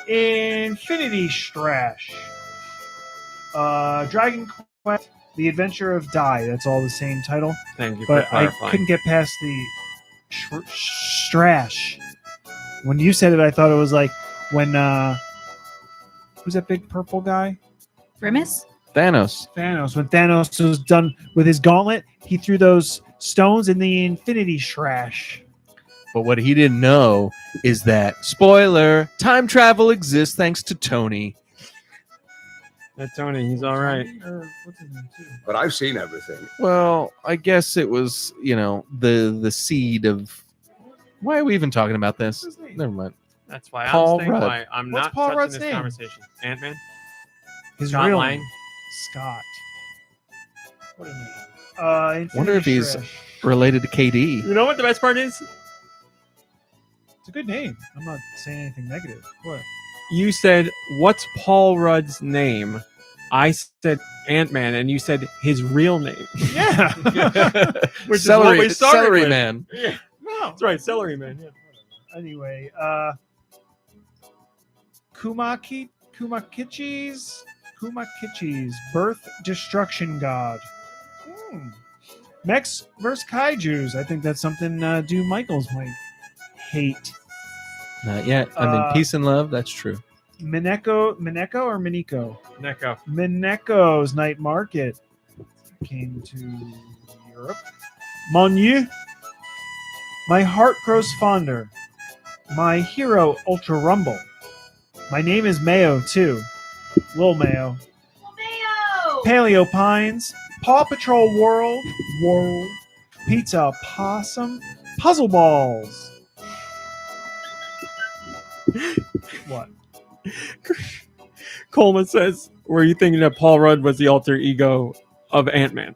Infinity Strash. Dragon Quest. The Adventure of Dai. That's all the same title. Thank you for But I clarifying. couldn't get past the Strash. When you said it, I thought it was like when who's that big purple guy? Grimace? Thanos. Thanos. When Thanos was done with his gauntlet, he threw those stones in the Infinity Strash. But what he didn't know is that, spoiler, time travel exists thanks to Tony. That's Tony. He's all right. Or what's his name too? But I've seen everything. Well, I guess it was, the seed of... Why are we even talking about this? What's his name? Never mind. That's why Paul I'm staying Rudd. quiet. I'm What's not Paul touching Rudd's this name? conversation. Ant-Man? His Scott real Lang? name. Scott. What a name. Infinity Wonder if he's- Strash. Related to KD. You know what the best part is? It's a good name. I'm not saying anything negative. What? You said, what's Paul Rudd's name? I said Ant-Man, and you said his real name. Yeah. Which is what we started Celery with. Man. Yeah, No. that's right. Celery Man. Yeah. Anyway, Kumakichi's Birth Destruction God. Mechs vs. Kaijus. I think that's something Do Michaels might hate. Not yet. I mean, peace and love. That's true. Mineko or Mineko? Neko. Mineko's night market came to Europe. Monu. My heart grows fonder. My hero Ultra Rumble. My name is Mayo too. Lil Mayo. Mayo! Paleo Pines. Paw Patrol World. Pizza Possum. Puzzle Balls. What? Coleman says, were you thinking that Paul Rudd was the alter ego of Ant-Man?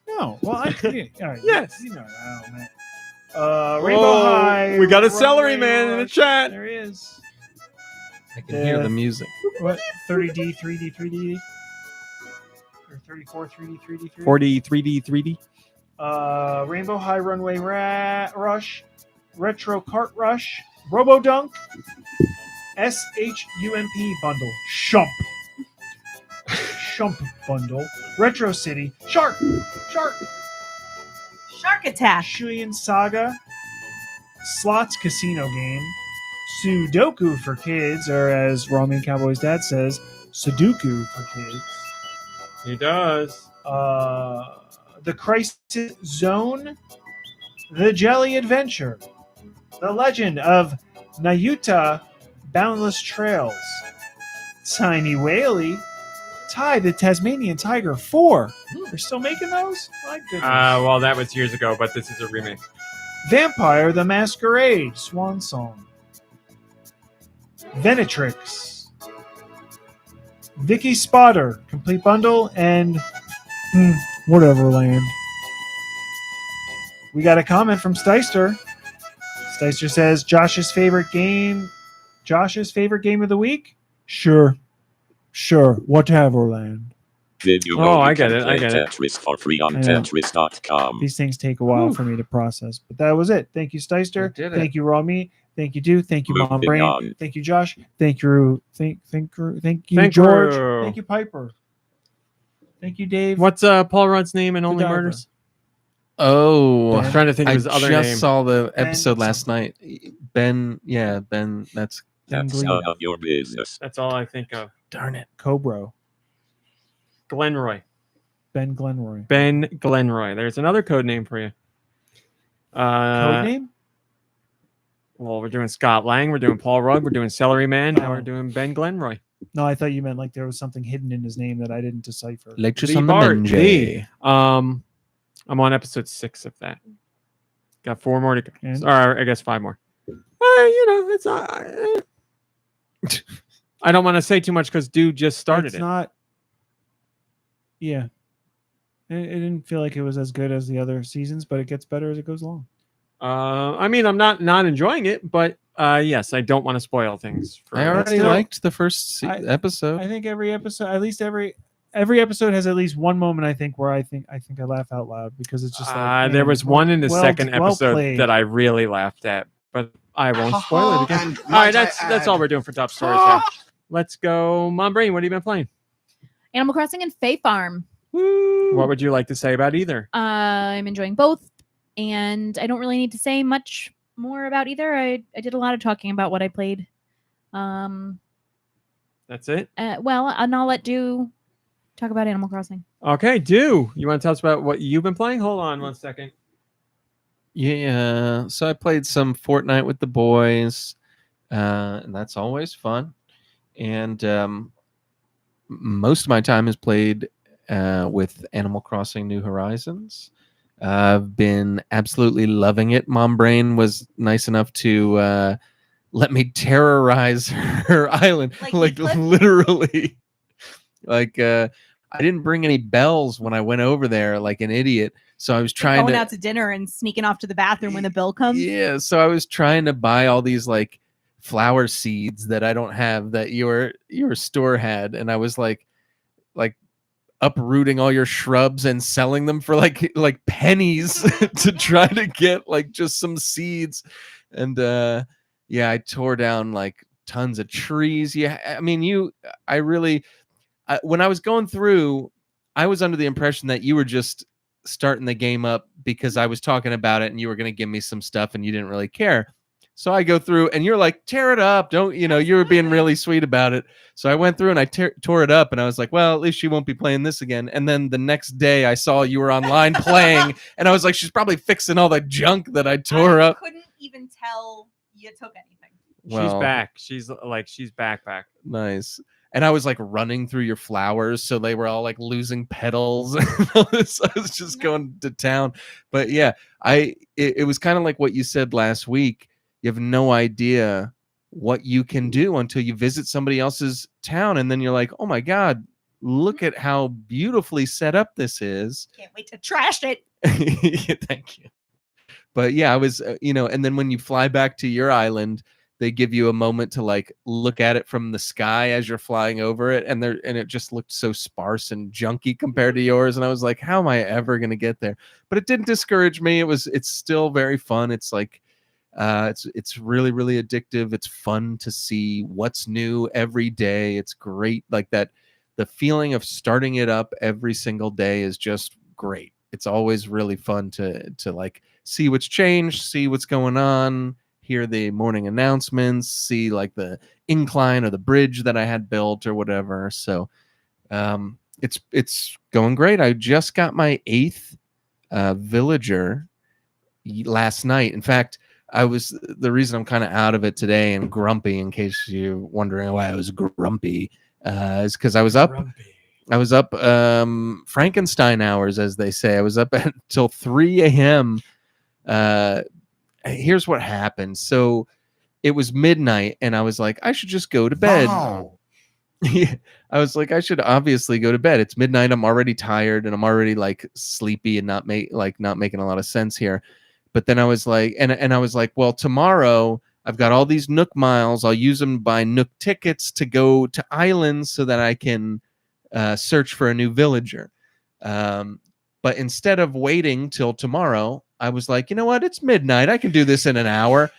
No. Well, Yes. You know, oh, man. Rainbow High. We got a Runway celery man in the Rush. chat. There he is. I can hear the music. What? 30D, 3D, 3D? Or 34, 3D, 3D, 3D? 40, 3D, 3D. Rainbow High Runway Rush. Retro Kart Rush. Robo Dunk. SHUMP bundle. Shump bundle. Retro City. Shark. Shark Attack. Shuyin Saga. Slots Casino Game. Sudoku for kids, or as Romy and Cowboy's dad says, Sudoku for kids. He does. The Crisis Zone. The Jelly Adventure. The Legend of Nayuta Boundless Trails. Tiny Whaley. Ty the Tasmanian Tiger 4. They're still making those? My goodness. Well, that was years ago, but this is a remake. Vampire the Masquerade Swan Song. Venetrix. Vicky Spotter Complete Bundle, and whatever land. We got a comment from Steister. Steister says Josh's favorite game of the week? Sure. Whatever land. Did you Oh, know I you get can it, play I get it. Tetris for free on I know. Tetris.com. These things take a while for me to process, but that was it. Thank you, Steister. You did it. Thank you, Romy. Thank you, Deux. Thank you, Moving MomBrain. on. Thank you, Josh. Thank you, thank you, Thank George. you. Thank you, Piper. Thank you, Dave. What's Paul Rudd's name in Only Godiva. Murders? Oh, Ben. I'm trying to think of I his other just name. saw the Ben episode last night. Ben, that's That's Glee. none of your business. That's all I think of. darn it. Cobro. Glenroy. Ben Glenroy. Ben Glenroy. There's another code name for you. Code name? Well, we're doing Scott Lang. We're doing Paul Rudd. We're doing Celery Man. Now Oh. we're doing Ben Glenroy. No, I thought you meant like there was something hidden in his name that I didn't decipher. Lectures The on the Bard, Menjay. I'm on episode 6 of that. Got 4 more to go. And? Or I guess 5 more. It's I don't want to say too much because Dude just started It's it. not. Yeah. It didn't feel like it was as good as the other seasons, but it gets better as it goes along. I mean, I'm not enjoying it, but yes, I don't want to spoil things. For I already still- liked the first episode. I think every episode, at least every episode has at least one moment I think where I think I laugh out loud because it's just like there man, was one in the well- second well episode played. that I really laughed at, but I won't spoil it again. All right, that's all we're doing for top stories. Now. Let's go, MomBrain. What have you been playing? Animal Crossing and Fae Farm. What would you like to say about either? I'm enjoying both, and I don't really need to say much more about either. I did a lot of talking about what I played. That's it. Well, and I'll let Deux talk about Animal Crossing. Okay, Do you want to tell us about what you've been playing? Hold on 1 second. Yeah, so I played some Fortnite with the boys, and that's always fun. And most of my time is played with Animal Crossing New Horizons. I've been absolutely loving it. MomBrain was nice enough to let me terrorize her island, Like Heathcliff? literally. I didn't bring any bells when I went over there, like an idiot. So I was trying Going to out to dinner and sneaking off to the bathroom when the bill comes. Yeah, so I was trying to buy all these like flower seeds that I don't have that your store had, and I was like uprooting all your shrubs and selling them for like pennies to try to get like just some seeds. And yeah, I tore down like tons of trees. Yeah, I mean when I was going through, I was under the impression that you were just starting the game up because I was talking about it and you were going to give me some stuff and you didn't really care. So I go through and you're like, tear it up. Don't, you were being really sweet about it. So I went through and I tore it up and I was like, well, at least she won't be playing this again. And then the next day I saw you were online playing and I was like, she's probably fixing all the junk that I tore up. I couldn't even tell you took anything. She's back. She's back. Nice. And I was like running through your flowers, so they were all like losing petals. I was just going to town. But yeah, it was kind of like what you said last week. You have no idea what you can do until you visit somebody else's town, and then you're like, oh my God, look at how beautifully set up this is. Can't wait to trash it. Yeah, thank you. But yeah, I was, and then when you fly back to your island, they give you a moment to like look at it from the sky as you're flying over it, and it just looked so sparse and junky compared to yours. And I was like, how am I ever going to get there? But it didn't discourage me. It's still very fun. It's like it's really, really addictive. It's fun to see what's new every day. It's great. Like that, the feeling of starting it up every single day is just great. It's always really fun to like see what's changed, see what's going on, hear the morning announcements, see like the incline or the bridge that I had built or whatever. So it's going great. I just got my 8th villager last night. In fact, the reason I'm kind of out of it today and grumpy, in case you're wondering why I was grumpy, is because I was up Frankenstein hours, as they say. I was up until 3 a.m. Here's what happened. So it was midnight and I was like, I should just go to bed. Wow. Yeah, I was like, I should obviously go to bed. It's midnight. I'm already tired and I'm already like sleepy and not making a lot of sense here. But then I was like, and I was like, well, tomorrow I've got all these Nook miles. I'll use them to buy Nook tickets to go to islands so that I can search for a new villager. But instead of waiting till tomorrow, I was like, you know what? It's midnight. I can do this in an hour.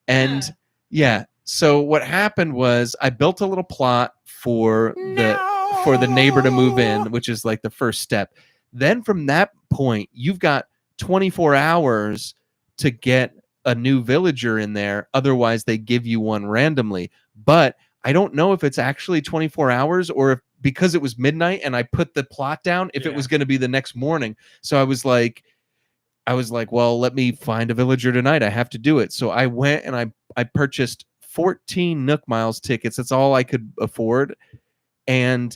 And yeah. So what happened was I built a little plot for the neighbor to move in, which is like the first step. Then from that point, you've got 24 hours to get a new villager in there. Otherwise, they give you one randomly. But I don't know if it's actually 24 hours or if, because it was midnight and I put the plot down, if it was going to be the next morning. So I was like, well, let me find a villager tonight. I have to do it. So I went and I purchased 14 Nook Miles tickets. That's all I could afford. And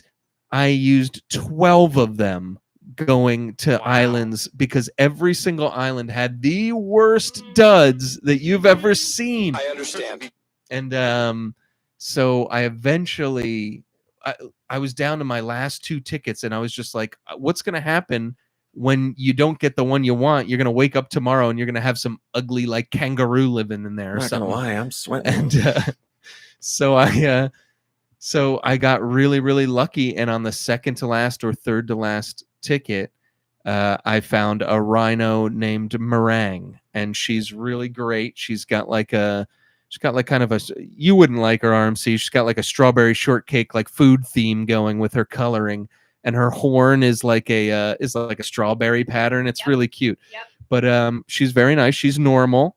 I used 12 of them going to islands because every single island had the worst duds that you've ever seen. I understand. And so I eventually, I was down to my last 2 tickets and I was just like, what's going to happen when you don't get the one you want? You're going to wake up tomorrow and you're going to have some ugly like kangaroo living in there or something. Not gonna lie, I'm sweating. And so I got really, really lucky. And on the second to last or third to last ticket, I found a rhino named Meringue, and she's really great. She's got like kind of a, you wouldn't like her, RMC. She's got like a strawberry shortcake, like food theme going with her coloring. And her horn is like a strawberry pattern. It's really cute. Yep. But she's very nice. She's normal.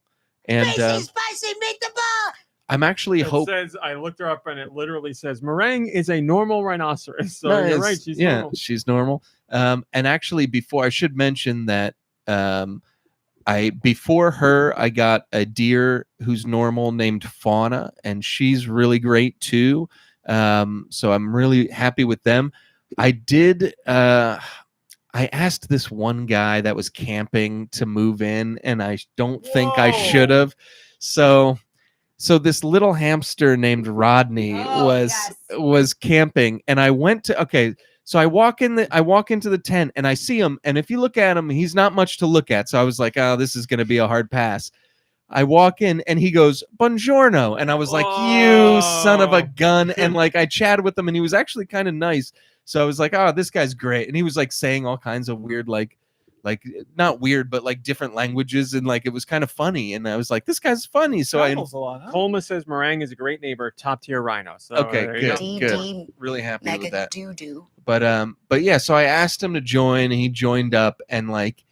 And spicy, make the ball. I'm actually says, I looked her up and it literally says Meringue is a normal rhinoceros. So nice. You're right. She's normal. She's normal. And actually, before I should mention that before her, I got a deer who's normal named Fauna, and she's really great too. So I'm really happy with them. I did. I asked this one guy that was camping to move in, and I don't think I should have. So this little hamster named Rodney was camping, and I went to So I walk into the tent, and I see him, and if you look at him, he's not much to look at. So I was like, oh, this is going to be a hard pass. I walk in, and he goes, "Buongiorno," and I was like, "You son of a gun!" And like I chatted with him, and he was actually kind of nice. So I was like, "Oh, this guy's great," and he was like saying all kinds of weird, like not weird, but like different languages, and like it was kind of funny. And I was like, "This guy's funny." So Colma says Meringue is a great neighbor, top tier rhino. So okay, good. Really happy with that. But yeah, so I asked him to join, and he joined up, and like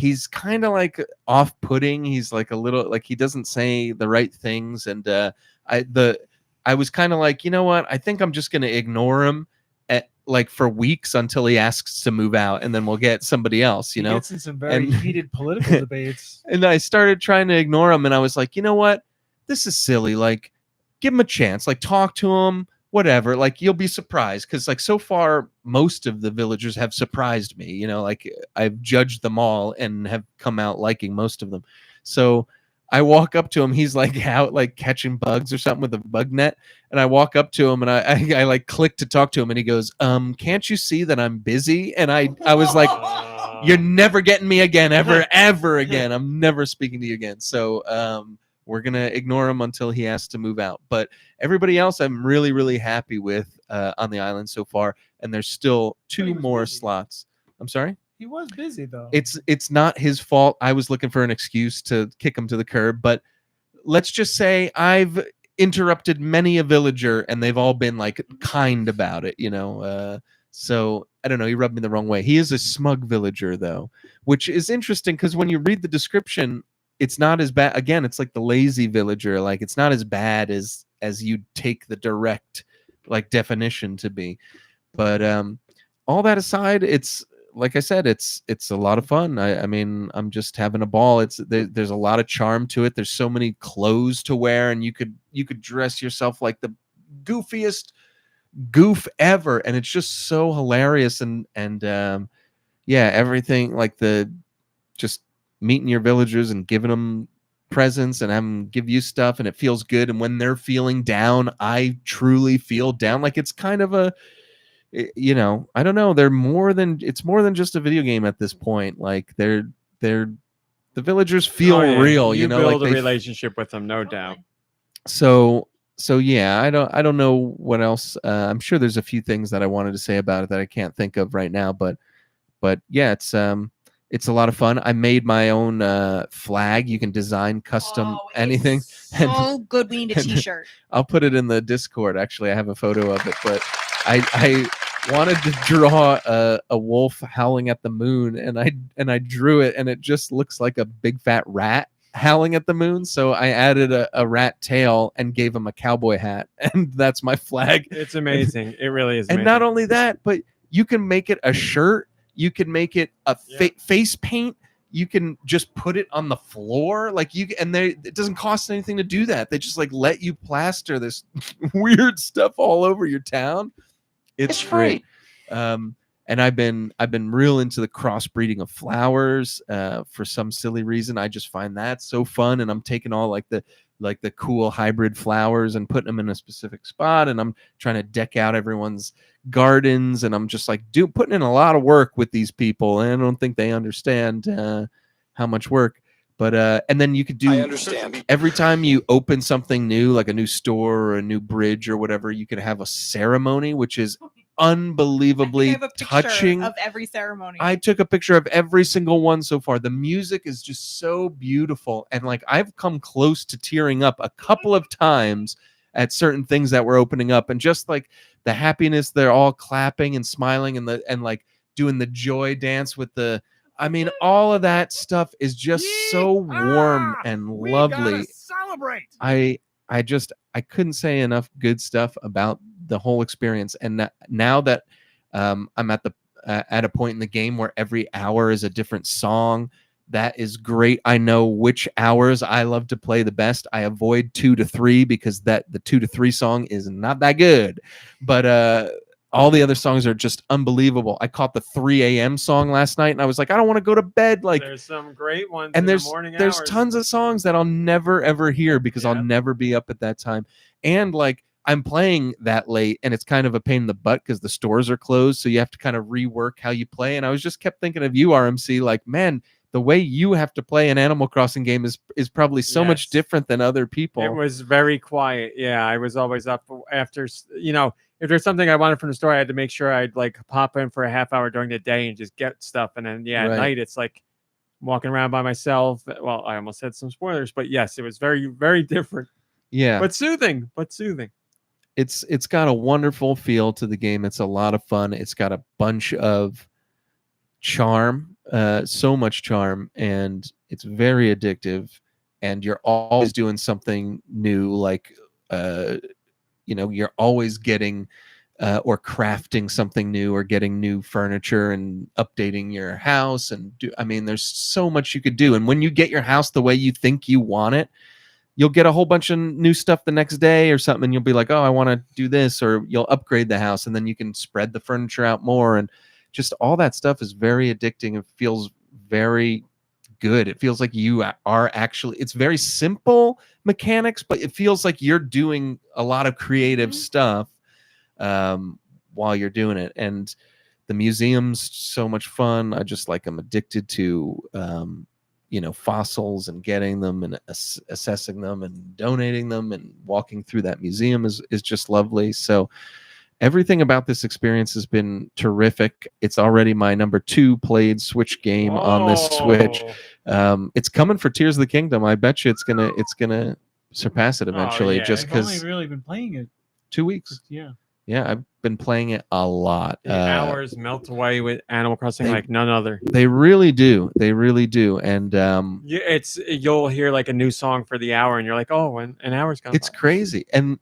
he's kind of like off-putting. He's like a little like he doesn't say the right things, and I was kind of like, you know what? I think I'm just gonna ignore him like for weeks until he asks to move out, and then we'll get somebody else. You He know, gets in some very And- heated political debates. and I started trying to ignore him, and I was like, you know what? This is silly. Like, give him a chance. Like, talk to him. Whatever. Like, you'll be surprised because, like, so far, most of the villagers have surprised me. You know, like I've judged them all and have come out liking most of them. So I walk up to him. He's like out like catching bugs or something with a bug net, and I walk up to him and I like click to talk to him, and he goes, "Can't you see that I'm busy?" And I was like, "You're never getting me again, ever again. I'm never speaking to you again." So we're gonna ignore him until he has to move out. But everybody else, I'm really, really happy with on the island so far, and there's still he 2 was more busy. slots. I'm sorry. He was busy though. It's not his fault. I was looking for an excuse to kick him to the curb, but let's just say I've interrupted many a villager, and they've all been like kind about it. You know. So I don't know. He rubbed me the wrong way. He is a smug villager though, which is interesting because when you read the description, it's not as bad. Again, it's like the lazy villager. Like it's not as bad as you take the direct like definition to be. But all that aside, it's like I said, it's a lot of fun. I mean, I'm just having a ball. There's a lot of charm to it. There's so many clothes to wear, and you could dress yourself like the goofiest goof ever, and it's just so hilarious. And yeah, everything like the just meeting your villagers and giving them presents and having them give you stuff, and it feels good. And when they're feeling down, I truly feel down. Like it's kind of a, you know, I don't know. It's more than just a video game at this point. Like the villagers feel Oh, yeah. real. You You know, build like a they relationship with them, no doubt. so yeah, I don't know what else. I'm sure there's a few things that I wanted to say about it that I can't think of right now, but yeah, it's a lot of fun. I made my own flag. You can design custom anything. So good. We need a and- T-shirt. I'll put it in the Discord. Actually, I have a photo of it, but I wanted to draw a wolf howling at the moon, and I drew it, and it just looks like a big fat rat howling at the moon. So I added a rat tail and gave him a cowboy hat, and that's my flag. It's amazing. It really is. And Amazing. not only that, but you can make it a shirt. You can make it a face paint. You can just put it on the floor, like it doesn't cost anything to do that. They just like let you plaster this weird stuff all over your town. It's great. And I've been real into the crossbreeding of flowers for some silly reason. I just find that so fun, and I'm taking all like the cool hybrid flowers and putting them in a specific spot, and I'm trying to deck out everyone's gardens, and I'm just like putting in a lot of work with these people, and I don't think they understand how much work. But and then you could do, I understand. every time you open something new, like a new store or a new bridge or whatever, you could have a ceremony, which is unbelievably I have a picture touching. of every ceremony. I took a picture of every single one so far. The music is just so beautiful, and like I've come close to tearing up a couple of times at certain things that were opening up, and just like the happiness, they're all clapping and smiling, and like doing the joy dance with the. I mean, all of that stuff is just so warm and lovely. Celebrate. I couldn't say enough good stuff about the whole experience. And now that I'm at a point in the game where every hour is a different song, that is great. I know which hours I love to play the best. I avoid 2 to 3 because the 2 to 3 song is not that good. But all the other songs are just unbelievable. I caught the 3 a.m. song last night, and I was like, I don't want to go to bed. Like, there's some great ones. and in the morning there's hours. tons of songs that I'll never ever hear because I'll Yeah. never be up at that time. And like I'm playing that late, and it's kind of a pain in the butt because the stores are closed, so you have to kind of rework how you play. And I was just kept thinking of you, RMC, like, man, the way you have to play an Animal Crossing game is probably so much Yes. different than other people. It was very quiet. Yeah, I was always up after, if there's something I wanted from the store, I had to make sure I'd like pop in for a half hour during the day and just get stuff. And then, at Right. night, it's like walking around by myself. Well, I almost said some spoilers, but yes, it was very, very different, Yeah. but soothing. It's got a wonderful feel to the game. It's a lot of fun. It's got a bunch of charm so much charm, and it's very addictive, and you're always doing something new, like you're always getting or crafting something new, or getting new furniture and updating your house. And there's so much you could do. And when you get your house the way you think you want it, you'll get a whole bunch of new stuff the next day or something, and you'll be like, oh, I want to do this, or you'll upgrade the house, and then you can spread the furniture out more. And just all that stuff is very addicting. It feels very good. It feels like you are actually, it's very simple mechanics, but it feels like you're doing a lot of creative stuff while you're doing it. And the museum's so much fun. I'm addicted to fossils, and getting them, and assessing them, and donating them, and walking through that museum is just lovely. So everything about this experience has been terrific. It's already my number 2 played Switch game on this Switch. It's coming for Tears of the Kingdom. I bet you it's gonna surpass it eventually. yeah. Just I've because only really been playing it. 2 weeks. Yeah. I've been playing it a lot. The hours melt away with Animal Crossing like none other. They really do. And You'll hear like a new song for the hour, and you're like, oh, an hour's gone. it's crazy. And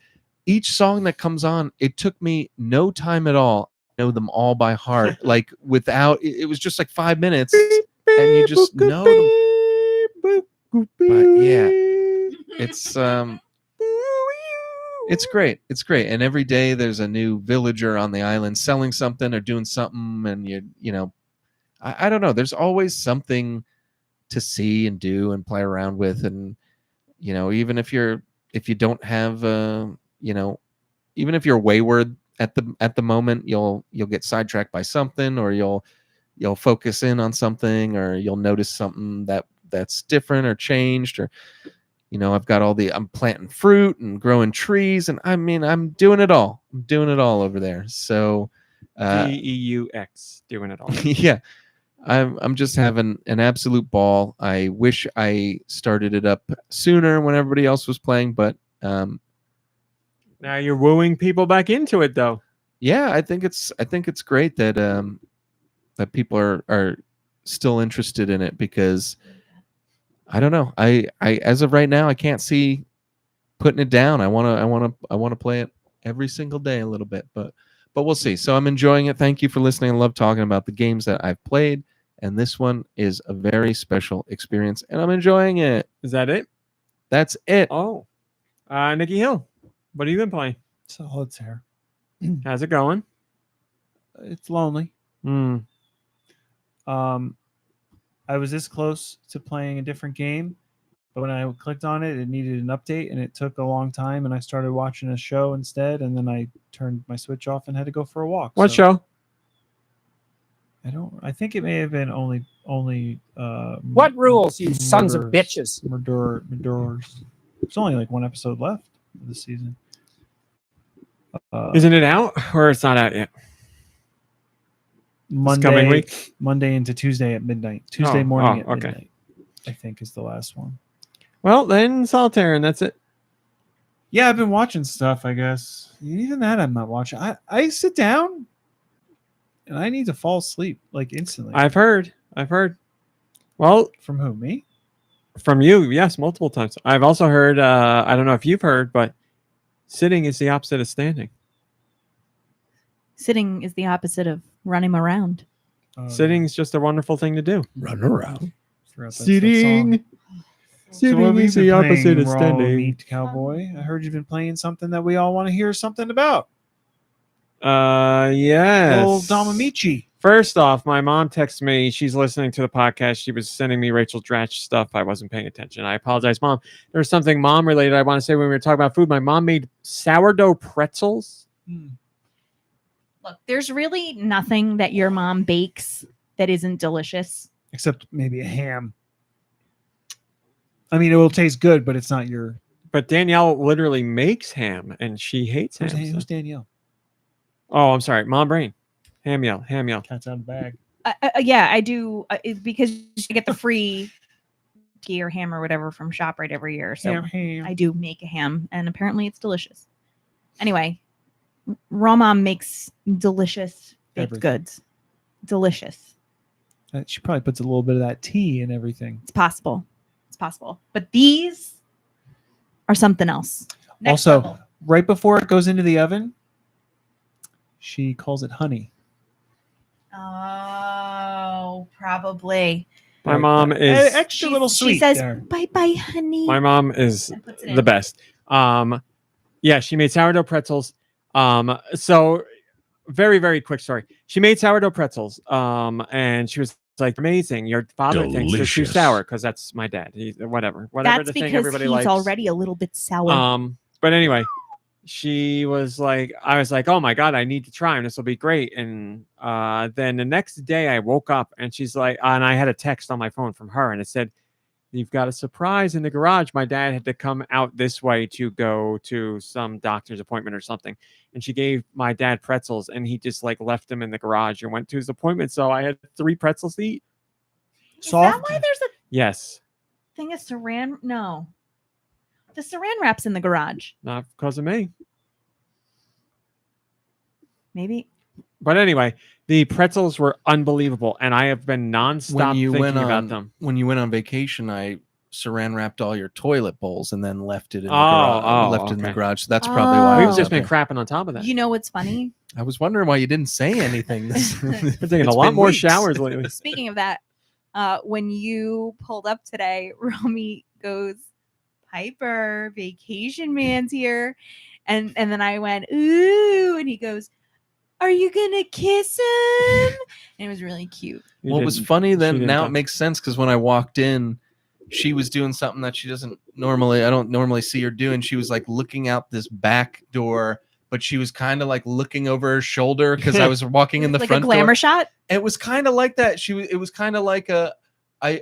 each song that comes on, it took me no time at all to know them all by heart. Like it was just like 5 minutes, and you just know them. But yeah, it's great. It's great. And every day there's a new villager on the island selling something or doing something. And I don't know. There's always something to see and do and play around with. And, even if you don't have, even if you're wayward at the moment, you'll get sidetracked by something, or you'll focus in on something, or you'll notice something that's different or changed, or, I'm planting fruit and growing trees, and I'm doing it all. I'm doing it all over there. So DEUX, doing it all. yeah, I'm just having an absolute ball. I wish I started it up sooner when everybody else was playing, but now you're wooing people back into it, though. yeah, I think it's great that that people are still interested in it, because I don't know. I as of right now, I can't see putting it down. I want to play it every single day a little bit, but we'll see. So I'm enjoying it. Thank you for listening. I love talking about the games that I've played, and this one is a very special experience, and I'm enjoying it. Is that it? That's it. Oh, Nicky Hill, what have you been playing? Solitaire. How's it going? It's lonely. I was this close to playing a different game, but when I clicked on it, it needed an update, and it took a long time, and I started watching a show instead, and then I turned my Switch off and had to go for a walk. What show? I think it may have been only What rules, you sons of bitches? Murderers. There's only like one episode left of the season. Isn't it out, or it's not out yet? Coming week? Monday into Tuesday at midnight. Tuesday morning at midnight, I think, is the last one. Well, then Solitaire, and that's it. Yeah, I've been watching stuff, I guess. Even that I'm not watching. I sit down and I need to fall asleep like instantly. I've heard. Well, from who? Me? From you, yes, multiple times. I've also heard, I don't know if you've heard, but sitting is the opposite of standing. Sitting is the opposite of running around. Sitting is just a wonderful thing to do. Run around. Sitting is the opposite of standing. Meet Cowboy. I heard you've been playing something that we all want to hear something about. Yes. Old Domamichi. First off, my mom texted me. She's listening to the podcast. She was sending me Rachel Dratch stuff. I wasn't paying attention. I apologize, Mom. There was something mom related I want to say when we were talking about food. My mom made sourdough pretzels. Look, there's really nothing that your mom bakes that isn't delicious. Except maybe a ham. I mean, it will taste good, but it's not your... But Danielle literally makes ham, and she hates ham. Who's Danielle? Oh, I'm sorry. MomBrain. Ham yell. Cat's out of the bag. Yeah, I do. It's because you get the free tea or ham or whatever from ShopRite every year. So ham. I do make a ham, and apparently it's delicious. Anyway, Raw Mom makes delicious baked goods. Delicious. She probably puts a little bit of that tea in everything. It's possible. It's possible. But these are something else. Next Also, level. right before it goes into the oven, she calls it honey. Oh, probably. My mom is extra little sweet. She says, there. "Bye, bye, honey." my mom is And puts it in. the best. Yeah, she made sourdough pretzels. So very, very quick story. She made sourdough pretzels. And she was like, amazing. Your father thinks they're too Delicious. sour because that's my dad. Whatever That's the thing because everybody he's likes. already a little bit sour. But anyway, she was like, I was like, oh my God, I need to try them. This will be great. And then the next day I woke up and she's like, and I had a text on my phone from her and it said, you've got a surprise in the garage. My dad had to come out this way to go to some doctor's appointment or something. And she gave my dad pretzels and he just like left them in the garage and went to his appointment. So I had 3 pretzels to eat. Is Soft. that why there's a Yes. thing of saran? No. The saran wrap's in the garage. Not because of me. Maybe. But anyway, the pretzels were unbelievable. And I have been nonstop thinking about them. When you went on vacation, I saran wrapped all your toilet bowls and then left it in the Oh, garage. Left it in the okay. garage. So that's probably why. Oh. We've it was just up been there. crapping on top of that. You know what's funny? I was wondering why you didn't say anything. We're taking a lot more showers lately. Speaking of that, when you pulled up today, Romy goes, Piper, vacation man's here. And then I went, ooh, and he goes, are you gonna kiss him? And it was really cute. You What was didn't- funny she then, didn't now talk. it makes sense because when I walked in, she was doing something that she doesn't normally, I don't normally see her doing. She was like looking out this back door, but she was kind of like looking over her shoulder because I was walking in the Like front a glamour door. shot. It was kind of like that. It was kind of like I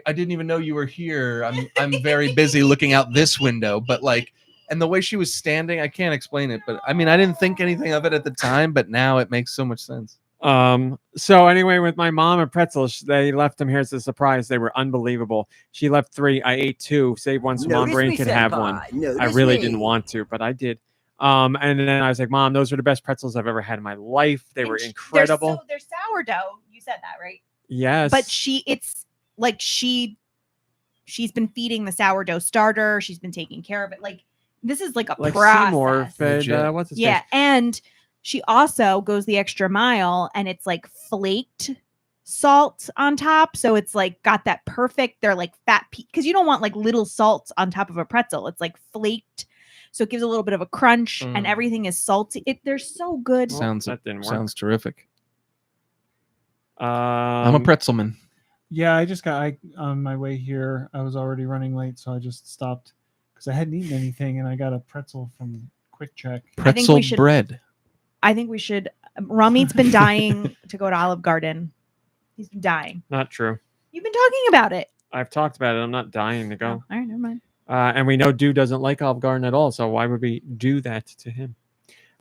didn't even know you were here. I'm very busy looking out this window, but like, and the way she was standing, I can't explain it, but I mean, I didn't think anything of it at the time, but now it makes so much sense. So anyway, with my mom and pretzels, they left them here as a surprise. They were unbelievable. She left 3. I ate 2. Saved one so MomBrain could have one. I really didn't want to, but I did. And then I was like, Mom, those are the best pretzels I've ever had in my life. They were incredible. They're sourdough. You said that, right? Yes. But it's like she's been feeding the sourdough starter. She's been taking care of it. Like this is like a like process. Seymour fed, Legit. what's his Yeah, face? and she also goes the extra mile, and it's like flaked salt on top, so it's like got that perfect. They're like fat because you don't want like little salts on top of a pretzel. It's like flaked, so it gives a little bit of a crunch, and Mm. everything is salty. They're so good. Well, Sounds that didn't work. sounds terrific. I'm I'm a pretzelman. Yeah, I just got on my way here. I was already running late, so I just stopped because I hadn't eaten anything, and I got a pretzel from Quick Check. Pretzel should- bread. I think we should. Ramit's been dying to go to Olive Garden. He's been dying. Not true. You've been talking about it. I've talked about it. I'm not dying to Oh, go. all right, never mind. And we know Deux doesn't like Olive Garden at all. So why would we do that to him?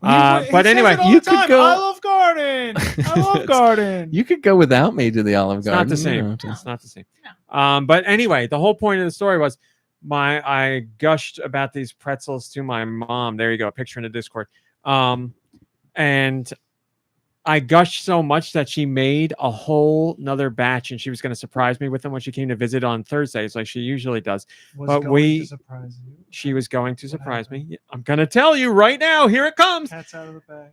He But says anyway, it all you the could time, go- I love garden. I love garden. You could go without me to the Olive It's Garden. not the You same. don't have to- It's not the same. But anyway, the whole point of the story was I gushed about these pretzels to my mom. There you go, a picture in the Discord. And I gushed so much that she made a whole nother batch, and she was going to surprise me with them when she came to visit on Thursdays, like she usually does. Was But going we- to surprise you. She was going to What surprise me. happened? Yeah, I'm going to tell you right now. Here it comes. Cat's out of the bag.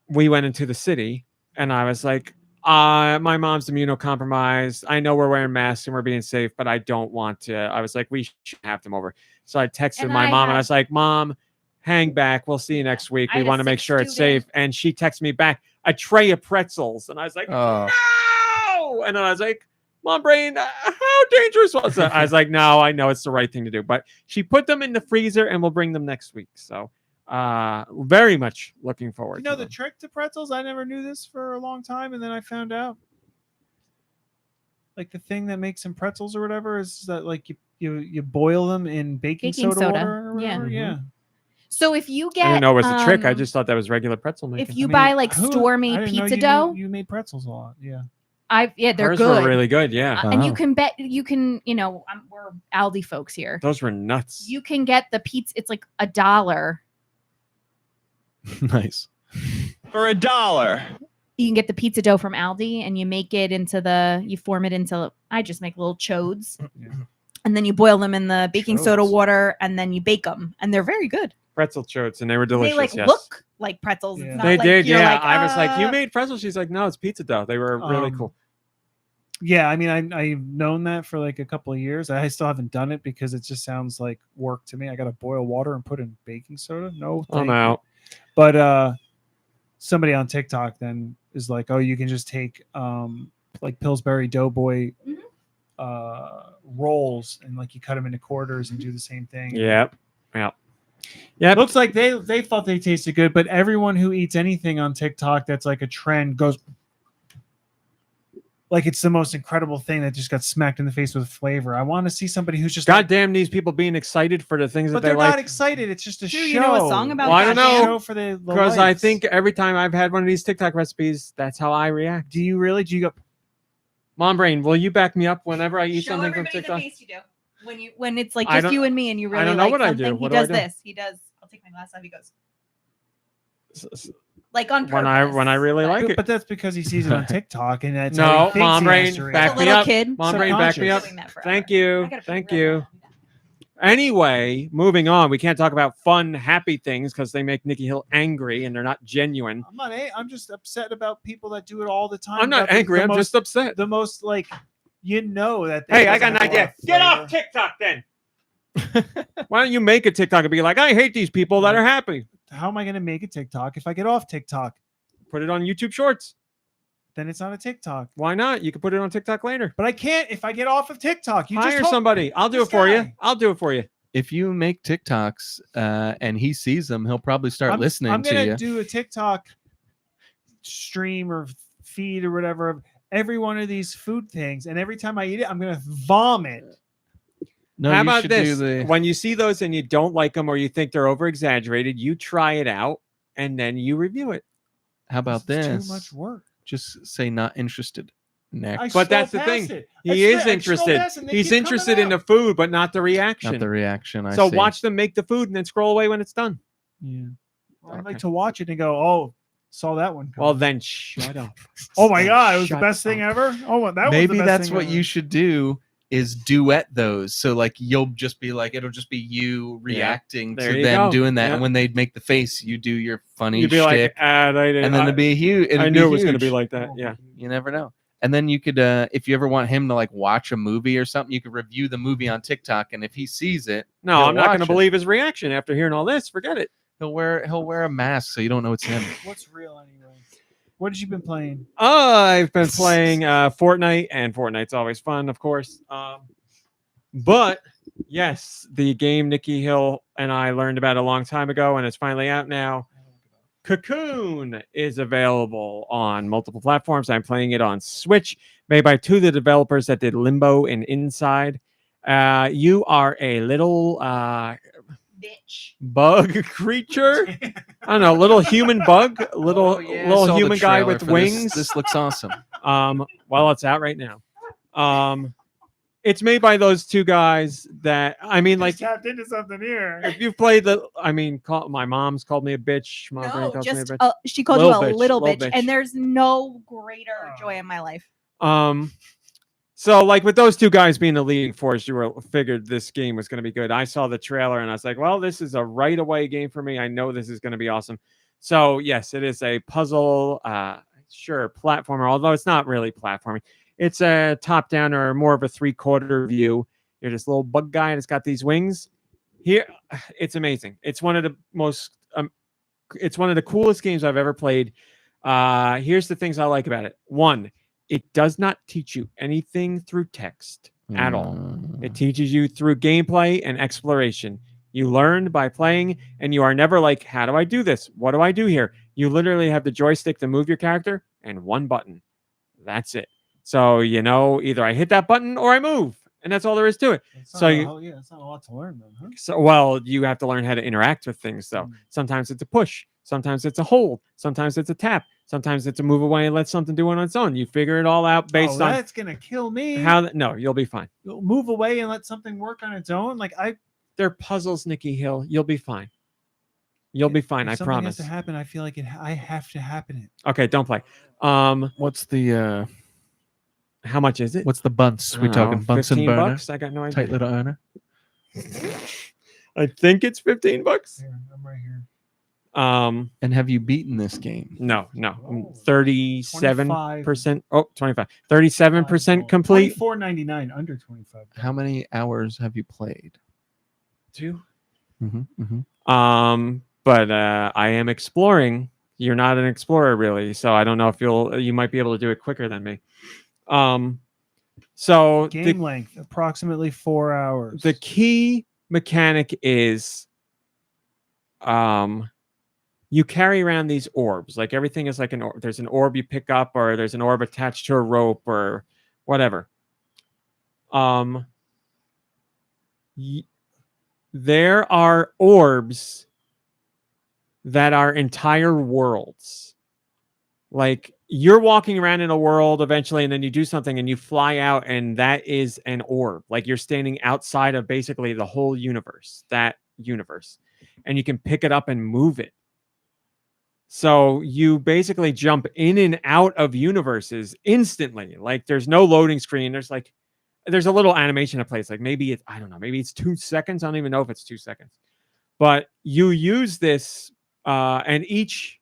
We went into the city, and I was like, my mom's immunocompromised. I know we're wearing masks and we're being safe, but I don't want to. I was like, we should have them over. So I texted And my I mom, and I have- was like, Mom, hang back. We'll see you next week. I We had a want to make sick sure it's student. safe. And she texted me back a tray of pretzels, and I was like, Oh, no! And then I was like, MomBrain, how dangerous was that? I was like, no, I know it's the right thing to do. But she put them in the freezer, and we'll bring them next week. So very much looking forward You know to the them. trick to pretzels? I never knew this for a long time, and then I found out. Like the thing that makes them pretzels or whatever is that like you boil them in baking Baking soda, soda, water or yeah. whatever. Yeah. So if you get, I didn't know it was a trick. I um, just thought that was regular pretzel making. if you I mean, buy like who- store I made didn't know pizza you dough, you made pretzels a lot. Yeah. they're Hers good. were really good. Yeah, And you Wow. can bet we're Aldi folks here. those were nuts. You can get the pizza. It's like $1. nice. For $1. You can get the pizza dough from Aldi and you make it you form it into, I just make little chodes. Yeah. And then you boil them in the baking soda Chodes. water and then you bake them. And they're very good. Pretzel chodes, and they were delicious. They yes. look like pretzels. Yeah. It's not They like did, you're yeah. like, I was like, "You made pretzels?" She's like, "No, it's pizza dough." They were really cool. Yeah, I mean, I've known that for like a couple of years. I still haven't done it because it just sounds like work to me. I got to boil water and put in baking soda. No, I'm thank you. out. But somebody on TikTok then is like, "Oh, you can just take like Pillsbury Doughboy rolls and like you cut them into quarters and do the same thing." Yep. Yep. Looks like they thought they tasted good, but everyone who eats anything on TikTok that's like a trend goes like it's the most incredible thing that just got smacked in the face with flavor. I want to see somebody who's just God damn these people being excited for the things but that they they're like. not excited. It's just a show. You know a song about Well, I don't that? know. Show for the Because I likes. think every time I've had one of these TikTok recipes, that's how I react. Do you really? Do you go? MomBrain, will you back me up whenever I eat Show something from everybody the TikTok? face you do. When it's like I just don't- you and me and you really I don't know like what I do. something, What he do I does do? this. He does. I'll take my glass off. He goes like on purpose. When I really like it. But that's because he sees it on TikTok and that's No, how he thinks he has MomBrain, to back As a react. me little up. kid. MomBrain, back me up. Doing that forever. Thank you. I gotta Thank feel you. bad. Anyway, moving on. We can't talk about fun, happy things because they make Nicky Hill angry and they're not genuine. I'm not. I'm just upset about people that do it all the time. I'm not about the- angry. the I'm most- just upset. the most like that. Hey, I got an doesn't have a lot idea. of Get off flavor. TikTok then. Why don't you make a TikTok and be like, I hate these people that are happy. How am I going to make a TikTok if I get off TikTok? Put it on YouTube Shorts. Then it's not a TikTok. Why not? You can put it on TikTok later. But I can't if I get off of TikTok. You Hire just told- somebody. I'll do this it for you. guy. I'll do it for you. If you make TikToks and he sees them, he'll probably start listening I'm to gonna you. do a TikTok stream or feed or whatever of every one of these food things, and every time I eat it, I'm gonna vomit. No, How you about should this? do the. When you see those and you don't like them or you think they're over exaggerated, you try it out and then you review it. How about It's this? too much work. Just say not interested. Next. But that's scroll the past thing. it. I He is swear, I scroll interested. past it and they He's keep interested coming in the up. food, but not the reaction. Not the reaction. I So see. watch them make the food and then scroll away when it's done. Yeah. Well, I'd Okay. like to watch it and go, oh, saw that one. Well, coming. then shut up. Oh my god, it was the Shut best thing up. ever. Oh, well, that Maybe was the best that's thing what ever. you should do is duet those. So like you'll just be like it'll just be you reacting There to you them go. doing that, Yeah. and when they make the face, you do your funny You'd be shtick, like, they didn't. and then it'd be huge. I knew it was going to be like that. Oh, Yeah. You never know. And then you could, if you ever want him to like watch a movie or something, you could review the movie on TikTok, and if he sees it, No, he'll I'm not going to watch it. believe his reaction after hearing all this. Forget it. He'll wear a mask so you don't know it's him. What's real anyway? What have you been playing? I've been playing Fortnite, and Fortnite's always fun, of course. But yes, the game Nicky Hill and I learned about a long time ago, and it's finally out now. Cocoon is available on multiple platforms. I'm playing it on Switch, made by two of the developers that did Limbo and Inside. You are a little Bitch. bug creature. I don't know, little human bug, little I little saw the human guy trailer with for this. wings. This looks awesome. Well, it's out right now. It's made by those two guys that like tapped into something here. if you've played my mom's called me a bitch. My brain No, calls me a just bitch. she called Little you a bitch, little little bitch, bitch. and there's no greater joy in my life. So like with those two guys being the leading force, you figured this game was going to be good. I saw the trailer and I was like, well, this is a right away game for me. I know this is going to be awesome. So yes, it is a puzzle, platformer, although it's not really platforming. It's a top down or more of a 3/4 view. You're this little bug guy and it's got these wings. Here, it's amazing. It's one of the most it's one of the coolest games I've ever played. Here's the things I like about it. One, it does not teach you anything through text at all. It teaches you through gameplay and exploration. You learn by playing, and you are never like, how do I do this? What do I do here? You literally have the joystick to move your character and one button. That's it. So, either I hit that button or I move, and that's all there is to it. It's So it's not a lot to learn then, huh? So, well, you have to learn how to interact with things, though. Mm. Sometimes it's a push. Sometimes it's a hold. Sometimes it's a tap. Sometimes it's a move away and let something do it on its own. You figure it all out based on that's gonna kill me. No, you'll be fine. You'll move away and let something work on its own? They're puzzles, Nicky Hill. You'll be fine. You'll be fine. If I something promise. has to happen, I feel like I have to happen it. Okay, don't play. What's the How much is it? what's the bunts? We I don't know, talking bunts and 15 burner? bucks? I got no idea. Tight little earner. I think it's 15 bucks. Here, I'm right here. And have you beaten this game? No. Oh. 37%. Oh, 25. 37% complete. $24.99 under 25. How many hours have you played? 2. Mm-hmm. But I am exploring. You're not an explorer really, so I don't know if you might be able to do it quicker than me. So Game length approximately 4 hours. the key mechanic is you carry around these orbs. Like everything is like an orb. There's an orb you pick up, or there's an orb attached to a rope, or whatever. There are orbs that are entire worlds. Like you're walking around in a world eventually, and then you do something and you fly out, and that is an orb. Like you're standing outside of basically the whole universe, that universe, and you can pick it up and move it. So you basically jump in and out of universes instantly. Like there's no loading screen. There's a little animation in place. Like maybe I don't know, maybe it's 2 seconds. I don't even know if it's 2 seconds. But you use this, and each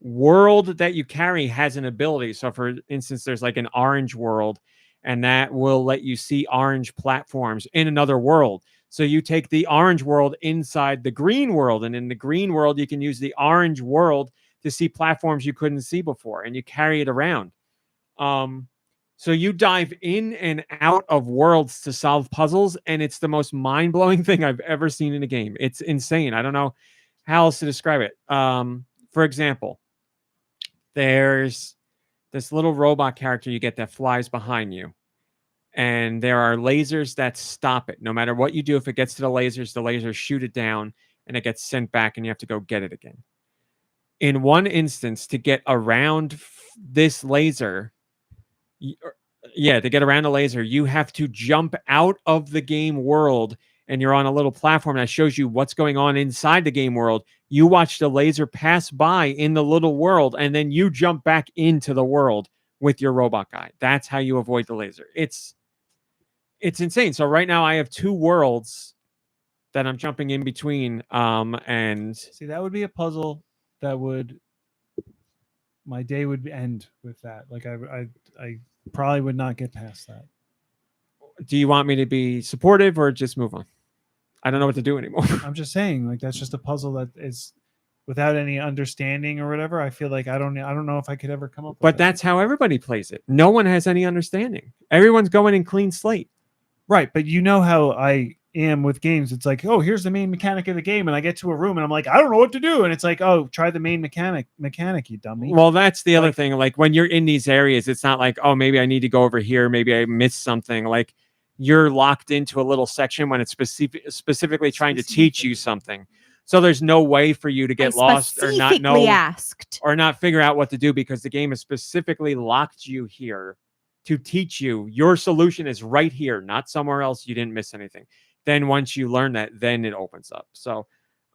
world that you carry has an ability. So for instance, there's like an orange world, and that will let you see orange platforms in another world. So you take the orange world inside the green world, and in the green world, you can use the orange world to see platforms you couldn't see before, and you carry it around. So you dive in and out of worlds to solve puzzles, and it's the most mind-blowing thing I've ever seen in a game. It's insane. I don't know how else to describe it. For example, there's this little robot character you get that flies behind you, and there are lasers that stop it. No matter what you do, if it gets to the lasers shoot it down, and it gets sent back, and you have to go get it again. In one instance, to get around this laser, to get around a laser, you have to jump out of the game world, and you're on a little platform that shows you what's going on inside the game world. You watch the laser pass by in the little world, and then you jump back into the world with your robot guy. That's how you avoid the laser. It's insane. So right now I have 2 worlds that I'm jumping in between. And see, that would be a puzzle that my day would end with that. Like I probably would not get past that. Do you want me to be supportive or just move on? I don't know what to do anymore. I'm just saying, like, that's just a puzzle that is without any understanding or whatever. I feel like I don't know if I could ever come up with But that's how everybody plays it. No one has any understanding. Everyone's going in clean slate. Right, but you know how I am with games. It's like, oh, here's the main mechanic of the game, and I get to a room and I'm like, I don't know what to do, and it's like, oh, try the main mechanic, you dummy. Well, that's the other thing. Like when you're in these areas, it's not like, oh, maybe I need to go over here, maybe I missed something. Like you're locked into a little section when it's specifically trying to teach you something. So there's no way for you to get lost or not know or not figure out what to do, because the game has specifically locked you here to teach you. Your solution is right here, not somewhere else. You didn't miss anything. Then once you learn that, then it opens up. So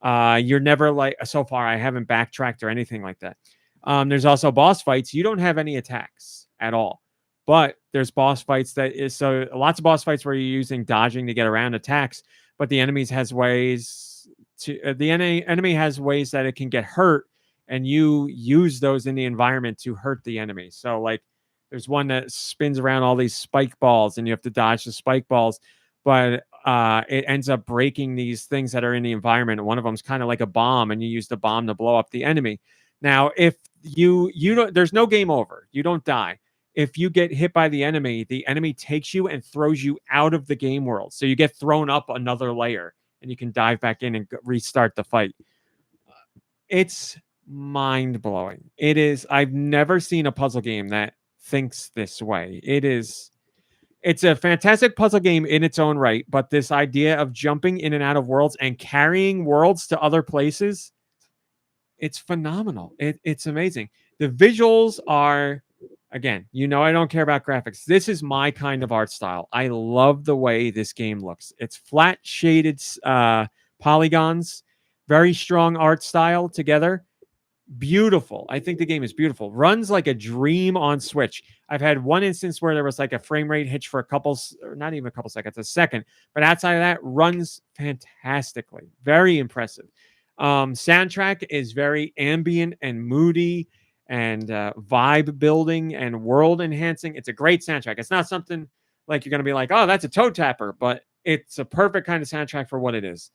you're never like, so far I haven't backtracked or anything like that. There's also boss fights. You don't have any attacks at all, but there's boss fights so lots of boss fights where you're using dodging to get around attacks, but the enemy has ways that it can get hurt, and you use those in the environment to hurt the enemy. So like there's one that spins around all these spike balls, and you have to dodge the spike balls, but it ends up breaking these things that are in the environment. And one of them is kind of like a bomb, and you use the bomb to blow up the enemy. Now, if you don't, there's no game over. You don't die. If you get hit by the enemy takes you and throws you out of the game world. So you get thrown up another layer, and you can dive back in and restart the fight. It's mind-blowing. It is. I've never seen a puzzle game that thinks this way. It's a fantastic puzzle game in its own right, but this idea of jumping in and out of worlds and carrying worlds to other places, it's phenomenal. It's amazing. The visuals are, again, I don't care about graphics. This is my kind of art style. I love the way this game looks. It's flat shaded polygons. very strong art style together. Beautiful. I think the game is beautiful. Runs like a dream on Switch. I've had one instance where there was like a frame rate hitch for or not even a couple seconds, a second. But outside of that, runs fantastically. Very impressive. Soundtrack is very ambient and moody and vibe building and world enhancing. It's a great soundtrack. It's not something like you're going to be like, oh, that's a toe tapper, but it's a perfect kind of soundtrack for what it is.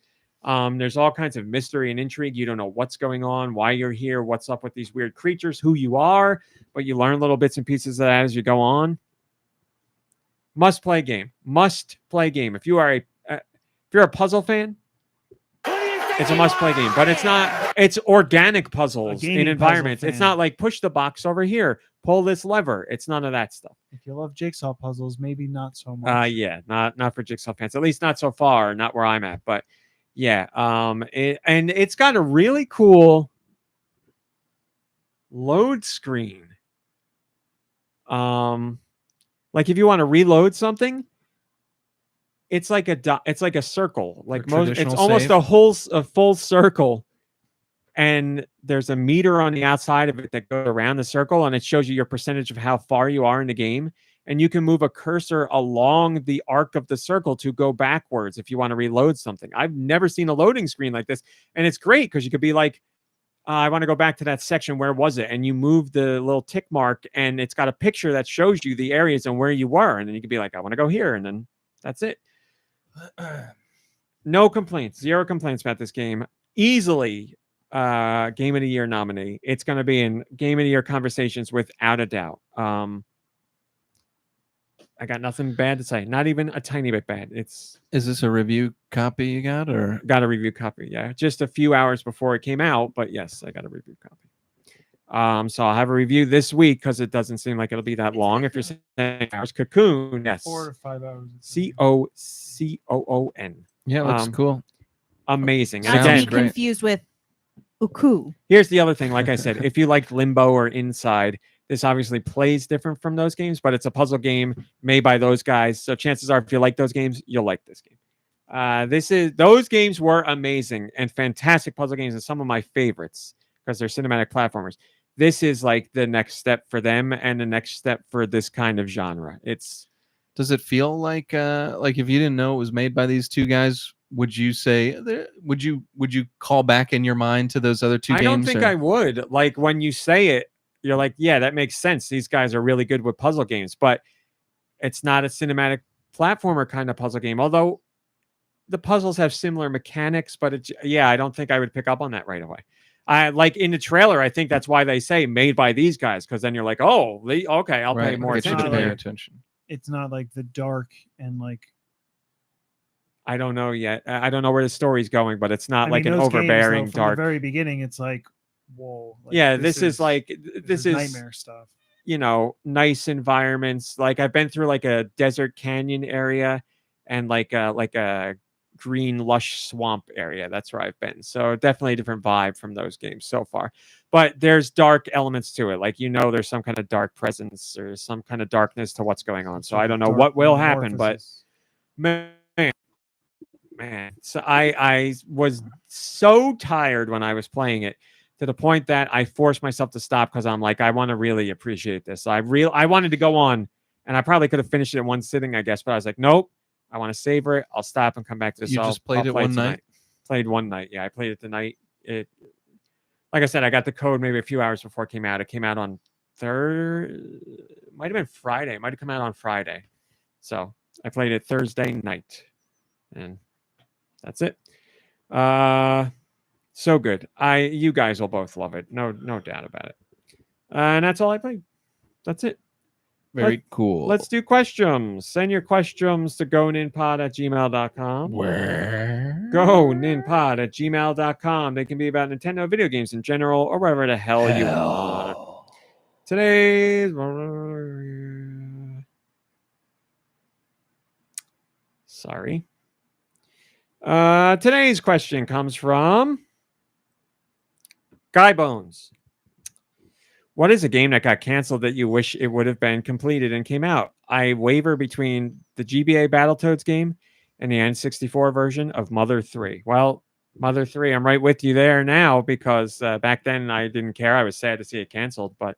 There's all kinds of mystery and intrigue. You don't know what's going on, why you're here, what's up with these weird creatures, who you are, but you learn little bits and pieces of that as you go on. Must play game. Must play game. If you're a puzzle fan, it's a must play game. But it's not. It's organic puzzles in environments. It's not like push the box over here, pull this lever. It's none of that stuff. If you love jigsaw puzzles, maybe not so much. Yeah, not for jigsaw fans. At least not so far. Not where I'm at, but. Yeah, and it's got a really cool load screen. Like if you want to reload something, it's like a circle. Like it's almost a full circle, and there's a meter on the outside of it that goes around the circle, and it shows you your percentage of how far you are in the game. And you can move a cursor along the arc of the circle to go backwards if you want to reload something. I've never seen a loading screen like this. And it's great because you could be like, I want to go back to that section. Where was it? And you move the little tick mark and it's got a picture that shows you the areas and where you were. And then you could be like, I want to go here. And then that's it. No complaints. Zero complaints about this game. Easily Game of the Year nominee. It's going to be in Game of the Year conversations without a doubt. I got nothing bad to say. Not even a tiny bit bad. Is this a review copy you got, or got a review copy? Yeah, just a few hours before it came out, but yes, I got a review copy. So I'll have a review this week because it doesn't seem like it'll be that long. If you're saying hours, Cocoon, yes, 4 to 5 hours. COCOON. Yeah, looks cool. Amazing. Not And to again, be confused with Uku. here's the other thing. Like I said, if you like Limbo or Inside. This obviously plays different from those games, but it's a puzzle game made by those guys. So chances are, if you like those games, you'll like this game. Those games were amazing and fantastic puzzle games and some of my favorites because they're cinematic platformers. This is like the next step for them and the next step for this kind of genre. Does it feel like if you didn't know it was made by these two guys, would you say would you call back in your mind to those other two games? I don't think I would. Like when you say it, you're like, yeah, that makes sense. These guys are really good with puzzle games, but it's not a cinematic platformer kind of puzzle game. Although the puzzles have similar mechanics, but I don't think I would pick up on that right away. I like in the trailer. I think that's why they say made by these guys, because then you're like, oh, okay, I'll pay more attention. It's not like the dark and like. I don't know yet. I don't know where the story's going, but it's not like an overbearing games, dark. From the very beginning, it's like. Whoa, like, yeah, this is nightmare stuff. Nice environments. Like I've been through like a desert canyon area and like a green lush swamp area. That's where I've been. So definitely a different vibe from those games so far. But there's dark elements to it. Like there's some kind of dark presence or some kind of darkness to what's going on. So I don't know what will happen, but man. So I was so tired when I was playing it. To the point that I forced myself to stop because I'm like, I want to really appreciate this. I wanted to go on, and I probably could have finished it in one sitting, I guess. But I was like, nope, I want to savor it. I'll stop and come back to this. You just played it one night? Played one night. Yeah, I played it the night. Like I said, I got the code maybe a few hours before it came out. It came out on might have been Friday. It might have come out on Friday. So I played it Thursday night, and that's it. So good. You guys will both love it. No doubt about it. And that's all I played. That's it. Very cool. Let's do questions. Send your questions to goninpod@gmail.com. Where? goninpod@gmail.com. They can be about Nintendo video games in general or whatever the hell you want. Today's... Sorry. Today's question comes from... Guy Bones. What is a game that got canceled that you wish it would have been completed and came out? I waver between the GBA Battletoads game and the N64 version of Mother 3. Well, Mother 3, I'm right with you there now because back then I didn't care. I was sad to see it canceled, but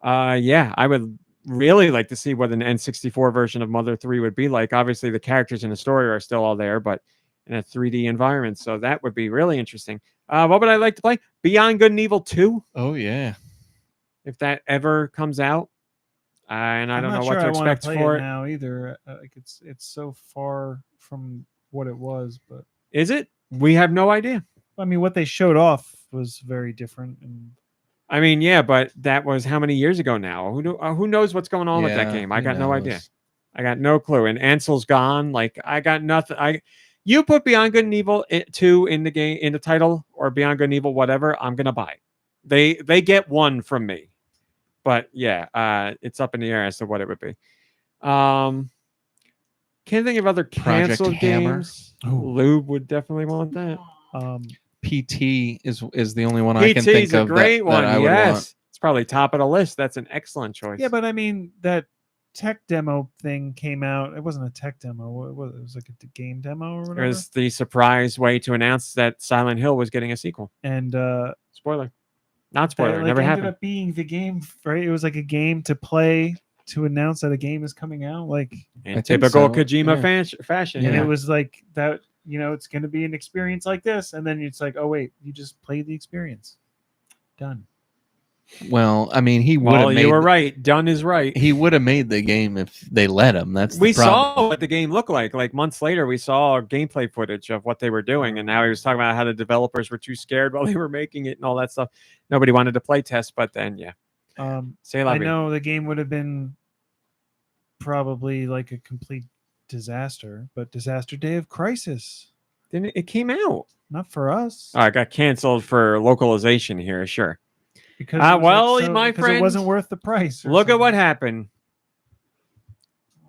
yeah, I would really like to see what an N64 version of Mother 3 would be like. Obviously, the characters in the story are still all there, but in a 3D environment, so that would be really interesting. What would I like to play? Beyond Good and Evil 2, Oh yeah. if that ever comes out. And I I'm don't not know sure what to I wanna expect play for it it. now either. Like it's so far from what it was, but Is it? We have no idea. I mean, what they showed off was very different. And I mean, yeah, but that was how many years ago now? Who knows what's going on with that Yeah, game? I who got no idea. knows? I got no clue. And Ansel's gone. Like I got nothing. You put Beyond Good and Evil 2 in the game, in the title, or Beyond Good and Evil whatever, I'm gonna buy it. They get one from me. But yeah, it's up in the air as to what it would be. Can't think of other Project canceled Hammer. games. Ooh. Lube would definitely want that. PT is the only one I can PT's think a of great that one. I would Yes, want. it's probably top of the list. That's an excellent choice. yeah, but I mean that tech demo thing came out. It wasn't a tech demo. It was like a game demo or it whatever. was the surprise way to announce that Silent Hill was getting a sequel. And Spoiler, not spoiler. that, It never ended happened. up being the game, right? It was like a game to play to announce that a game is coming out. Like, In I think typical so, Kojima yeah. fashion. and Yeah. it was like that. It's going to be an experience like this, and then it's like, oh wait, you just played the experience. Done. Well, I mean, he would Well, have made. you were right. Done is right. He would have made the game if they let him. That's the We problem. saw what the game looked like. Like months later, we saw gameplay footage of what they were doing, and now he was talking about how the developers were too scared while they were making it and all that stuff. Nobody wanted to play test, but then yeah, say I know the game would have been probably like a complete disaster, but Disaster Day of Crisis, Then it came out. not for us. Oh, it got canceled for localization here. Sure. Because it was well, my because friend, it wasn't worth the price. or Look at what something. happened.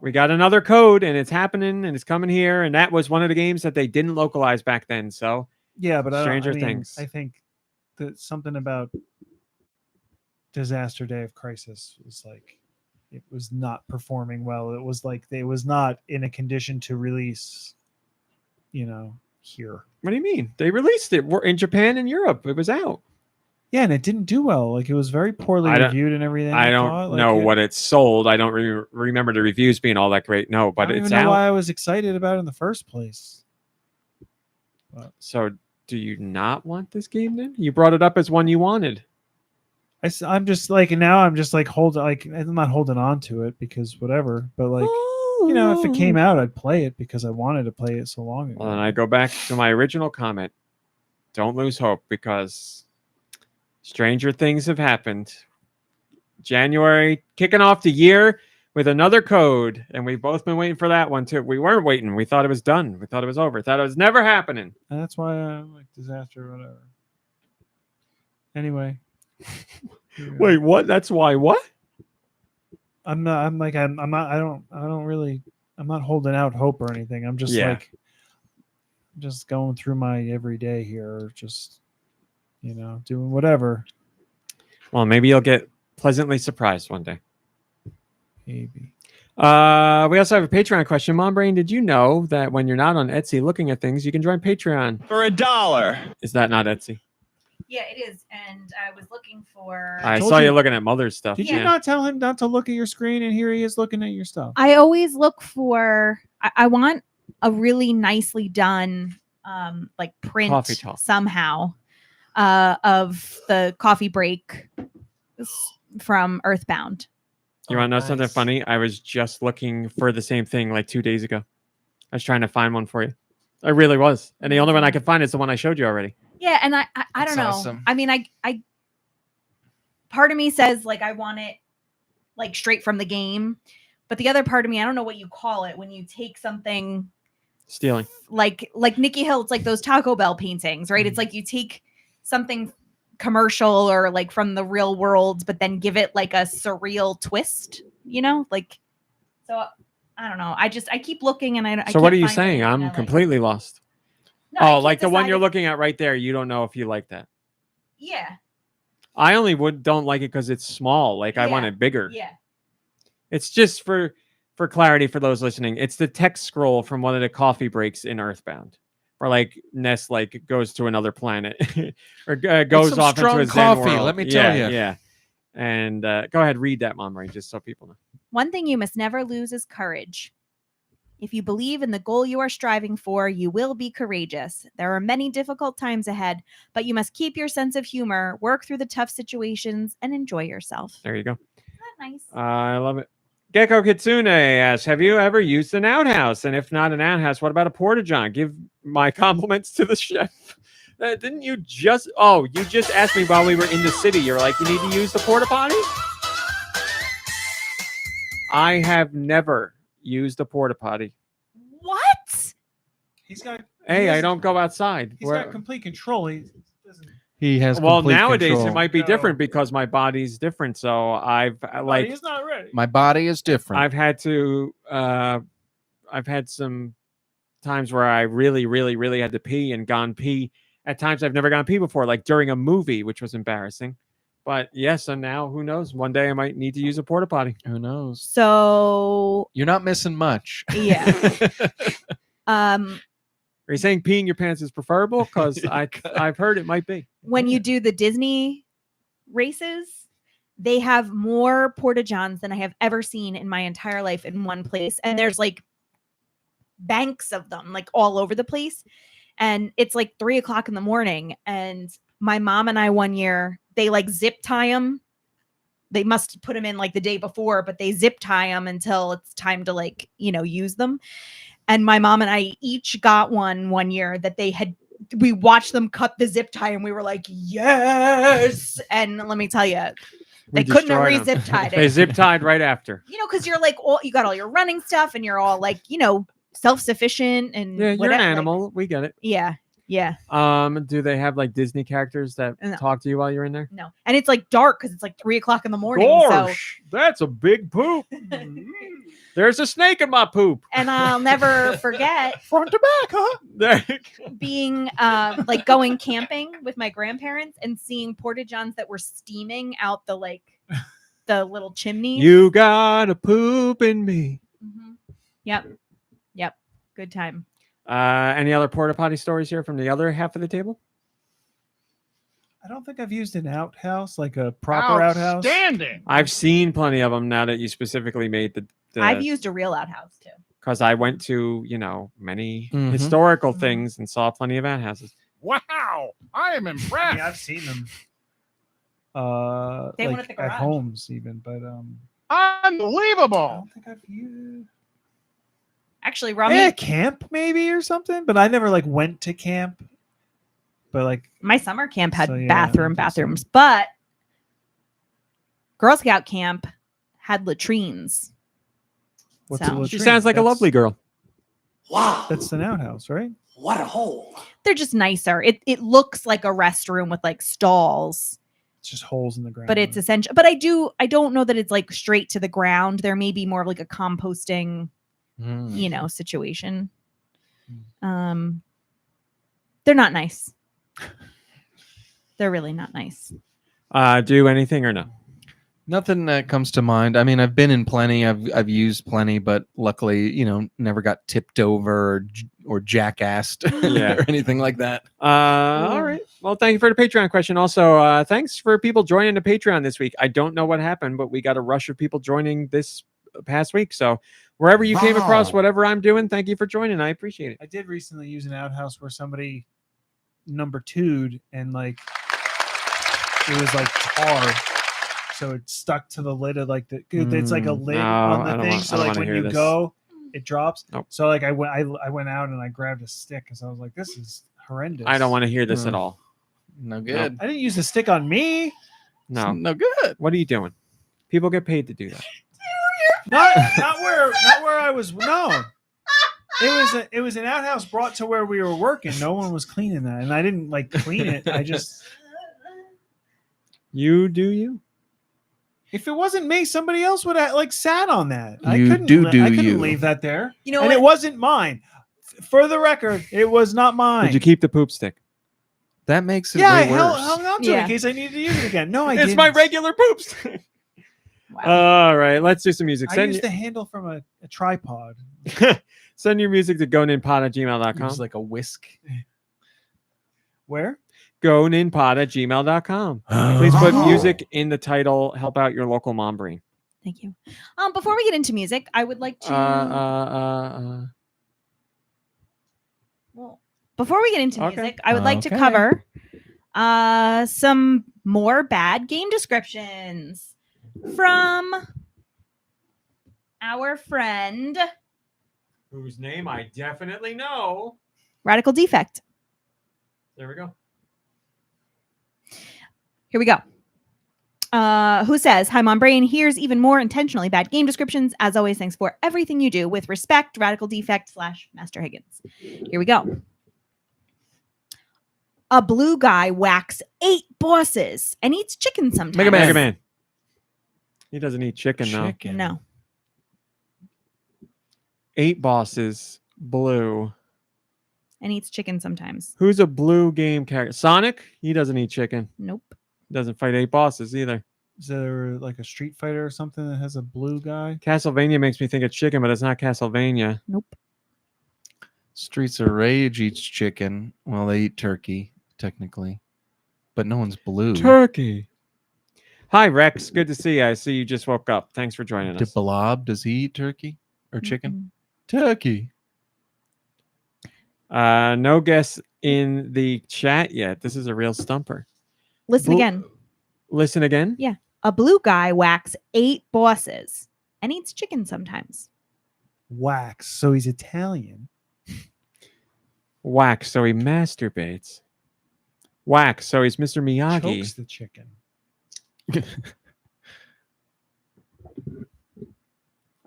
We got another code, and it's happening, and it's coming here, and that was one of the games that they didn't localize back then. So Yeah, but Stranger I mean, Things. I think that something about Disaster Day of Crisis was like it was not performing well. It was like they was not in a condition to release. Here. what do you mean? They released it in Japan and Europe. It was out. Yeah, and it didn't do well. Like it was very poorly I don't- reviewed and everything. I don't thought. Like, know what it sold. I don't remember the reviews being all that great. No, I but don't it's even know out. why I was excited about it in the first place. So do you not want this game then? You brought it up as one you wanted. I'm just like now. I'm just like I'm not holding on to it because whatever. But like if it came out, I'd play it because I wanted to play it so long ago. Well, then I go back to my original comment. Don't lose hope because stranger things have happened. January, kicking off the year with another code, and we've both been waiting for that one too. We weren't waiting. We thought it was done. We thought it was over. Thought it was never happening. And that's why I like Disaster or whatever. Anyway. Wait, what? That's why what? I'm not holding out hope or anything. I'm just just going through my everyday here, just doing whatever. Well, maybe you'll get pleasantly surprised one day. Maybe. We also have a Patreon question. MomBrain, did you know that when you're not on Etsy looking at things, you can join Patreon For $1. Is that not Etsy? Yeah, it is. And I was looking for. I told saw you you- looking at Mother's stuff. Did yeah. you not tell him not to look at your screen? And here he is looking at your stuff. I always look for. I want a really nicely done, like print Coffee talk. somehow, of the coffee break from Earthbound. You want to know something nice. funny? I was just looking for the same thing like 2 days ago. I was trying to find one for you. I really was. And the only one I could find is the one I showed you already. Yeah, and I That's don't know. awesome. I mean, I part of me says like I want it like straight from the game, but the other part of me, I don't know what you call it when you take something Stealing. like Nicky Hill. It's like those Taco Bell paintings, right? It's like you take something commercial or like from the real world, but then give it like a surreal twist, like. So I don't know. I keep looking and I. So can't what are you find saying? anything I'm I like. completely lost. No, I Oh, can't like the one decide you're if- looking at right there. You don't know if you like that. Yeah. I only don't like it because it's small. Like I want Yeah. it bigger. Yeah. It's just for clarity for those listening. It's the text scroll from one of the coffee breaks in Earthbound. or like Ness like goes to another planet or It's goes some off into strong a Zen coffee, world. let me tell Yeah, ya. yeah. And go ahead, read that, MomBrain, just so people know. One thing you must never lose is courage. If you believe in the goal you are striving for, you will be courageous. There are many difficult times ahead, but you must keep your sense of humor, work through the tough situations, and enjoy yourself. There you go. Isn't that nice? I love it. Gecko Kitsune asks, have you ever used an outhouse? And if not an outhouse, what about a porta-john? Give my compliments to the chef. Didn't you just... Oh, you just asked me while we were in the city. You're like, you need to use the porta potty? I have never used a porta potty. What? He's got. Hey, he I has- don't go outside. He's got complete control. He doesn't. He has Well, complete nowadays control. it might be No. different because my body's different. So I've like he's not ready. My body is different. I've had to I've had some times where I really had to pee and gone pee. At times I've never gone pee before, like during a movie, which was embarrassing. But yes, and now who knows? One day I might need to use a porta potty. Who knows? So, You're not missing much. yeah. Are you saying peeing your pants is preferable? Because I've heard it might be. When you do the Disney races, they have more porta-johns than I have ever seen in my entire life in one place. And there's like banks of them, like all over the place. And it's like 3:00 in the morning. And my mom and I one year, they like zip tie them. They must put them in like the day before, but they zip tie them until it's time to like, use them. And my mom and I each got one year that we watched them cut the zip tie and we were like, yes. And let me tell you, they couldn't have destroyed 'em. re-zip tied They it. zip tied right after. Because you're like, you got all your running stuff and you're all like, self-sufficient and Yeah, you're whatever. an like- animal. We get it. yeah. Do they have like Disney characters that No. talk to you while you're in there? No. And it's like dark because it's like 3:00 in the morning. Gosh, that's a big poop. So, There's a snake in my poop. and I'll never forget Front to back, huh? There you go. being like going camping with my grandparents and seeing porta-johns that were steaming out the little chimney. You got a poop in me. Mhm. Yep. Good time. Any other porta potty stories here from the other half of the table? I don't think I've used an outhouse, like a proper outhouse. Outstanding. I've seen plenty of them now that you specifically made the I've used a real outhouse too. because I went to many Mhm. historical Mhm. things and saw plenty of outhouses. Wow. I am I impressed. mean, I've seen them. They have one Like at the at garage. homes even, but I Unbelievable. don't think I've used. Actually, Rami, Yeah, camp maybe or something, but I never went to camp. But my summer camp had So, yeah, bathrooms, but Girl Scout camp had latrines. what's So- a latrine? She sounds like a lovely girl. Wow. That's an outhouse, right? What a hole. They're just nicer. It looks like a restroom with like stalls, It's just holes in the ground. but it's essential. But I don't know that it's like straight to the ground. There may be more of like a composting, Mm. situation. They're not nice. They're really not nice. Do anything or no? Nothing that comes to mind. I mean, I've been in plenty. I've used plenty, but luckily, never got tipped over or jackassed Yeah. or anything like that. All right. Well, thank you for the Patreon question. Also, thanks for people joining the Patreon this week. I don't know what happened, but we got a rush of people joining this past week. So wherever you came across Wow. whatever I'm doing, thank you for joining. I appreciate it. I did recently use an outhouse where somebody number two'd and it was tar, so it stuck to the lid of it's like a lid No, on I the don't thing. want- I So don't when wanna hear you this. go, it drops. Nope. So I went out and I grabbed a stick because I was like, this is horrendous. I don't want to hear this at all. No good. I didn't use the stick on me. No. No good. What are you doing? People get paid to do that. Not where I was. No. It was an outhouse brought to where we were working. No one was cleaning that, and I didn't clean it. I just, You do you. if it wasn't me, somebody else would have sat on that. I You couldn't. do I couldn't you. leave that there. You know and what? it wasn't mine. For the record, it was not mine. Did you keep the poop stick? That makes it Yeah, I way worse. hung on to it Yeah. in case I needed to use it again. No, I It's didn't. my regular poop stick. All right, let's do some music. I Send, used the handle from a tripod. send your music to goninpod@gmail.com. Use like a whisk. Where? goninpod@gmail.com. Please put Oh. music in the title. Help out your local MomBrain. Thank you. Before we get into music, I would like to. Well, before we get into Okay. music, I would like to Okay. cover some more bad game descriptions from our friend Whose name I definitely know. Radical Defect. There we go. Here we go. Who says, "Hi, MomBrain. Here's even more intentionally bad game descriptions. As always, thanks for everything you do. With respect, Radical Defect / Master Higgins." Here we go. A blue guy whacks 8 bosses and eats chicken sometimes. Mega Man. He doesn't eat chicken, though. No. 8 bosses. Blue. And eats chicken sometimes. Who's a blue game character? Sonic? He doesn't eat chicken. Nope. Doesn't fight 8 bosses either. Is there like a Street Fighter or something that has a blue guy? Castlevania makes me think of chicken, but it's not Castlevania. Nope. Streets of Rage eats chicken. Well, they eat turkey, technically. But no one's blue. Turkey. Hi, Rex. Good to see you. I see you just woke up. Thanks for joining us. Blob, does he eat turkey or chicken? Mm-mm. Turkey. No guess in the chat yet. This is a real stumper. Listen again. Listen again? Yeah. A blue guy whacks 8 bosses and eats chicken sometimes. Wax. So he's Italian. Wax, so he masturbates. Wax, so he's Mr. Miyagi. Chokes the chicken.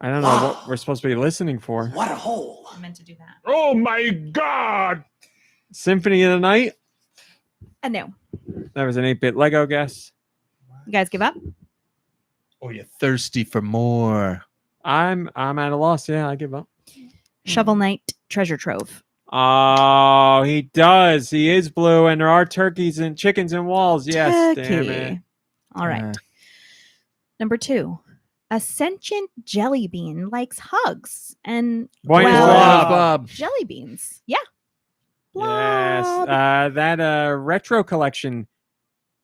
I don't know what we're supposed to be listening for. What a hole. I meant to do that. Oh my God! Symphony of the Night? No. That was an 8-bit Lego guess. You guys give up? Oh, you're thirsty for more. I'm at a loss. Yeah, I give up. Shovel Knight Treasure Trove. Oh, he does. He is blue, and there are turkeys and chickens and walls. Yes, damn it. Turkey. All right. Number 2. A sentient jelly bean likes hugs and Boy is well, love. Bob. jelly beans. Yeah. Yes. Blob. That retro collection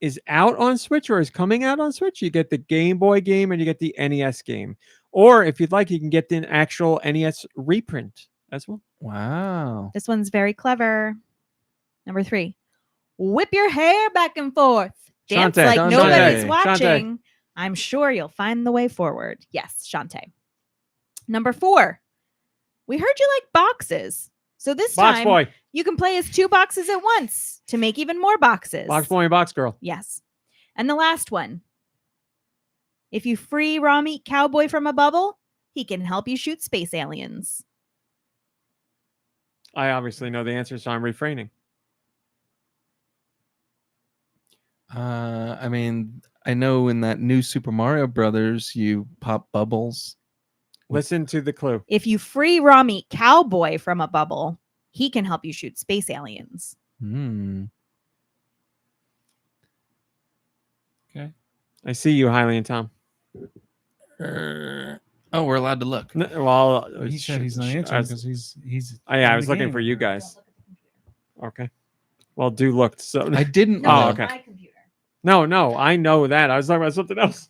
is out on Switch or is coming out on Switch. You get the Game Boy game and you get the NES game. Or if you'd like, you can get the actual NES reprint as well. Wow. This one's very clever. Number 3. Whip your hair back and forth. Dance Shantae. like Shantae. nobody's Shantae. watching. I'm sure you'll find the way forward. Yes, Shantae. Number 4. We heard you like boxes. So this Box time Boy. you can play as 2 boxes at once to make even more boxes. Box Boy and Box Girl. Yes. And the last one. If you free raw meat Cowboy from a bubble, he can help you shoot space aliens. I obviously know the answer, so I'm refraining. I mean, I know in that new Super Mario Brothers, you pop bubbles. Listen to the clue. If you free raw meat Cowboy from a bubble, he can help you shoot space aliens. Hmm. Okay. I see you, Hiley and Tom. Oh, we're allowed to look. Well, He said he's not answering because he's. Oh, yeah, I in was the looking game. for you guys. Okay. Well, do look. So I didn't. Oh, look. okay. My computer. no, I know that. I was talking about something else.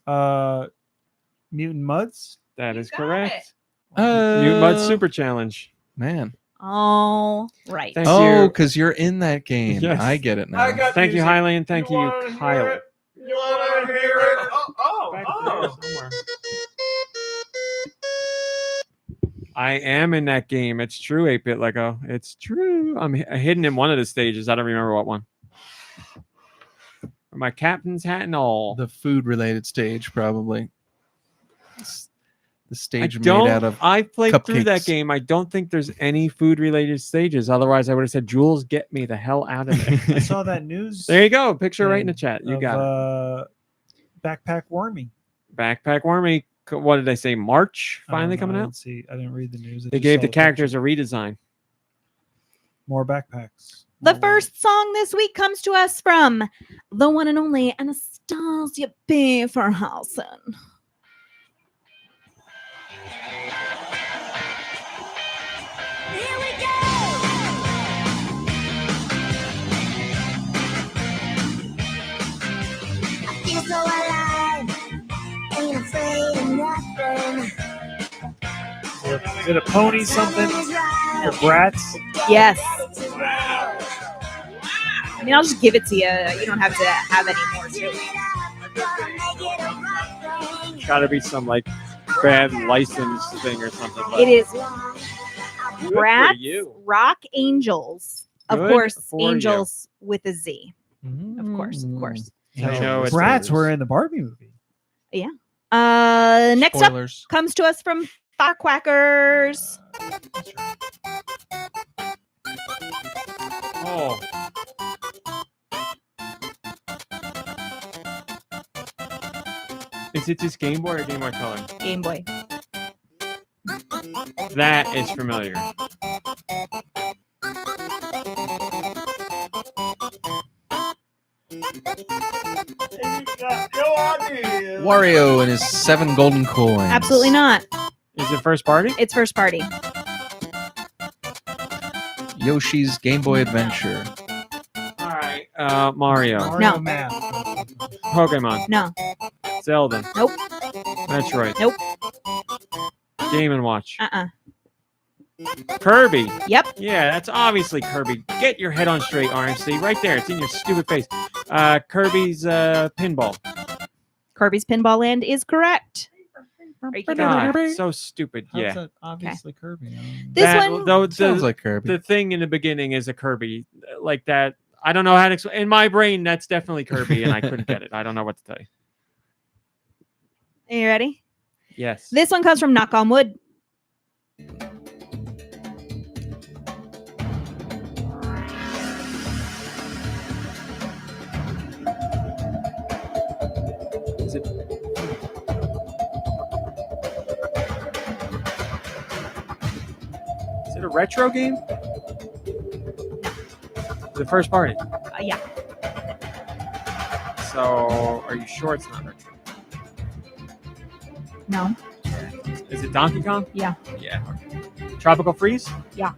Mutant Muds. That You is got correct. Mute Mud Super Challenge. Man. All right. Thank Oh, you. because you're in that game. Yes. I get it now. Thank you, Hiley, and thank you, Kyle. You want to hear it? Back there somewhere. I am in that game. It's true, 8-bit Lego. It's true. I'm hidden in one of the stages. I don't remember what one. My captain's hat and all. The food related stage, probably. The stage made don't. out of. I played through that cupcakes. game. I don't think there's any food-related stages. Otherwise, I would have said, "Jules, get me the hell out of there." I saw that news. There you go. Picture right in the thing chat. You of, got it. Backpack Wormy. Backpack Wormy. What did they say? March I don't finally know, coming I out. didn't see. I didn't read the news. I They just gave saw the picture. characters a redesign. More backpacks. The More- first song this week comes to us from the one and only Anastasia B. Farhausen. Feel so alive, ain't afraid of nothing. Is it a pony something? Or brats? Yes. I mean, I'll just give it to you. You don't have to have any more to it. Got to be some like bad license thing or something. But It is good Bratz for you. Rock Angels. Of Good course, for you. Angels with a Z. Of course. I know it's Brats yours. were in the Barbie movie. Next Spoilers. up comes to us from Firequackers. Oh. Is it just Game Boy or Game Boy Color? Game Boy. That is familiar. No idea. Wario and his 7 golden coins. Absolutely not. Is it first party? It's first party. Yoshi's Game Boy Adventure. All right. Mario. Mario No. Math. Pokemon. No. Zelda. Nope. Metroid. Nope. Game and Watch. Kirby. Yep. Yeah, that's obviously Kirby. Get your head on straight, RMC. Right there. It's in your stupid face. Kirby's Pinball. Kirby's Pinball Land is correct. Are you keeping God, track? so stupid. How's Yeah. that obviously Kirby? This That- one, though, Sounds like Kirby. the thing in the beginning is a Kirby. Like that. I don't know how to explain. In my brain, that's definitely Kirby, and I couldn't get it. I don't know what to tell you. are you ready? Yes. This one comes from Knock on Wood. Is it? Is it a retro game? The first party. Yeah. So, are you sure it's not retro? No. Is it Donkey Kong? Yeah. Yeah. Okay. Tropical Freeze? That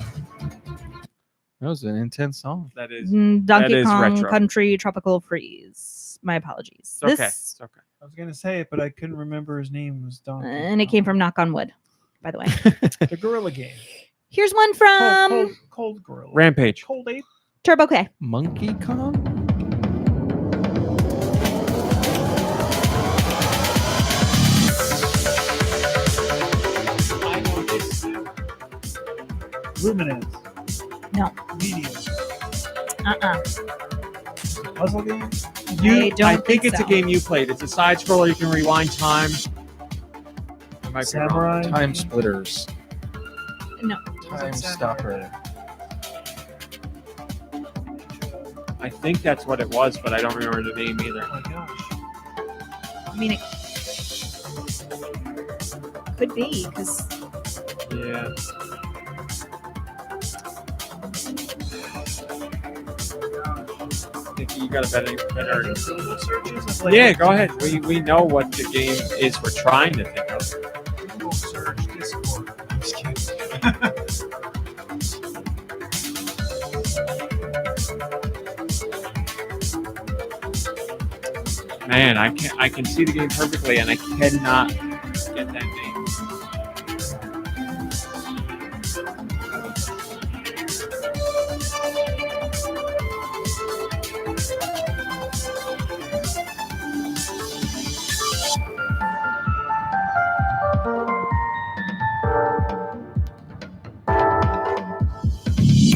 was an intense song. That is. Donkey is Kong retro. Country Tropical Freeze. My apologies. It's okay. This, It's okay. I was gonna say it, but I couldn't remember his name. Was Donkey? and it came from Knock on Wood, by the way. the Gorilla Game. Here's one from Cold Gorilla. Rampage. Cold Ape. Turbo K. Monkey Kong? I know this. Luminance. No. Medium. Puzzle game. I don't think think it's so. a game you played. It's a side scroller. You can rewind time. I might be wrong. Samurai. Time Splitters. No. Time Stopper. I think that's what it was, but I don't remember the name either. Oh my gosh. I mean, it could be because Yeah. Nicky, you got a better. Google searches. Like, Yeah, go ahead. We know what the game is we're trying to think of. Google search Discord. I'm just kidding. Man, I can see the game perfectly, and I cannot get that name.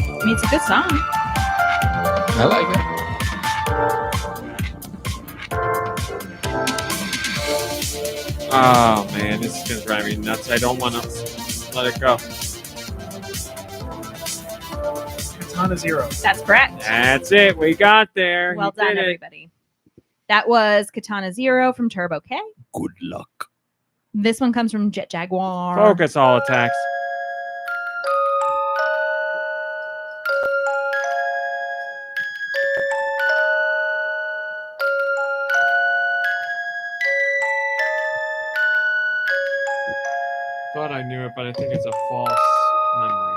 I mean, it's a good song. I like it. Oh man, this is gonna drive me nuts. I don't want to let it go. Katana Zero. That's correct. That's it. We got there. Well You did done, it. everybody. That was Katana Zero from Turbo K. Good luck. This one comes from Jet Jaguar. Focus all attacks. thought I knew it, but I think it's a false memory.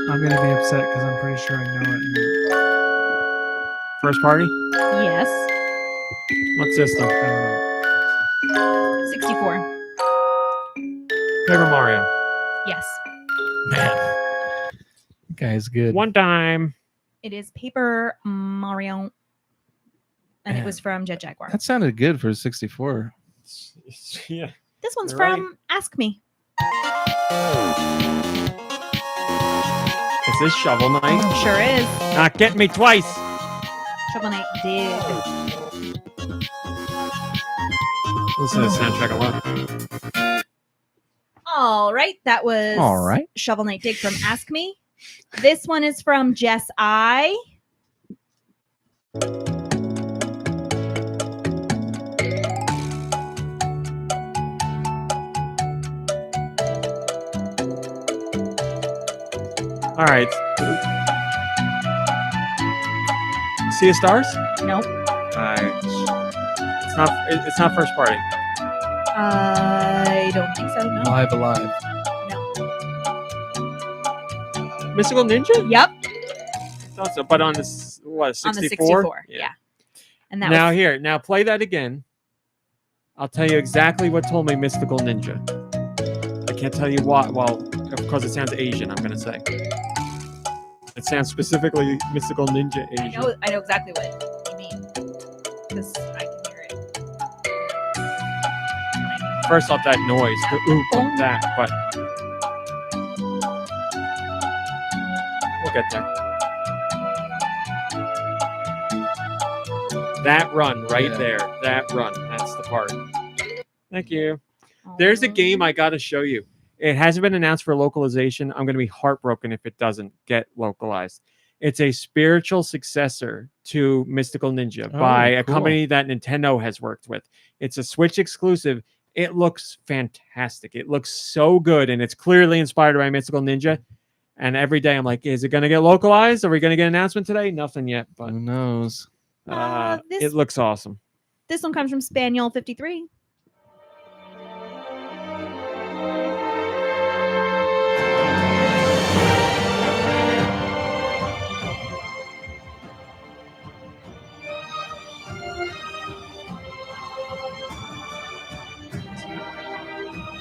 I'm gonna be upset because I'm pretty sure I know it. First party? Yes. What system? 64. Paper Mario. Yes. That guy's good. One time. It is Paper Mario. And it was from Jet Jaguar. That sounded good for 64. Yeah. This one's You're from Ask Me. Is this Shovel Knight? Sure is. Not get me twice. Shovel Knight did. Listen to the soundtrack alone. All right. That was All right. Shovel Knight Dig from Ask Me. This one is from Jess I. All right. Sea of Stars? Nope. It's not first party. I don't think so. No. Live Alive. Mystical Ninja? Yep. I thought so, but on this what 64? On the 64. Yeah. And that Now was here, now play that again. I'll tell you exactly what told me Mystical Ninja. I can't tell you what. Well, because it sounds Asian, I'm gonna say. It sounds specifically Mystical Ninja Asian. I know exactly what you mean. Because I can hear it. First off, that noise, the oop of that, but we'll get there. That run right there, that run, that's the part. Thank you. There's a game I got to show you. It hasn't been announced for localization. I'm going to be heartbroken if it doesn't get localized. It's a spiritual successor to Mystical Ninja by a company that Nintendo has worked with. It's a Switch exclusive. It looks fantastic. It looks so good, and it's clearly inspired by Mystical Ninja. And every day I'm like, is it going to get localized? Are we going to get an announcement today? Nothing yet, but Who knows? it looks awesome. This one comes from Spaniel 53.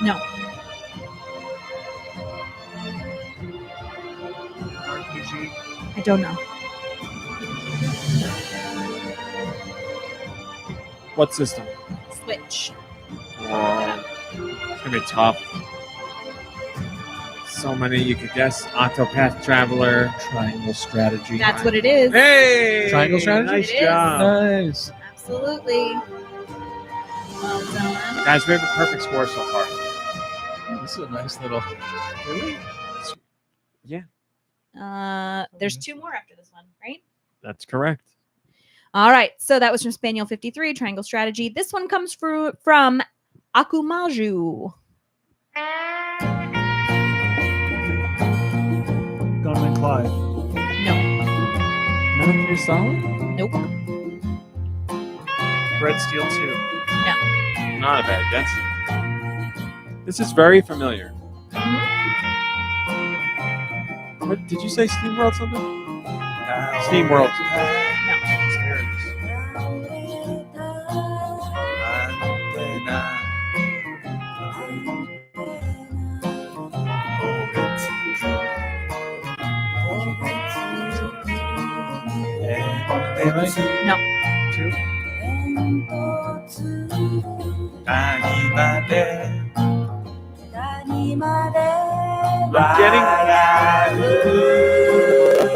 No. RPG. I don't know. What system? Switch. Whoa. It's gonna be tough. So many you could guess. Octopath Traveler. Triangle Strategy. That's what it is. Hey! Triangle Strategy? Nice It is. job. Nice. Absolutely. Well done. Guys, we have a perfect score so far. This is a nice little. Really? Yeah, There's two more after this one, right? that's correct. All right. So that was from Spaniel 53, Triangle Strategy. This one comes from Akumaju. Gunman Clyde. No. Metal Gear Solid? Nope. Red Steel 2. Not a bad guess. This is very familiar. What did you say? SteamWorld something? SteamWorld. No. I'm getting.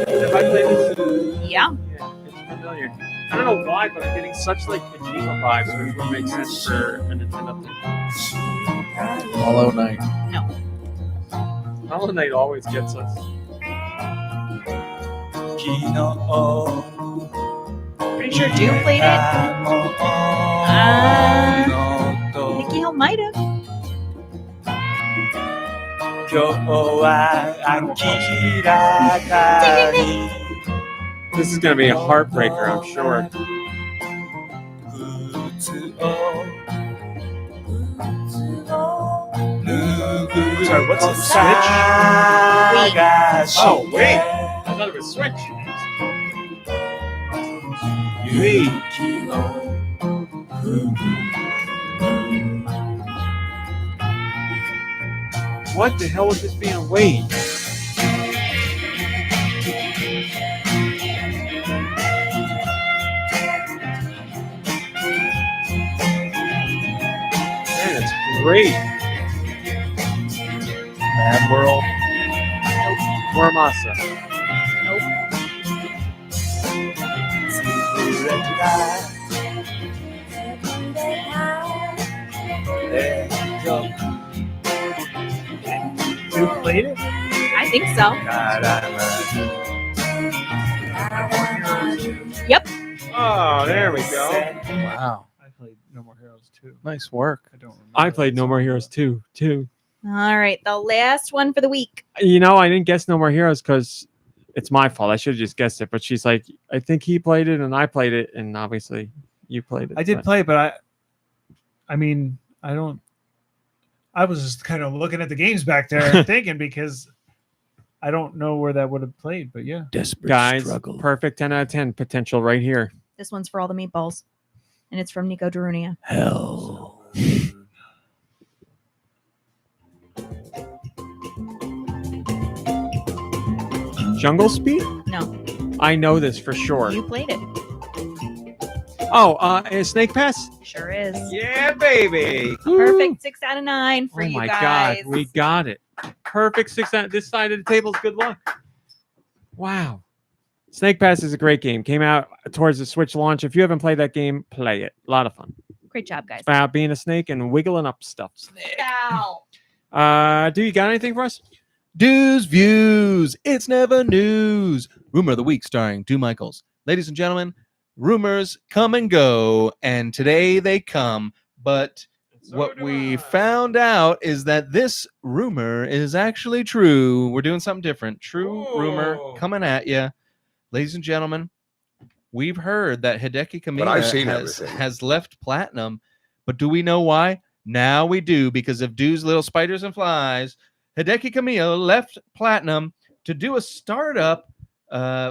If I play this, Yeah. it's familiar. I don't know why, but I'm getting such like Kojima vibes, which would make sense for a Nintendo thing. Hollow Knight. Hollow Knight always gets us. Pretty sure Doom played it. Nicky Hill might have. This is going to be a heartbreaker, I'm sure. Sorry, what's a Switch? Oh, wait. I thought it was Switch. What the hell would this be on Wait? Man, it's great. Mad World. Muramasa. You played it? I think so. Yep. Oh, there we go. Wow. I played No More Heroes 2. Nice work. I don't remember. I played that No More song. Heroes 2, too. All right, the last one for the week. You know, I didn't guess No More Heroes because it's my fault. I should have just guessed it. But she's like, I think he played it and I played it. And obviously you played it. I did but- play, but I mean, I don't. I was just kind of looking at the games back there and thinking because I don't know where that would have played. But yeah, Desperate Guys, struggle. perfect 10 out of 10 potential right here. This one's for all the meatballs, and it's from Nico Darunia. Hell. Jungle Speed? No, I know this for sure. you played it. Oh, Snake Pass? Sure is. Yeah, baby. Perfect 6 out of 9 for Oh you my guys. God, we got it. Perfect 6 out. This side of the table is good luck. Wow. Snake Pass is a great game. Came out towards the Switch launch. If you haven't played that game, play it. A lot of fun. Great job, guys. It's about being a snake and wiggling up stuff. Ow. Do you got anything for us? Deux Views. It's never news. Rumor of the week starring Deux Michaels. Ladies and gentlemen, rumors come and go, and today they come. But what we found out is that this rumor is actually true. We're doing something different. True rumor Oh. coming at you. Ladies and gentlemen, we've heard that Hideki But I've Kamiya seen everything. has left Platinum. But do we know why? Now we do, because of Deux Little Spiders and Flies. Hideki Kamiya left Platinum to do a startup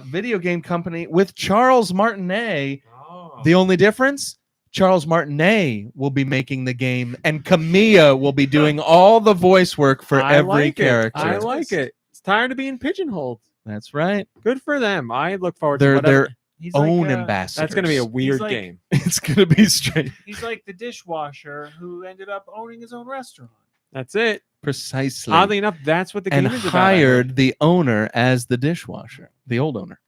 video game company with Charles Martinet. Oh. The only difference? Charles Martinet will be making the game, and Kamiya will be doing all the voice work for I every like it. character. I like it. It's tired of being pigeonholed. That's right. Good for them. I look forward to They're whatever. their he's own like, ambassadors. That's going to be a weird like- game. It's going to be straight. He's like the dishwasher who ended up owning his own restaurant. That's it. Precisely. Oddly enough, that's what the game And is about. I heard. hired the owner as the dishwasher, the old owner.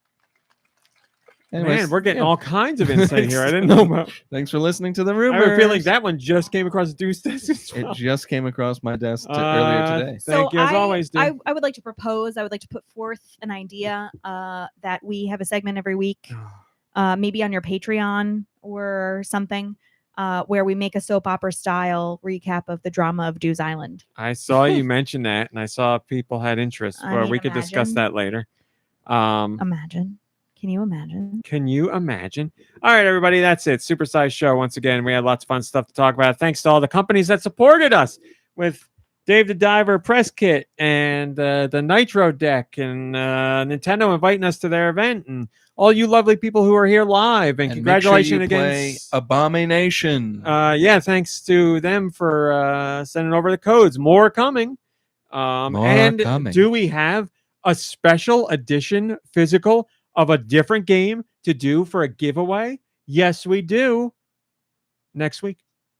Anyways, Man, we're getting yeah. all kinds of insight here. I didn't know about. Thanks for listening to the I rumors. have a feeling that one just came across Deuce desk as It well. just came across my desk earlier today. Thank you, as always, dude. I would like to propose, I would like to put forth an idea that we have a segment every week, maybe on your Patreon or something, where we make a soap opera style recap of the drama of Deux Island. I saw you mention that, and I saw people had interest. I Well, mean, we could discuss imagine. that later. Imagine. Can you imagine? Can you imagine? All right, everybody, that's it. Supersized show. Once again, we had lots of fun stuff to talk about. Thanks to all the companies that supported us with Dave the Diver press kit and the Nitro deck and Nintendo inviting us to their event and all you lovely people who are here live. And, And congratulations make sure you again. play Abomination. Yeah, thanks to them for sending over the codes. More coming. More and coming. do we have a special edition physical of a different game to do for a giveaway? Yes, we do. Next week.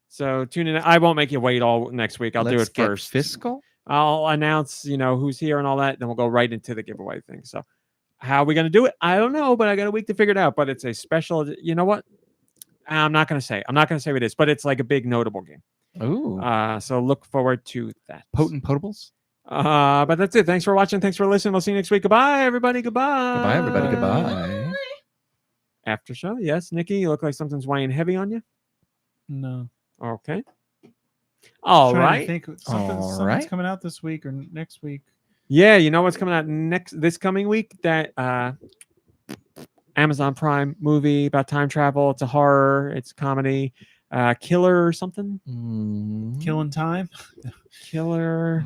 So tune in. I won't make you wait all next week. I'll do Let's it get first. Fiscal? I'll announce, who's here and all that. Then we'll go right into the giveaway thing. So how are we going to do it? I don't know, but I got a week to figure it out. But it's a special, you know what? I'm not going to say. I'm not going to say what it is, but it's like a big notable game. Ooh. So look forward to that. Potent Potables? But that's it. Thanks for watching. Thanks for listening. We'll see you next week. Goodbye, everybody. Goodbye. Goodbye, everybody. Goodbye. After show. Yes, Nicky, you look like something's weighing heavy on you. No. Okay. All Trying to right. think All something's right. coming out this week or next week. Yeah, you know what's coming out this coming week? That Amazon Prime movie about time travel. It's a horror. It's a comedy. Killer or something. Mm. Killing Time. Killer.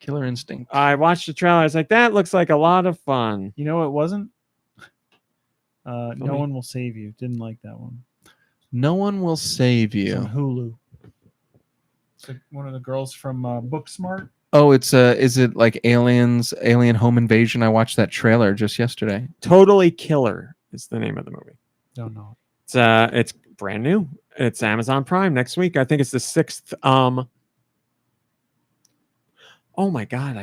Killer Instinct. I watched the trailer. I was like, that looks like a lot of fun. You know what wasn't? No me. One Will Save You. Didn't like that one. No One Will Save It's on You. Hulu. It's like one of the girls from Booksmart. Oh, it's is it like Aliens, Alien Home Invasion? I watched that trailer just yesterday. Totally Killer is the name of the movie. Don't know. It's brand new. It's Amazon Prime next week. I think it's the 6th. Oh my God,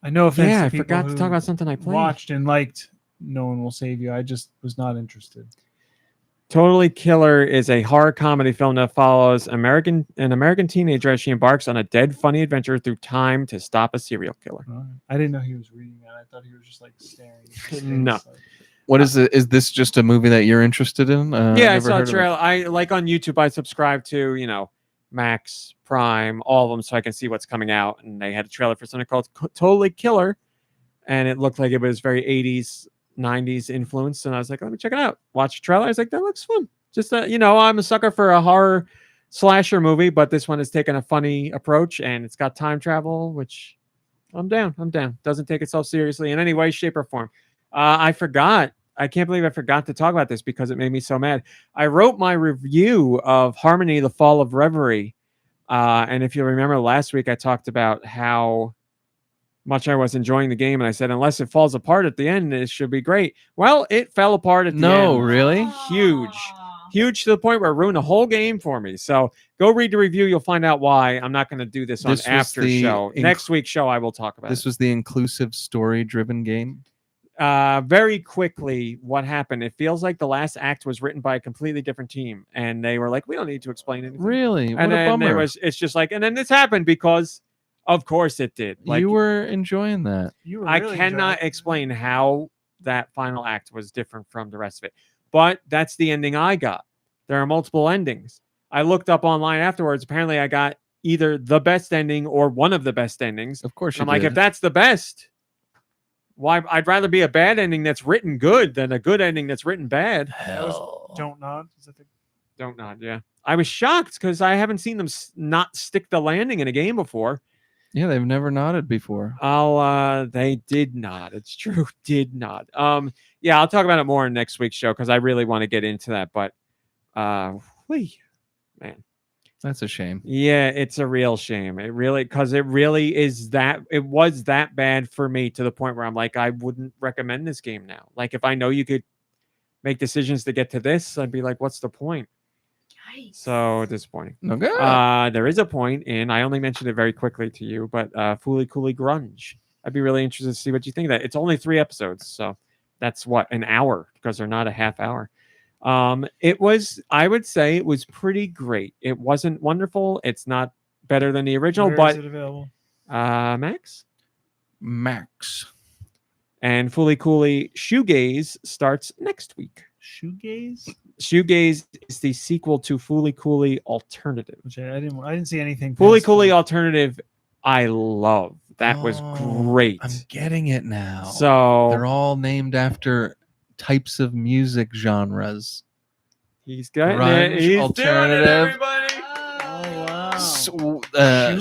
I know offense Yeah, to I people forgot to who talk about something I played. watched and liked No One Will Save You. I just was not interested. Totally Killer is a horror comedy film that follows an American teenager as she embarks on a dead funny adventure through time to stop a serial killer. All right. I didn't know he was reading that. I thought he was just like staring. At space, No. like- What is it? Is this just a movie that you're interested in? Yeah, I never saw a heard of it. trailer. I like on YouTube. I subscribe to Max, Prime, all of them, so I can see what's coming out. And they had a trailer for something called Totally Killer, and it looked like it was very 80s, 90s influence. And I was like, let me check it out. Watch the trailer. I was like, that looks fun. Just I'm a sucker for a horror slasher movie, but this one has taken a funny approach, and it's got time travel, which I'm down. Doesn't take itself seriously in any way, shape, or form. I forgot. I can't believe I forgot to talk about this because it made me so mad. I wrote my review of Harmony: The Fall of Reverie, and if you remember last week, I talked about how much I was enjoying the game, and I said, unless it falls apart at the end, it should be great. Well, it fell apart at the end. No, really? Huge to the point where it ruined the whole game for me. So go read the review. You'll find out why. I'm not going to do this on This was after the show. Next week's show, I will talk about This it. was the inclusive story-driven game. Very quickly, what happened? It feels like the last act was written by a completely different team, and they were like, "We don't need to explain anything." Really? What And a then bummer. it's just like, and then this happened because, of course, it did. Like, You were enjoying that. You were I really cannot enjoying it. explain how that final act was different from the rest of it, but that's the ending I got. There are multiple endings. I looked up online afterwards. Apparently, I got either the best ending or one of the best endings. Of course, And you I'm like, did. if that's the best, why? I'd rather be a bad ending that's written good than a good ending that's written bad. Don't nod. Is that the Don't nod. Yeah, I was shocked because I haven't seen them not stick the landing in a game before. Yeah, they've never nodded before. They did not. It's true, did not. Yeah, I'll talk about it more in next week's show because I really want to get into that. But, man, That's a shame. yeah, it's a real shame. It really, because it really is that. It was that bad for me to the point where I'm like, I wouldn't recommend this game now. Like, if I know you could make decisions to get to this, I'd be like, what's the point? Yikes. So disappointing. Okay. There is a point in, I only mentioned it very quickly to you, but Fooly Cooly Grunge. I'd be really interested to see what you think of that. It's only 3 episodes, so that's an hour because they're not a half hour. It was, I would say it was pretty great. It wasn't wonderful. It's not better than the original, Where but is it available? Max Max. and Fooly Cooly Shoegaze starts next week. Shoegaze, Shoegaze is the sequel to Fooly Cooly Alternative. which I didn't see anything. Fooly past Cooly the- Alternative, I love. That was Oh, great. I'm getting it now. So they're all named after types of music genres. he's got Grunge, it. He's alternative. doing it, everybody. Oh wow. Shoegaze.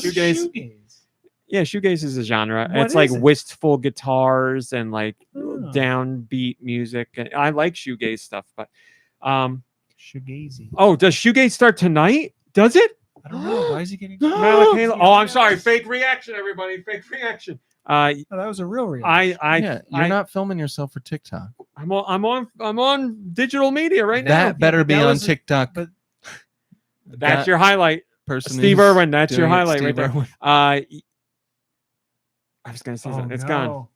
Shoegaze. Yeah, shoegaze is a genre. What It's like is it? wistful guitars and like Oh. downbeat music. And I like shoegaze stuff, but Shoegazy. oh, does shoegaze start tonight? Does it? I don't know. Why is he getting? Malakayla? Oh, I'm sorry. Fake reaction, everybody. Fake reaction. Oh, that was a real reaction. Yeah, you're not filming yourself for TikTok. I'm on digital media right now. That better be that on was a- TikTok. but- That's that your highlight. person Steve who's Irwin, that's your doing it, highlight right Steve there. Irwin. I was gonna say Oh, something. It's gone. no.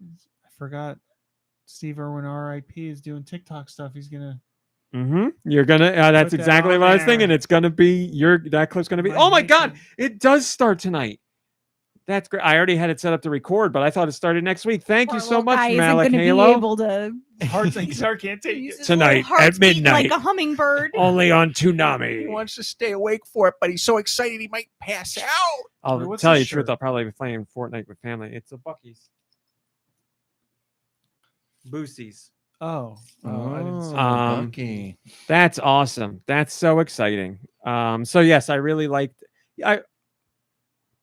I forgot. Steve Irwin, R.I.P. is doing TikTok stuff. He's gonna. You're gonna. That's Put that exactly on what I was there. thinking. It's gonna be that clip's gonna be. Might Oh my make god! him- It does start tonight. That's great. I already had it set up to record, but I thought it started next week. Thank you so much, Guy isn't going to be Malakayla. able to Hearts and guitar can't take use it. his Tonight little hearts at beat midnight. like a hummingbird. Only on Toonami. wants to stay awake for it, but he's so excited he might pass out. I'll Wait, what's tell his you the truth. shirt? I'll probably be playing Fortnite with family. It's a Bucky's. Boosies. Oh, I didn't see. Bucky. That's awesome. That's so exciting. So yes, I really liked.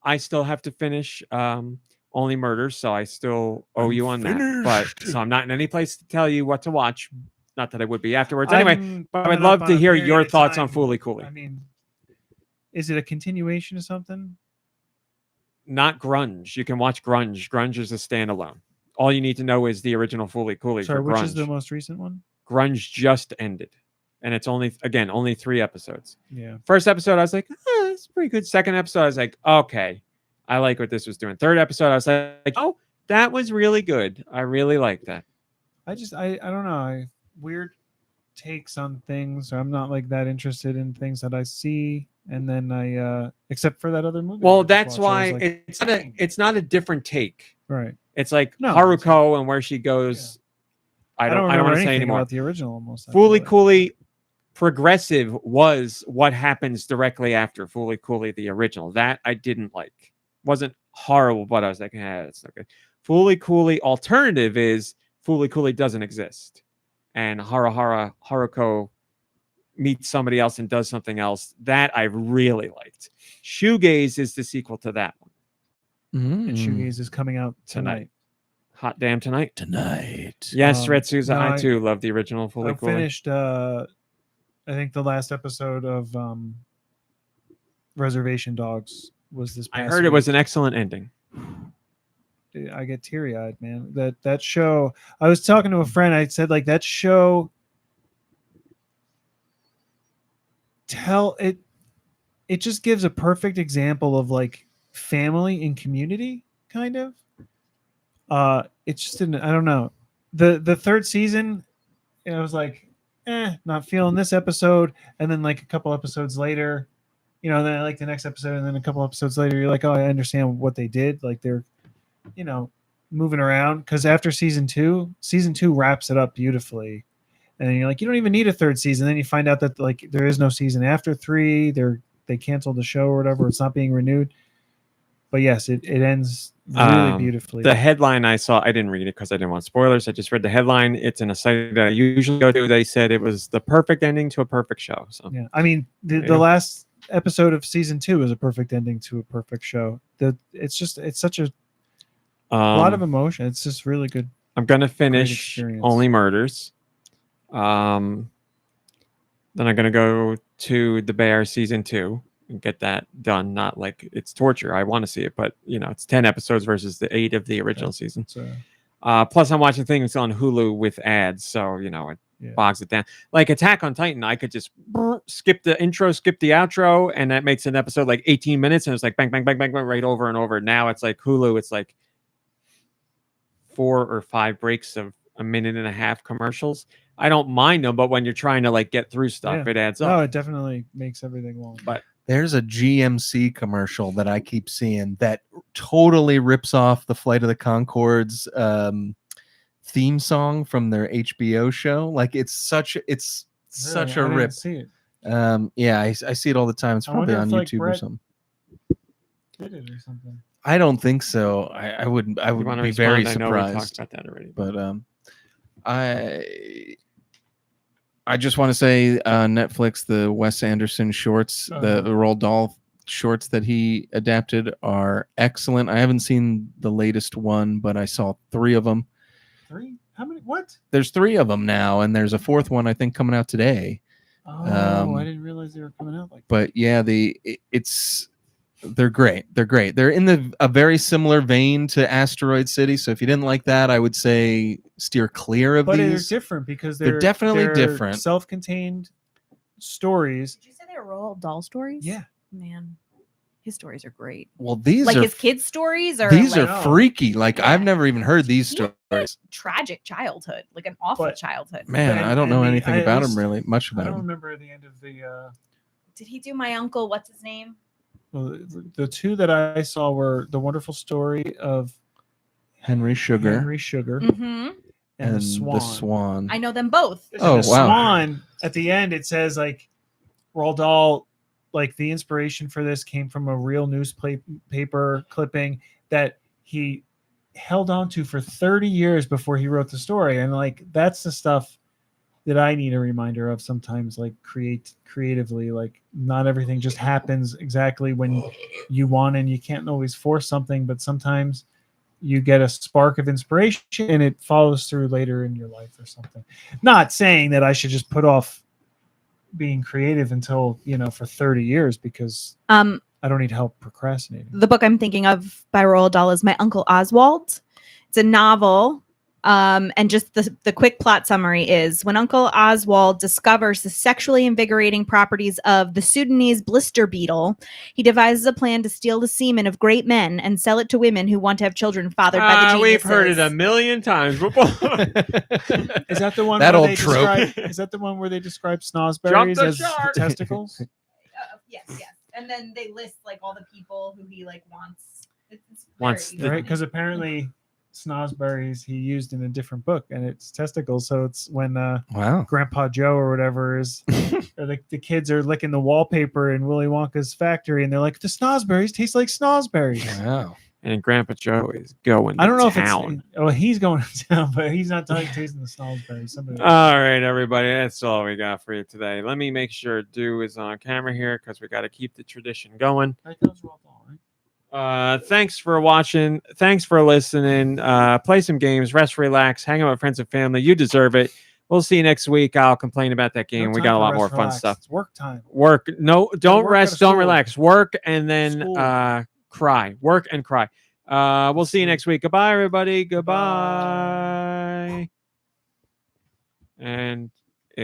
I still have to finish Only Murders, so I still owe you on that. But so I'm not in any place to tell you what to watch. Not that I would be afterwards. Anyway, I would love to hear your thoughts on Fooly Cooly. I mean, is it a continuation of something? Not Grunge. You can watch Grunge. Grunge is a standalone. All you need to know is the original Fooly Cooly. Sorry, for which Grunge. is the most recent one? Grunge just ended, and it's only 3 episodes. Yeah. First episode, I was like, it's pretty good. Second episode, I was like, okay, I like what this was doing. Third episode, I was like, oh, that was really good. I really like that. I don't know. Weird takes on things. I'm not like that interested in things that I see, and then I except for that other movie. Well, that's why it's not a different take. Right. It's like Haruko and where she goes. I don't want to say anymore. About the original almost. Fooly Cooly progressive was what happens directly after Fooly Cooly the original. That I didn't like. Wasn't horrible, but I was like, it's not good. Fooly Cooly alternative is Fooly Cooly doesn't exist, and Haruko meets somebody else and does something else. That I really liked. Shoegaze is the sequel to that one. And Shoegaze is coming out tonight. Hot damn tonight. Tonight. Yes, Retsuza, I too love the original Fooly Cooly. I finished I think the last episode of Reservation Dogs was this past I heard it was an excellent ending. I get teary-eyed, man. That show, I was talking to a friend, I said like that show it just gives a perfect example of like family and community kind of. It just didn't, I don't know. The third season, I was like, not feeling this episode. And then like a couple episodes later, then I like the next episode, and then a couple episodes later, you're like, oh, I understand what they did. Like they're, moving around. Because after season two wraps it up beautifully. And then you're like, you don't even need a third season. Then you find out that like there is no season after 3. They canceled the show or whatever. It's not being renewed. But yes, it ends really beautifully. The headline I saw, I didn't read it because I didn't want spoilers. I just read the headline. It's in a site that I usually go to. They said it was the perfect ending to a perfect show. So yeah, I mean the last episode of season 2 is a perfect ending to a perfect show. It's such a lot of emotion. It's just really good. I'm gonna finish Only Murders. Then I'm gonna go to The Bear season 2 and get that done. Not like it's torture. I want to see it, but it's 10 episodes versus the 8 of the original season. Plus, I'm watching things on Hulu with ads, so it bogs it down. Like Attack on Titan, I could just skip the intro, skip the outro, and that makes an episode like 18 minutes, and it's like bang, bang, bang, bang, bang, right over and over. Now it's like Hulu, it's like 4 or 5 breaks of a minute and a half commercials. I don't mind them, but when you're trying to like get through stuff, it adds up. No, it definitely makes everything long. But there's a GMC commercial that I keep seeing that totally rips off the Flight of the Conchords theme song from their HBO show. Like it's such a rip. See it. I see it all the time. It's probably on YouTube or something. Did it or something? I don't think so. I would be very surprised. I know we talked about that already. But I just want to say Netflix, the Wes Anderson shorts, the Roald Dahl shorts that he adapted are excellent. I haven't seen the latest one, but I saw 3 of them. 3? How many? What? There's 3 of them now, and there's a 4th one I think coming out today. Oh, I didn't realize they were coming out like that. But yeah, they're great. They're great. They're in a very similar vein to Asteroid City. So if you didn't like that, I would say steer clear of these. But they're different because they're definitely different. Self-contained stories. Did you say they were Roald Dahl stories? Yeah. Man, his stories are great. Well, these like are his kids' stories, or these like, are freaky. Like I've never even heard these stories. Tragic childhood, like an awful childhood. Man, I don't know anything about him really much about him. I don't remember the end of the. Did he do My Uncle? What's his name? Well, the 2 that I saw were The Wonderful Story of Henry Sugar, Mm-hmm. and The Swan. I know them both. Oh, the wow. Swan, at the end, it says like Roald Dahl, like the inspiration for this came from a real newspaper clipping that he held on to for 30 years before he wrote the story. And like, that's the stuff that I need a reminder of sometimes, like creatively. Like not everything just happens exactly when you want, and you can't always force something, but sometimes you get a spark of inspiration and it follows through later in your life or something. Not saying that I should just put off being creative until, for 30 years, because I don't need help procrastinating. The book I'm thinking of by Roald Dahl is My Uncle Oswald. It's a novel. And just the quick plot summary is when Uncle Oswald discovers the sexually invigorating properties of the Sudanese blister beetle, he devises a plan to steal the semen of great men and sell it to women who want to have children fathered by the geniuses. We've heard it a million times before. Is that the one? That where old they trope. Is that the one where they describe snozzberries the as shark. testicles? Yes. And then they list like all the people who he like wants. Wants very the- Right? Because apparently snozzberries he used in a different book, and it's testicles. So it's when Wow. Grandpa Joe or whatever is, or the kids are licking the wallpaper in Willy Wonka's factory, and they're like, the snozzberries taste like snozzberries. Wow. And Grandpa Joe is going to I don't know town. if it's. Oh, he's going to town, but he's not tasting the snozzberries. Somebody. All right, everybody. That's all we got for you today. Let me make sure Deux is on camera here because we got to keep the tradition going. Thanks for watching. Thanks for listening. Play some games, rest, relax, hang out with friends and family. You deserve it. We'll see you next week. I'll complain about that game. No We time got a for lot rest, more fun relax. stuff. It's work time. Work. No, don't work, rest. gotta Don't school. relax. Work and then School. cry. Work and cry. We'll see you next week. Goodbye, everybody. Goodbye. Goodbye. And